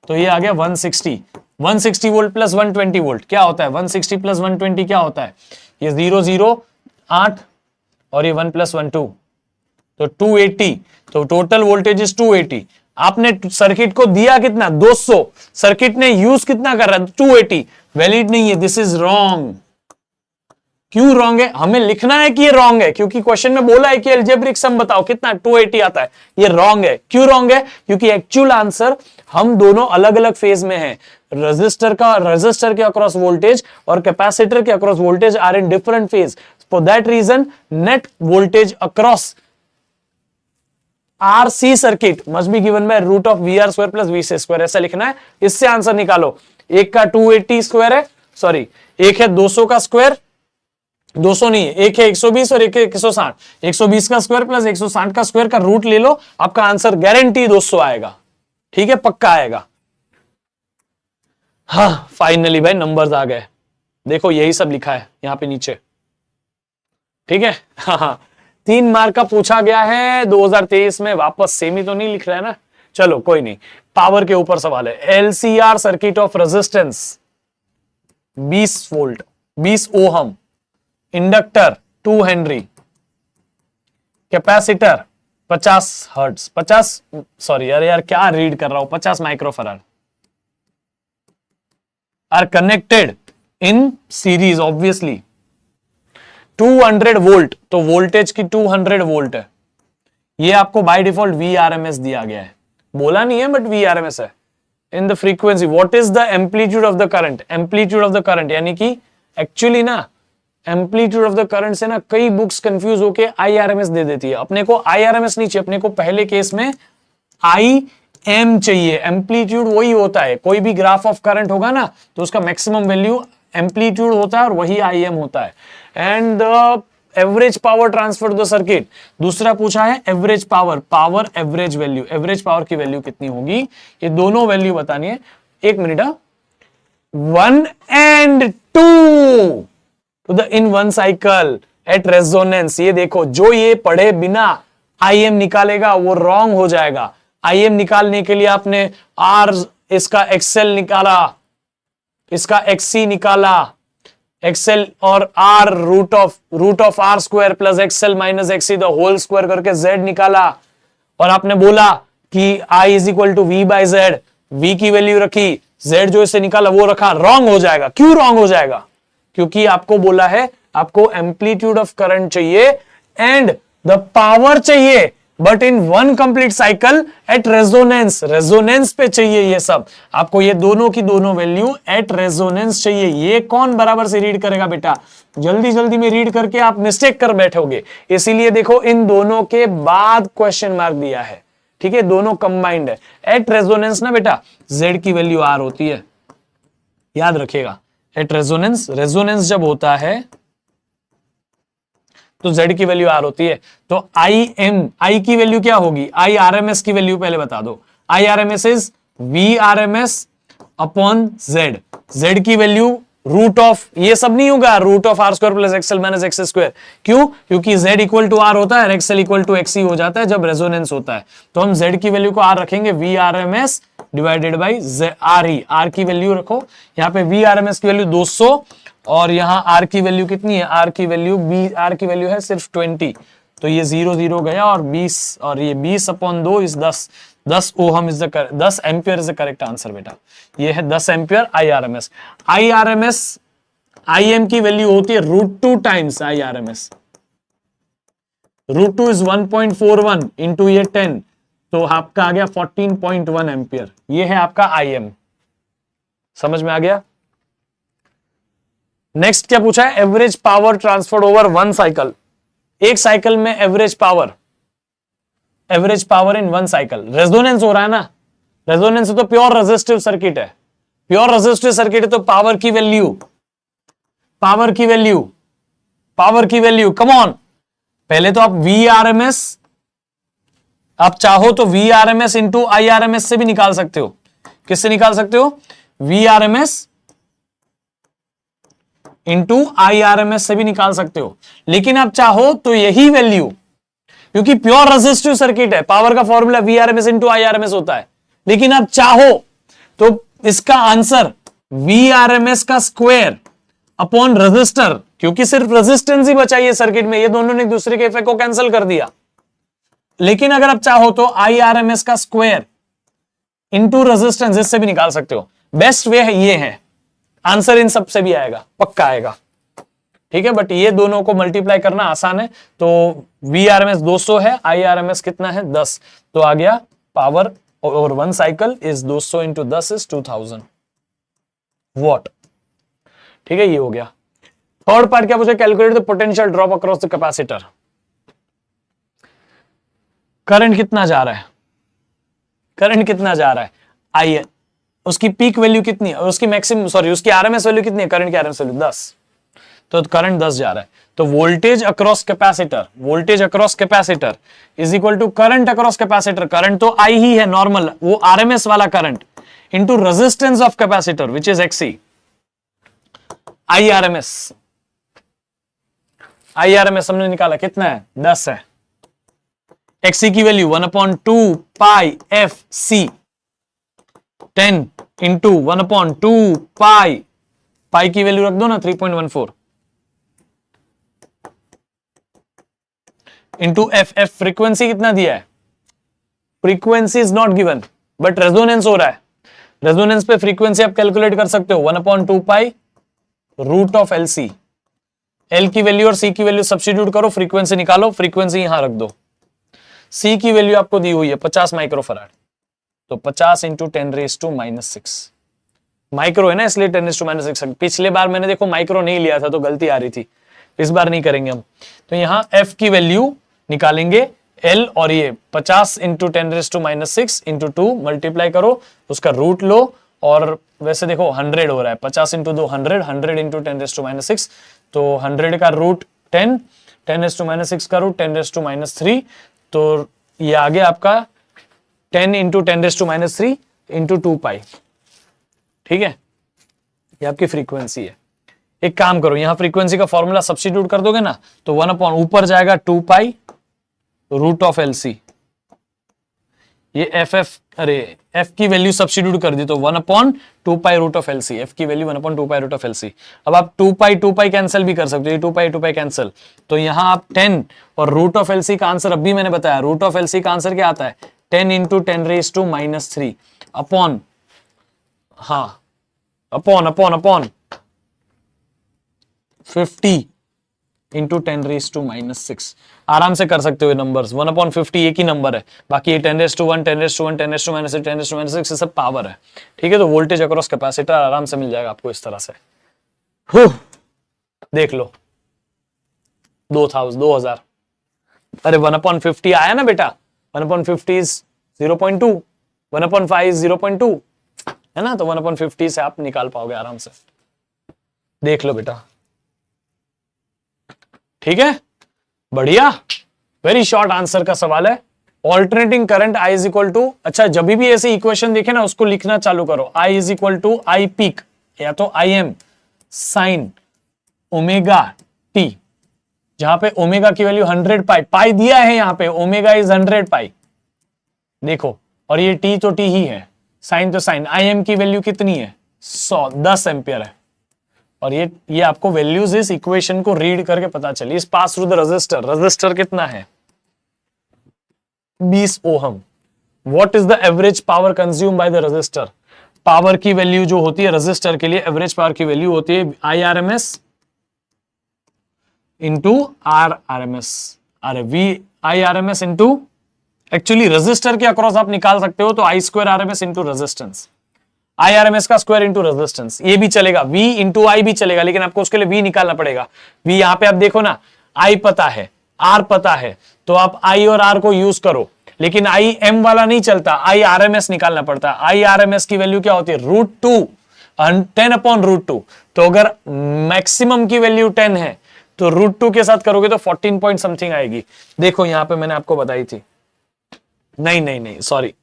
तो ये आ गया 160। 160 वोल्ट प्लस 120 वोल्ट क्या होता है? 160 प्लस 120 क्या होता है? ये 0 0 8 और ये 1 प्लस 1 2, तो 280। तो टोटल वोल्टेज इज 280। आपने सर्किट को दिया कितना? 200। सर्किट ने यूज कितना कर रहा है? 280। वैलिड नहीं है, दिस इज रॉन्ग। क्यों रॉन्ग है? हमें लिखना है कि ये रॉन्ग है, क्योंकि क्वेश्चन में बोला है कि अलजेब्रिक सम बताओ कितना 280 आता है। ये रॉन्ग है। क्यों रॉन्ग है? क्योंकि एक्चुअल आंसर हम दोनों अलग अलग फेज में हैं। रजिस्टर के अक्रॉस वोल्टेज और कैपेसिटर के across voltage are in different phase. For that reason net voltage across RC circuit must be given by root of VR square plus VC square, ऐसा लिखना है। इससे आंसर निकालो। एक का 280 स्क्वायर है, सॉरी एक है 200 का स्क्वायर, 200 नहीं है, एक है 120 और एक है 160। 120 का स्क्वायर प्लस 160 का स्क्वायर का रूट ले लो, आपका आंसर गारंटी 200 आएगा। ठीक है, पक्का आएगा। हाँ फाइनली भाई नंबर्स आ गए। देखो यही सब लिखा है यहां पे नीचे। ठीक है, हाँ 3 मार्क का पूछा गया है 2023 में। वापस सेमी तो नहीं लिख रहा है ना, चलो कोई नहीं। पावर के ऊपर सवाल है। LCR circuit of resistance 20 volt 20 ohm, inductor 2 henry, capacitor 50 hertz 50 sorry यार क्या रीड कर रहा हूं, 50 microfarad are connected in series obviously. 200 volt, तो वोल्टेज की 200 वोल्ट है। ये आपको बाय डिफॉल्ट VRMS दिया गया है, बोला नहीं है बट VRMS है। In the frequency what is the amplitude of the current? Amplitude of the current यानी कि एक्चुअली ना एम्पलीट्यूड ऑफ द करंट से ना कई बुक्स कंफ्यूज होके IRMS दे देती है। अपने को IRMS नहीं चाहिए, अपने को पहले केस में IM चाहिए। एम्पलीट्यूड वही होता है, कोई भी ग्राफ ऑफ करंट होगा ना तो उसका मैक्सिमम वैल्यू एम्पलीट्यूड होता है और वही IM होता है। And the average power transfer to the circuit. दूसरा पूछा है average power, power average value, average power की वैल्यू कितनी होगी? ये दोनों वैल्यू बतानी है। एक minute, 1 and 2 to the in one cycle at resonance। ये देखो, जो ये पढ़े बिना IM निकालेगा वो रॉन्ग हो जाएगा। IM निकालने के लिए आपने R इसका XL निकाला, इसका XC निकाला, XL और R root of R square plus XL minus XC the whole square करके Z निकाला, और आपने बोला कि I is equal to V by Z, V की वैल्यू रखी, Z जो इसे निकाला वो रखा। रॉन्ग हो जाएगा। क्यों रॉन्ग हो जाएगा? क्योंकि आपको बोला है आपको एम्पलीट्यूड ऑफ करंट चाहिए एंड द पावर चाहिए, but in one complete cycle eight resonance. Resonance पे चाहिए ये सब आपको, ये दोनों की दोनों वैल्यू एट रेजोनेंस चाहिए। ये कौन बराबर से रीड करेगा बेटा? जल्दी जल्दी में रीड करके आप मिस्टेक कर बैठोगे। इसीलिए देखो इन दोनों के बाद क्वेश्चन मार्क दिया है। ठीक है, दोनों कंबाइंड है। एट रेजोनेंस ना बेटा Z की वैल्यू R होती है, याद रखिएगा। एट रेजोनेंस, रेजोनेंस जब होता है तो Z की वैल्यू R होती है। तो I की वैल्यू क्या होगी? IRMS की वैल्यू पहले बता दो। IRMS is VRMS upon Z। Z की वैल्यू रूट ऑफ, ये सब नहीं होगा, root of R square plus XL minus XC square. क्यों? क्योंकि Z इक्वल टू R होता है और XL इक्वल टू XC हो जाता है जब रेजोनेंस होता है। तो हम Z की वैल्यू को R रखेंगे, VRMS divided by RE। R की वैल्यू रखो, यहाँ पे VRMS की वैल्यू 200 और यहाँ R की वैल्यू कितनी है? R की वैल्यू है सिर्फ 20। तो ये 0 0 गया और 20, और ये 20 upon 2 is 10। 10 ohm is the 10 ampere is the correct answer बेटा। ये है 10 एम्पियर IRMS। IRMS IM की वैल्यू होती है √2 टाइम्स IRMS। √2 इज 1.41 इंटू ये 10, तो आपका आ गया 14.1 एम्पियर। ये है आपका IM। समझ में आ गया? नेक्स्ट क्या पूछा है? Average power transferred over one cycle. एक साइकिल में average power in one cycle. Resonance हो रहा है ना, रेजोनेंस तो प्योर रेजिस्टिव सर्किट है। प्योर रेजिस्टिव सर्किट है तो पावर की वैल्यू कम ऑन। पहले तो आप VRMS, आप चाहो तो VRMS इंटू IRMS से भी निकाल सकते हो। किससे निकाल सकते हो? VRMS इंटू IRMS से भी निकाल सकते हो। लेकिन आप चाहो तो यही वैल्यू, क्योंकि प्योर रेजिस्टिव सर्किट है, पावर का फॉर्मूला Vrms इंटू Irms होता है। लेकिन आप चाहो तो इसका आंसर Vrms का स्क्वायर अपॉन रेजिस्टर, क्योंकि सिर्फ रेजिस्टेंस ही बचा ये सर्किट में, ये दोनों ने एक दूसरे के इफेक्ट को कैंसिल कर दिया। लेकिन अगर आप चाहो तो Irms का स्क्वायर इंटू रेजिस्टेंस, इससे भी निकाल सकते हो। बेस्ट वे है ये है, आंसर इन सब से भी आएगा, पक्का आएगा, ठीक है। बट ये दोनों को मल्टीप्लाई करना आसान है। तो Vrms 200 है, Irms कितना है 10, तो आ गया पावर और 1 cycle is 200 into 10 is 2000 what, ठीक है। ये हो गया। थर्ड पार्ट क्या पूछा, calculate the potential drop across the capacitor. Current कितना जा रहा है, करंट कितना जा रहा है, आई, उसकी पीक वैल्यू कितनी है, उसकी मैक्सिमम सॉरी उसकी आरएमएस वैल्यू कितनी है, करंट की आरएमएस वैल्यू 10, तो करंट 10 जा रहा है। तो voltage across capacitor, voltage across capacitor is equal to current across capacitor, current तो आई ही है नॉर्मल, वो आरएमएस वाला current, into resistance of capacitor which is XC, IRMS, IRMS हमने निकाला कितना है 10 है, XC की वैल्यू 1/2 पाई एफ सी, 10 इंटू 1/2 पाई, पाई की वैल्यू रख दो ना 3.14 इंटू एफ, एफ फ्रीक्वेंसी कितना दिया है, frequency is not given but resonance हो रहा है, रेजोनेंस पे फ्रीक्वेंसी आप कैलकुलेट कर सकते हो 1/2 pi root of L C, L की वैल्यू और सी की वैल्यू सब्स्टिट्यूट करो, फ्रीक्वेंसी निकालो, फ्रीक्वेंसी यहां रख दो, सी की वैल्यू आपको दी हुई है 50 माइक्रोफराड, तो 50 इंटू 10⁻⁻6 माइक्रो है ना, इसलिए 10⁻⁻6। पिछले बार मैंने देखो माइक्रो नहीं लिया था तो गलती आ रही थी, इस बार नहीं करेंगे हम। तो यहां एफ की वैल्यू निकालेंगे एल, और ये 50 इंटू 10⁻⁻6 इंटू 2 मल्टीप्लाई करो, उसका रूट लो, और वैसे देखो 100 हो रहा है, 50 इंटू 2 100, 100 इंटू 10⁻⁻6, तो 100 का रूट 10, 10⁻⁻6 का रूट 10⁻⁻3, तो ये आ गया आपका 10 इंटू 10⁻³ इंटू 2 पाई, ठीक है। ये आपकी फ्रीक्वेंसी है। एक काम करो, यहां फ्रीक्वेंसी का फॉर्मूला सब्स्टिट्यूट कर दोगे ना, तो 1 ऊपर जाएगा 2 pi root of L C, ये एफ एफ, अरे एफ की वैल्यू सब्स्टिट्यूट कर दी तो 1/2 pi root of L C, F की value 1/2 pi root of L C. अब आप 2 पाई कैंसिल भी कर सकते हो, ये 2 पाई कैंसिल, तो यहां आप 10 और रूट ऑफ एल सी का आंसर अभी मैंने बताया, रूट ऑफ एल सी का आंसर क्या आता है 10 इंटू 10⁻³ अपॉन, हाँ अपॉन 50 इंटू 10⁻⁻6। आराम से कर सकते हो नंबर्स, 1/50 एक ही नंबर है, बाकी ये 10⁻1, 10⁻1, 10⁻⁻6, 10⁻⁻6 सब पावर है, ठीक है। तो वोल्टेज अक्रॉस कैपेसिटर आराम से मिल जाएगा आपको इस तरह से। देख लो 2000, अरे 1/50 आया ना बेटा, 1/50 इज 0.2, 1/5 इज 0.2 है ना, तो 1/50 से आप निकाल पाओगे आराम से, देख लो बेटा, ठीक है। बढ़िया, वेरी शॉर्ट आंसर का सवाल है। Alternating current I is equal to, अच्छा जब भी ऐसे इक्वेशन देखे ना उसको लिखना चालू करो, I is equal to I peak या तो IM साइन ओमेगा टी, जहां पे ओमेगा की वैल्यू 100 पाई, पाई दिया है यहाँ पे, ओमेगा इज 100 पाई देखो, और ये टी तो टी ही है, साइन तो साइन, IM की वैल्यू कितनी है 10 एम्पियर है, और ये आपको वैल्यूज इस इक्वेशन को रीड करके पता चली। Is pass through the resistor, resistor कितना है 20 ohm. What is the average power consume by the resistor, power की वैल्यू जो होती है रेजिस्टर के लिए, एवरेज पावर की वैल्यू होती है IRMS इंटू RRMS, अरे IRMS इंटू, एक्चुअली रेजिस्टर के अक्रॉस आप निकाल सकते हो तो I² RMS into resistance, IRMS का स्क्वायर इंटू रेजिस्टेंस, ये भी चलेगा, V इंटू I भी चलेगा, लेकिन आपको उसके लिए V निकालना पड़ेगा। V यहां पे आप देखो ना, I पता है, R पता है, तो आप I और R को यूज करो, लेकिन IM वाला नहीं चलता, IRMS निकालना पड़ता है। IRMS की वैल्यू क्या होती है √2, 10/√2, तो अगर मैक्सिमम की वैल्यू 10 है तो √2 के साथ करोगे तो 14 पॉइंट समथिंग आएगी। देखो यहां पे मैंने आपको बताई थी, नहीं सॉरी,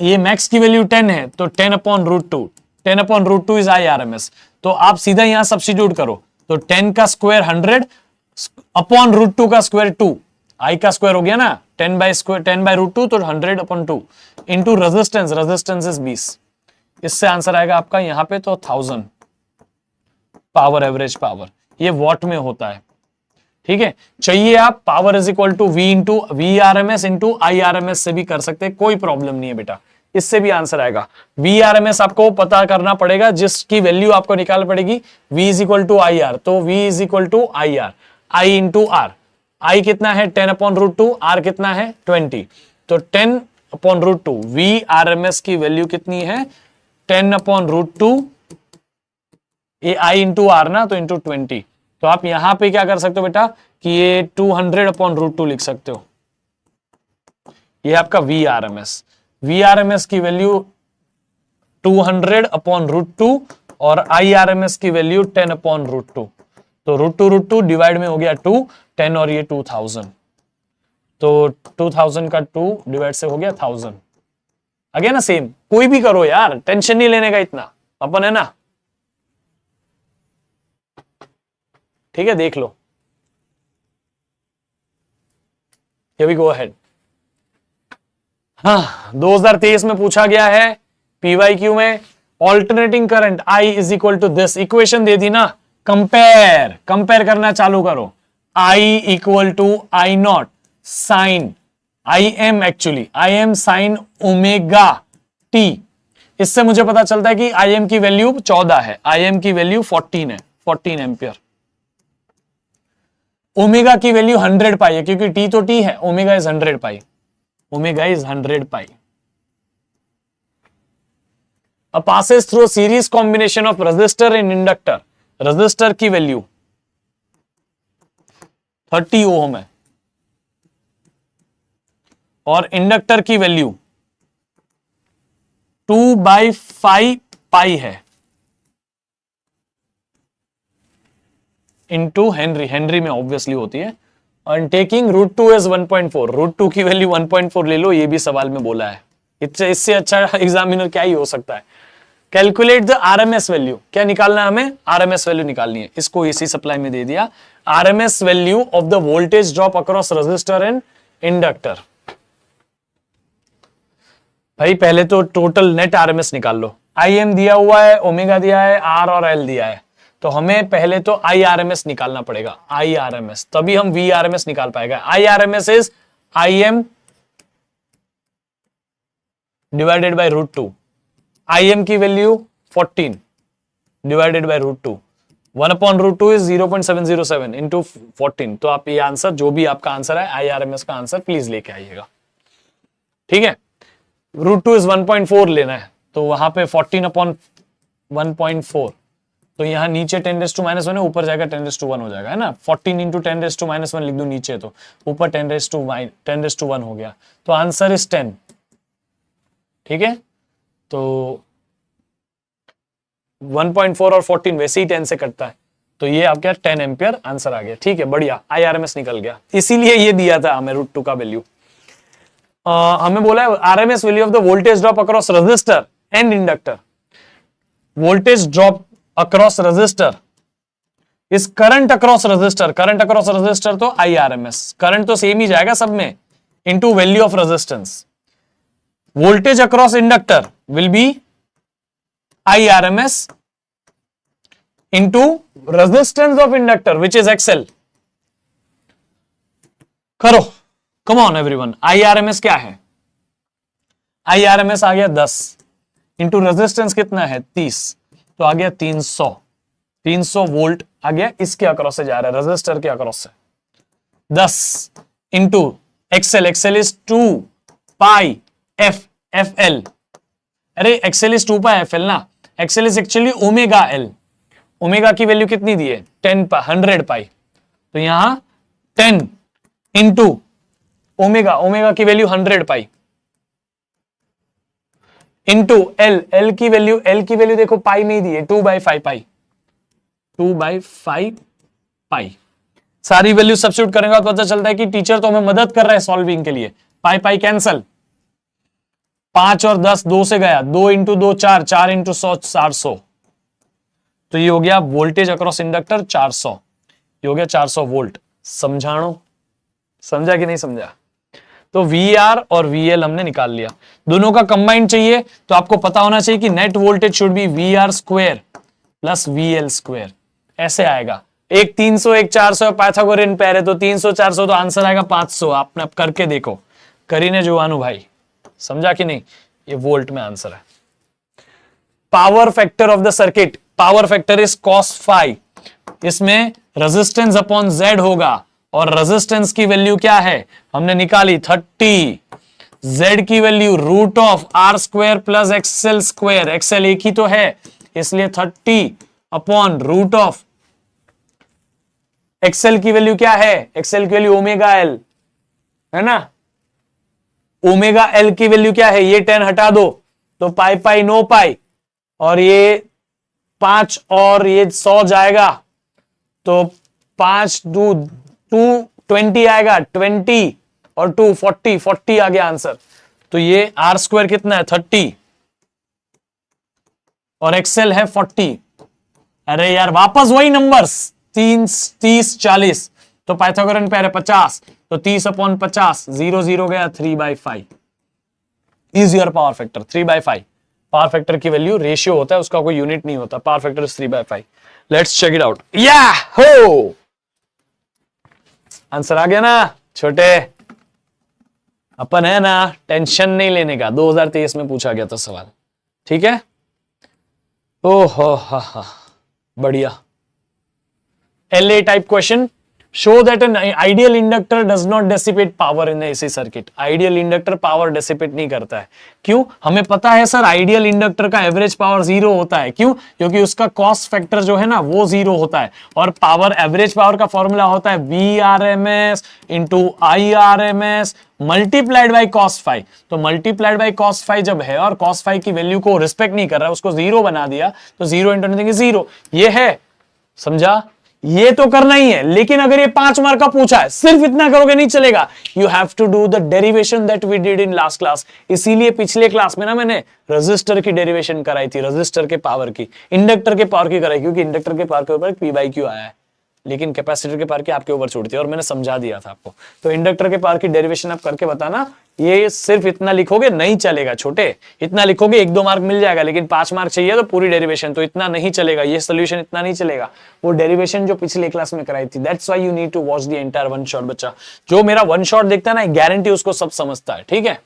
ये मैक्स की वैल्यू 10 है तो 10/√2, 10/√2 इज IRMS, तो आप सीधा यहां सब्स्टिट्यूट करो, तो 10 का स्क्वायर 100 अपॉन √2 का स्क्वायर 2, आई का स्क्वायर हो गया ना 10/√2 तो 100/2 इंटू रेजिस्टेंस, रेजिस्टेंस इज 20, इससे आंसर आएगा आपका यहां पे तो 1000 पावर, एवरेज पावर, ये वॉट में होता है। ठीक है, चाहिए आप power is equal to V into V R M S into I R M S से भी कर सकते हैं, कोई प्रॉब्लम नहीं है बेटा, इससे भी आंसर आएगा। वी आर एम एस आपको पता करना पड़ेगा, जिसकी वैल्यू आपको निकाल पड़ेगी V is equal to I R, तो V is equal to I R, I into R, I कितना है 10/√2, आर कितना है 20, तो 10/√2, वी आर एम एस की वैल्यू कितनी है 10/√2, ये आई इंटू आर ना, तो इंटू 20, तो आप यहां पे क्या कर सकते हो बेटा कि ये 200/√2 लिख सकते हो, ये आपका V R M S, V R M S की वैल्यू 200/√2 और आई आर एम एस की वैल्यू 10/√2, तो √2 डिवाइड में हो गया 2, 10 और ये 2000, तो 2000 का 2 डिवाइड से हो गया 1000, आ गया ना सेम, कोई भी करो यार, टेंशन नहीं लेने का इतना, अपन है ना, ठीक है देख लो। Here we go ahead. हाँ 2023 में पूछा गया है पीवाईक्यू में, alternating current I is equal to this, equation दे दी ना, कंपेयर करना चालू करो, I equal to I not sine I M sine omega T, इससे मुझे पता चलता है कि आई एम की वैल्यू 14 है, आई एम की वैल्यू 14 है, 14 एम्पियर, ओमेगा की वैल्यू 100 पाई है, क्योंकि टी तो टी है, omega is 100 pi, omega is 100 pi. A passes through series combination of resistor and inductor, resistor की वैल्यू 30 ओम है और इंडक्टर की वैल्यू 2/5 पाई है इनटू हेनरी, हेनरी में ऑब्वियसली होती है, और टेकिंग √2 इज 1.4, √2 की वैल्यू 1.4 ले लो, ये भी सवाल में बोला है, इससे अच्छा एग्जामिनर क्या ही हो सकता है। कैलकुलेट द आरएमएस वैल्यू, क्या निकालना है हमें, आरएमएस वैल्यू निकालनी है, इसको एसी सप्लाई में दे दिया, RMS value of the voltage drop across resistor and inductor. भाई पहले तो टोटल नेट आरएमएस निकाल लो, आई एम दिया हुआ है, ओमेगा दिया है, आर और एल दिया है, तो हमें पहले तो आई आर एम एस निकालना पड़ेगा, आई आर एम एस, तभी हम वी आर एम एस निकाल पाएगा। I R M S is I M divided by √2, I M की value 14 divided by √2, 1/√2 is 0.707 into 14, तो आप ये आंसर, जो भी आपका आंसर है आई आर एम एस का आंसर प्लीज लेके आइएगा, ठीक है। √2 इज 1.4 लेना है, तो वहां पे 14/1.4, तो यहां नीचे 10⁻⁻1 है, ऊपर जाएगा 10⁻1 हो जाएगा, है ना, 14 इंटू 10⁻⁻1 लिख दूं नीचे, तो ऊपर 10⁻1 हो गया, तो आंसर इज 10, ठीक है। तो 1.4 और 14 वैसे ही 10 से कटता है, तो ये आपका 10 एम्पियर आंसर आ गया, ठीक है, बढ़िया, आईआरएमएस निकल गया, इसीलिए ये दिया था हमें √2 का वैल्यू। हमें बोला है RMS value of the voltage drop across resistor and inductor, voltage drop across resistor is current across resistor, current across resistor तो आईआरएमएस, करंट तो सेम ही जाएगा सब में, into value of resistance, voltage across inductor will be IRMS into resistance of inductor which is XL. करो, come on everyone, IRMS क्या है, IRMS आ गया 10 इंटू रेजिस्टेंस कितना है 30, तो आ गया 300 वोल्ट आ गया, इसके अक्रॉस से जा रहा है, रेजिस्टर के अक्रॉस से, 10 into XL, XL is 2 pi F L, अरे XL is 2 pi F L ना, XL is actually omega L, omega की वैल्यू कितनी दी है 100 पाई, तो यहां 10 इंटू ओमेगा, ओमेगा की value 100 pi into L, L की वैल्यू देखो पाई में ही दी है 2/5 पाई, 2/5 पाई, सारी वैल्यू सब्स्टिट्यूट करेंगे तो पता चलता है कि टीचर तो हमें मदद कर रहा है सॉल्विंग के लिए, पाई पाई कैंसल, 5 और 10 2 से गया, 2 इंटू 2 4, 4 इंटू 100 400, तो ये हो गया वोल्टेज अक्रॉस इंडक्टर 400, ये हो गया 400 वोल्ट, समझाणो समझा कि नहीं समझा? तो VR और VL हमने निकाल लिया, दोनों का कंबाइंड चाहिए तो आपको पता होना चाहिए कि net voltage should be VR square plus VL square, ऐसे आएगा। एक 300 एक 400 पाइथागोरियन पेयर है तो 300 400 तो आंसर आएगा 500। आपने अब करके देखो, करीने जुवानू भाई, समझा कि नहीं? ये वोल्ट में आंसर है। Power factor of the circuit, power factor is cos phi. इसमें रेजिस्टेंस अपॉन Z होगा और रेजिस्टेंस की वैल्यू क्या है हमने निकाली 30, Z की value root of R square plus XL square, XL एक ही तो है इसलिए 30 अपॉन रूट ऑफ XL की वैल्यू क्या है, XL की वैल्यू ओमेगा L है ना, ओमेगा L की वैल्यू क्या है, ये 10 हटा दो तो पाई पाई नो पाई, और ये 5 और ये 100 जाएगा तो 5 2 20 आएगा, 20 और 2 40 आ गया आंसर। तो ये R स्क्वायर कितना है 30 और XL है 40। अरे यार वापस वही नंबर्स 30 40, तो पाइथागोरन पेयर है 50 तो 30 अपॉन 50, 0 0 गया 3/5 is your power factor. 3/5 power factor की वैल्यू, रेशियो होता है उसका, कोई यूनिट नहीं होता। Power factor is 3/5। Let's check it out. या हो आंसर आ गया ना छोटे, अपन है ना, टेंशन नहीं लेने का। 2023 में पूछा गया था सवाल, ठीक है। ओहो हा बढ़िया। LA type question, show that N ideal inductor does not dissipate power in AC circuit. Ideal inductor power dissipate नहीं करता है, क्यों? हमें पता है सर आइडियल इंडक्टर का एवरेज पावर 0 होता है, क्यों? क्योंकि उसका कॉस्ट फैक्टर जो है ना वो 0 होता है, और पावर, एवरेज पावर का फॉर्मूला होता है VRMS into IRMS multiplied by cos phi. तो मल्टीप्लाइड बाई cos फाई जब है और cos फाई की वैल्यू को रिस्पेक्ट नहीं कर रहा है, उसको 0 बना दिया, तो 0 इंटू एनीथिंग इज 0। ये है, समझा? ये तो करना ही है, लेकिन अगर ये 5 मार्क का पूछा है सिर्फ इतना करोगे नहीं चलेगा। You have to do the derivation that we did in last class. इसीलिए पिछले क्लास में ना मैंने रेजिस्टर की डेरिवेशन कराई थी, रेजिस्टर के पावर की, इंडक्टर के पावर की कराई, क्योंकि इंडक्टर के पावर के ऊपर P/Q आया है, लेकिन कैपेसिटर के पावर की आपके ऊपर छूटती है, और मैंने समझा दिया था आपको। तो इंडक्टर के पावर की डेरिवेशन आप करके बताना। ये सिर्फ इतना लिखोगे नहीं चलेगा छोटे, इतना लिखोगे 1-2 मार्क मिल जाएगा, लेकिन 5 मार्क चाहिए तो पूरी डेरिवेशन, तो इतना नहीं चलेगा, ये सोल्यूशन इतना नहीं चलेगा। वो डेरिवेशन जो पिछले क्लास में कराई थी, that's why you need to watch the entire one shot. बच्चा जो मेरा वन शॉट देखता है ना, गारंटी उसको सब समझता है, ठीक है।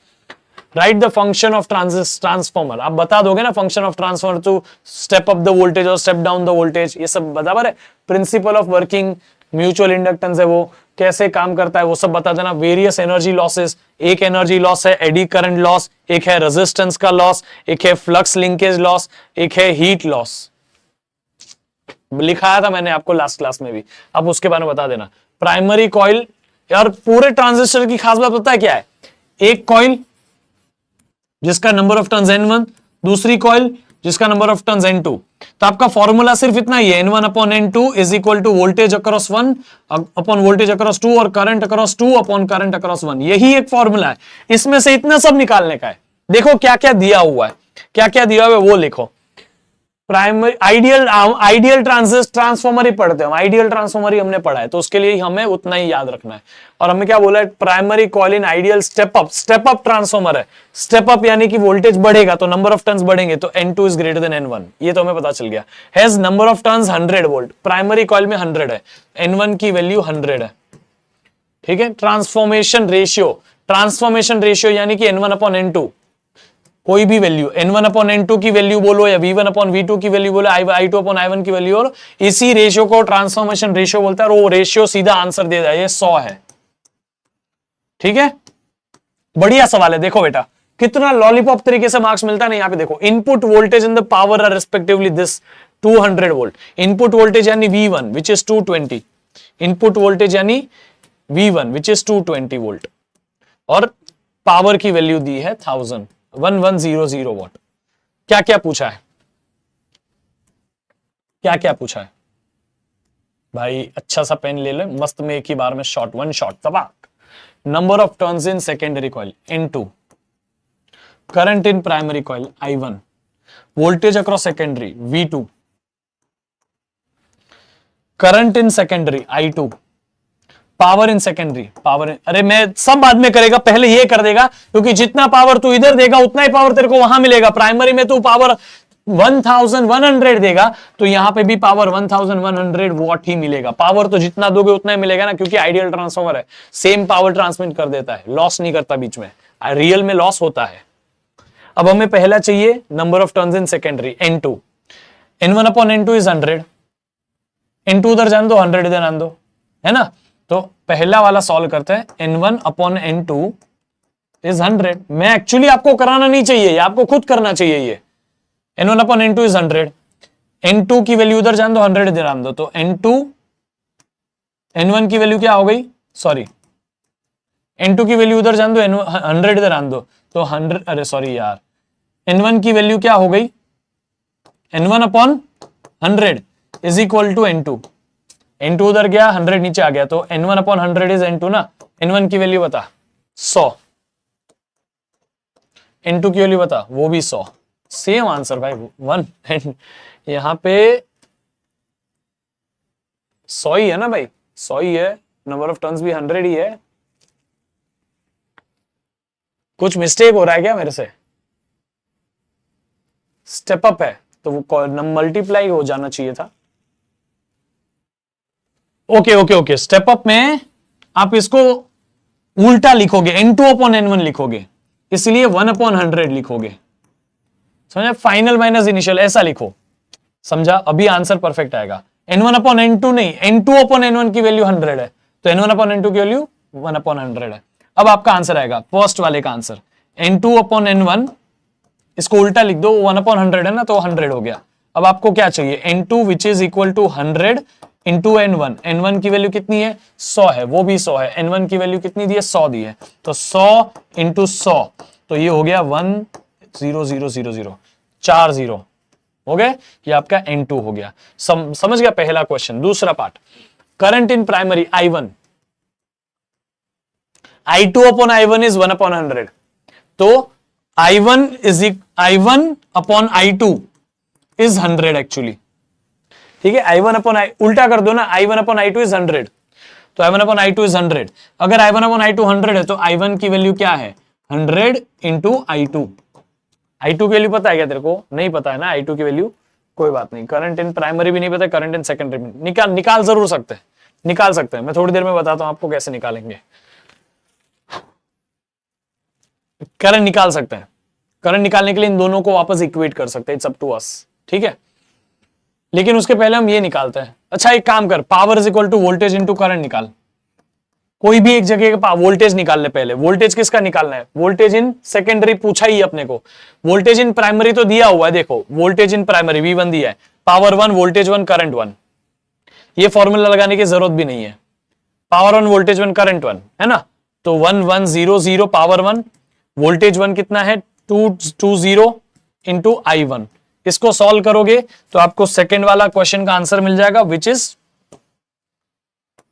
Write the function of transformer, आप बता दोगे ना function of transformer to step up the voltage और स्टेप डाउन द वोल्टेज, ये सब बराबर है। Principle of working mutual inductance है, वो कैसे काम करता है वो सब बता देना। वेरियस एनर्जी लॉसेस, एक एनर्जी लॉस है एडी करंट लॉस, एक है रेजिस्टेंस का लॉस, एक है फ्लक्स लिंकेज लॉस, एक है हीट लॉस। लिखाया था मैंने आपको लास्ट क्लास में भी, अब उसके बारे में बता देना। प्राइमरी कॉइल, यार पूरे ट्रांजिस्टर की खास बात पता है क्या है? एक कॉइल जिसका नंबर ऑफ टर्न्स N1, दूसरी कॉइल जिसका नंबर ऑफ टर्न्स N2। तो आपका फॉर्मूला सिर्फ इतना ही है, N1 upon N2 is equal to voltage across 1 upon voltage across 2 और current across 2 upon current across 1। यही एक फॉर्मूला है, इसमें से इतना सब निकालने का है। देखो क्या क्या दिया हुआ है, क्या क्या दिया हुआ है वो लिखो। प्राइमरी आइडियल ट्रांसफॉर्मर ही पढ़ते हैं हम, आइडियल ट्रांसफॉर्मर ही हमने पढ़ा है, तो उसके लिए हमें उतना ही याद रखना है। और हमें क्या बोला है? Primary coil in ideal step up transformer है। स्टेप अप यानी कि वोल्टेज बढ़ेगा तो नंबर ऑफ टर्न्स बढ़ेंगे, तो N2 is greater than N1, ये तो हमें पता चल गया। Has number of turns 100 volt, primary coil में 100 है, N1 की वैल्यू 100 है, ठीक है। ट्रांसफॉर्मेशन रेशियो यानी कि N1 अपॉन N2, कोई भी वैल्यू N1 अपॉन N2 की वैल्यू बोलो या V1 अपॉन V2 की वैल्यू बोलो, I2 अपॉन I1 की वैल्यू, और इसी रेशियो को ट्रांसफॉर्मेशन रेशियो बोलता है, और वो रेशियो सीधा आंसर दे जाए, ये 100 है, ठीक है। बढ़िया सवाल है, देखो बेटा कितना लॉलीपॉप तरीके से मार्क्स मिलता है ना। यहाँ पे देखो, input voltage in the power are respectively this 200 volt, input voltage यानी V1 which is 220, input voltage यानी V1 विच इज 220 वोल्ट, और पावर की वैल्यू दी है 1100 वॉट। क्या क्या पूछा है, क्या क्या पूछा है भाई? अच्छा सा पेन ले ले मस्त में, एक ही बार में शॉर्ट, वन शॉट तबाक। Number of turns in secondary coil N2, current in primary coil I1, voltage across secondary V2, current in secondary I2, power in secondary, अरे मैं सब बाद में करेगा, पहले ये कर देगा, क्योंकि जितना पावर तू इधर देगा उतना ही पावर तेरे को वहां मिलेगा। प्राइमरी में तू पावर 1100 देगा तो यहां पे भी पावर 1100 वॉट ही मिलेगा। पावर तो जितना दोगे उतना ही मिलेगा ना, क्योंकि आइडियल ट्रांसफॉर्मर है, सेम पावर ट्रांसमिट कर देता है, लॉस नहीं करता बीच में। रियल में लॉस होता है। अब हमें पहला चाहिए number of turns in secondary, N2। N1 upon N2 is 100। N2 उधर जान दो, 100 इधर आन दो, है ना। तो पहला वाला सॉल्व करते हैं। N1 upon N2 is 100। मैं एक्चुअली आपको कराना नहीं चाहिए, आपको खुद करना चाहिए ये। N1 upon N2 is 100। N2 की वैल्यू उधर जान दो, 100 इधर आन दो, तो N1 की वैल्यू क्या हो गई, सॉरी N2 की वैल्यू उधर जान दो, 100 इधर आन दो, तो 100, अरे सॉरी यार, N1 की वैल्यू क्या हो गई, N1 upon 100 is equal to N2। N2 उधर गया, 100 नीचे आ गया, तो N1 अपॉन 100 इज N2 ना। N1 की वैल्यू बता 100, N2 की वैल्यू बता, वो भी 100। सेम आंसर भाई, 1। यहां पे 100 ही है ना भाई, 100 ही है। नंबर ऑफ टर्न्स भी 100 ही है। कुछ मिस्टेक हो रहा है क्या मेरे से? स्टेप अप है तो वो मल्टीप्लाई हो जाना चाहिए था। Okay okay okay, step up में आप इसको उल्टा लिखोगे, N2 अपॉन N1 लिखोगे, इसलिए 1 अपॉन 100 लिखोगे, समझा। फाइनल माइनस इनिशियल ऐसा लिखो, समझा। अभी आंसर परफेक्ट आएगा। N1 अपॉन N2 नहीं, N2 अपॉन N1 की वैल्यू 100 है, तो N1 अपॉन N2 की वैल्यू 1 अपॉन 100 है। अब आपका आंसर आएगा फर्स्ट वाले का आंसर, N2 अपॉन N1, इसको उल्टा लिख दो, 1 अपॉन 100 है ना, तो 100 हो गया। अब आपको क्या चाहिए, N2 which is equal to 100 into N1। N1 की वैल्यू कितनी है, 100 है, वो भी 100 है। N1 की वैल्यू कितनी दी है, 100 दी है, तो 100 इंटू 100, तो ये हो गया 10000, 4 0 हो गए। ये आपका N2 हो गया। समझ गया पहला क्वेश्चन। दूसरा part, current in primary I1, I2 upon I1 is 1 upon 100, तो I1 upon I2 is 100 actually, ठीक है। I1 अपॉन उल्टा कर दो ना, I1 अपॉन I2 इज 100, तो I1 अपॉन I2 इज 100। अगर I1 अपॉन I2 100 है तो I1 की वैल्यू क्या है, 100 इंटू I2। I2 की वैल्यू पता है क्या तेरे को? नहीं पता है ना I2 की वैल्यू, कोई बात नहीं। करंट इन प्राइमरी भी नहीं पता, करंट इन सेकेंडरी भी निकाल जरूर सकते हैं, निकाल सकते हैं। मैं थोड़ी देर में बताता हूं आपको कैसे निकालेंगे। करंट निकाल सकते हैं, करंट निकालने के लिए इन दोनों को वापस इक्वेट कर सकते हैं, इट्स अप टू अस, ठीक है। लेकिन उसके पहले हम ये निकालते हैं। अच्छा एक काम कर, power is equal to voltage into current निकाल। कोई भी एक जगह का वोल्टेज निकाल ले पहले। वोल्टेज किसका निकालना है, वोल्टेज इन सेकेंडरी पूछा ही अपने को। वोल्टेज इन प्राइमरी तो दिया हुआ है, देखो वोल्टेज इन प्राइमरी V1 दिया है, पावर 1 वोल्टेज 1 करंट 1, ये फॉर्मूला लगाने की जरूरत भी नहीं है। पावर 1 वोल्टेज 1 करंट 1 है ना, तो 1 1 0 0 पावर 1, वोल्टेज 1 कितना है 2 2 0 इंटू I1। इसको सॉल्व करोगे तो आपको सेकेंड वाला क्वेश्चन का आंसर मिल जाएगा, विच इज,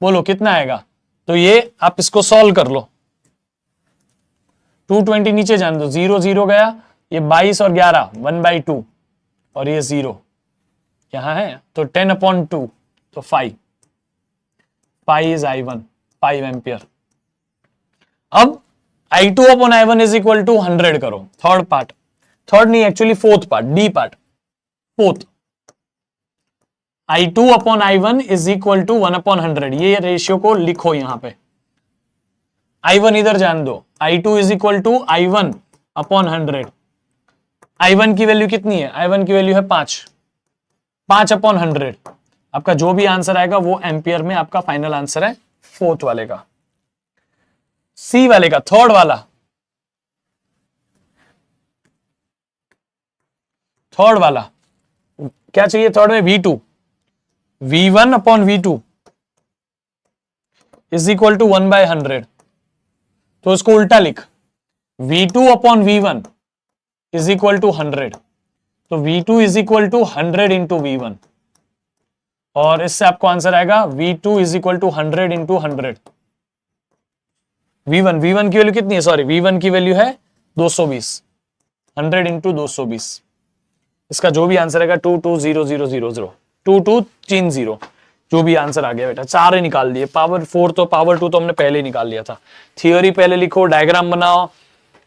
बोलो कितना आएगा। तो ये आप इसको सॉल्व कर लो, 220 नीचे जान दो, 0 0 गया, ये 22 और 11 1/2, और ये 0 यहां है, तो 10 अपॉन 2, तो 5 इज I1, 5 एम्पियर। अब I2 upon I1 is equal to 100 करो। थर्ड पार्ट, थर्ड नहीं actually fourth part, D part, fourth. I2 upon I1 is equal to 1 upon 100, ये रेशियो को लिखो यहां पे। I1 इधर जान दो, I2 is equal to I1 upon 100। I1 की वैल्यू कितनी है, I1 की वैल्यू है 5 अपॉन 100। आपका जो भी आंसर आएगा वो एम्पियर में आपका फाइनल आंसर है, फोर्थ वाले का। सी वाले का, थर्ड वाला, थर्ड वाला क्या चाहिए, थर्ड में V2, V1 upon V2 is equal to 1/100, तो इसको उल्टा लिख, V2 upon V1 is equal to 100, तो V2 is equal to 100 into V1, और इससे आपको आंसर आएगा V2 is equal to 100 into 100। V1 की वैल्यू कितनी है, सॉरी V1 की वैल्यू है 220, 100 इंटू 220। इसका जो भी आंसर आएगा 220000, 2230, जो भी आंसर आ गया बेटा, 4 ही निकाल दिए। पावर 4 तो पावर 2 तो हमने पहले ही निकाल लिया था। थियोरी पहले लिखो, डायग्राम बनाओ,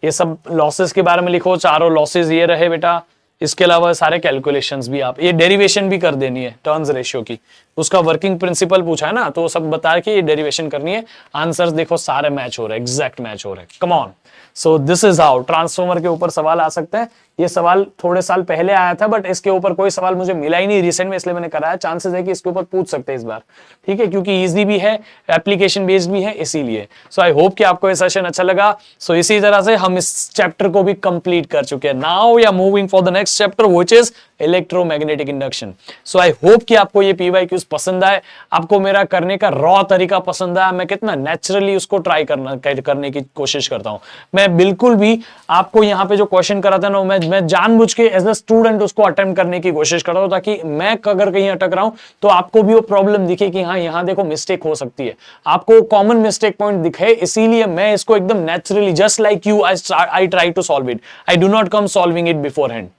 ये सब लॉसेस के बारे में लिखो, चारों लॉसेस ये रहे बेटा। इसके अलावा सारे कैलकुलेशंस भी आप, ये डेरिवेशन भी कर देनी है टर्न्स रेशियो की, उसका वर्किंग प्रिंसिपल पूछा है ना, तो सब बता के ये डेरिवेशन करनी है। आंसर्स देखो सारे मैच हो रहे हैं, एग्जैक्ट मैच हो रहे हैं। Come on, so this is how transformer के ऊपर सवाल आ सकते हैं। ये सवाल थोड़े साल पहले आया था, बट इसके ऊपर कोई सवाल मुझे मिला ही नहीं रिसेंट में, इसलिए मैंने कराया। चांसेस है कि इसके ऊपर पूछ सकते हैं इस बार, ठीक है, क्योंकि इजी भी है, एप्लीकेशन बेस्ड भी है, इसीलिए। सो आई होप कि आपको ये सेशन अच्छा लगा। सो इसी तरह से हम इस चैप्टर को भी कंप्लीट कर चुके हैं। Now we are moving for the next chapter which is electromagnetic induction. So I hope कि आपको ये पीवाईक्यूज पसंद आए, आपको मेरा करने का रॉ तरीका पसंद आया, मैं कितना नेचुरली उसको ट्राई करने की कोशिश करता हूं। मैं बिल्कुल भी आपको यहाँ पे जो क्वेश्चन कराता है ना, मैं जानबूझ के एज अ स्टूडेंट उसको अटेम्प्ट करने की कोशिश करता हूं, ताकि मैं अगर कहीं अटक रहा हूं तो आपको भी वो प्रॉब्लम दिखे कि हाँ यहाँ देखो मिस्टेक हो सकती है, आपको कॉमन मिस्टेक पॉइंट दिखे। इसीलिए मैं इसको एकदम naturally, just like you, I try to solve it, I do not come solving it beforehand.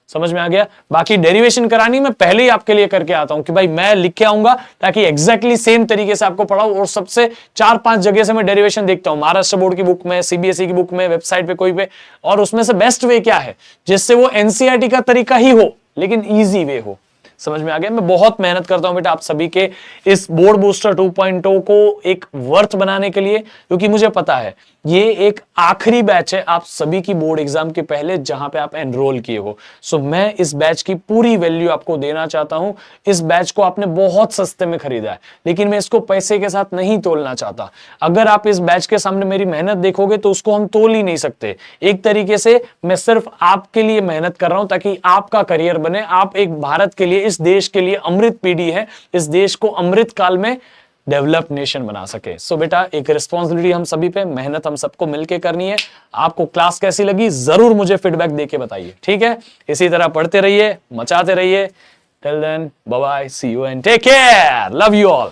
समझ में आ गया? बाकी डेरिवेशन करानी मैं पहले ही आपके लिए करके आता हूं कि भाई मैं लिख के आऊंगा, ताकि एग्जैक्टली सेम तरीके से आपको पढ़ाऊं। और सबसे 4-5 जगह से मैं डेरिवेशन देखता हूं, महाराष्ट्र बोर्ड की बुक में, सीबीएसई की बुक में, वेबसाइट पे कोई पे, और उसमें से बेस्ट वे क्या है जिससे वो एनसीईआरटी का तरीका ही हो लेकिन ईजी वे हो। समझ में आ गया? मैं बहुत मेहनत करता हूं बेटा आप सभी के इस बोर्ड बूस्टर 2.0 को एक वर्थ बनाने के लिए, क्योंकि मुझे पता है ये एक आखिरी बैच है आप सभी की बोर्ड एग्जाम के पहले जहां पे आप एनरोल किए हो। सो मैं इस बैच की पूरी वैल्यू आपको देना चाहता हूं। इस बैच को आपने बहुत सस्ते में खरीदा है, लेकिन मैं इसको पैसे के साथ नहीं तोलना चाहता। अगर आप इस बैच के सामने मेरी मेहनत देखोगे तो उसको हम तोल ही नहीं सकते। एक तरीके से मैं सिर्फ आपके लिए मेहनत कर रहा हूं ताकि आपका करियर बने, आप एक भारत के लिए, इस देश के लिए अमृत पीढ़ी है, इस देश को अमृत काल में डेवलप नेशन बना सके। सो बेटा एक रिस्पॉन्सिबिलिटी हम सभी पे, मेहनत हम सबको मिलकर करनी है। आपको क्लास कैसी लगी जरूर मुझे फीडबैक देके बताइए, ठीक है? इसी तरह पढ़ते रहिए, मचाते रहिए। Till then bye bye, see you and take care, love you all.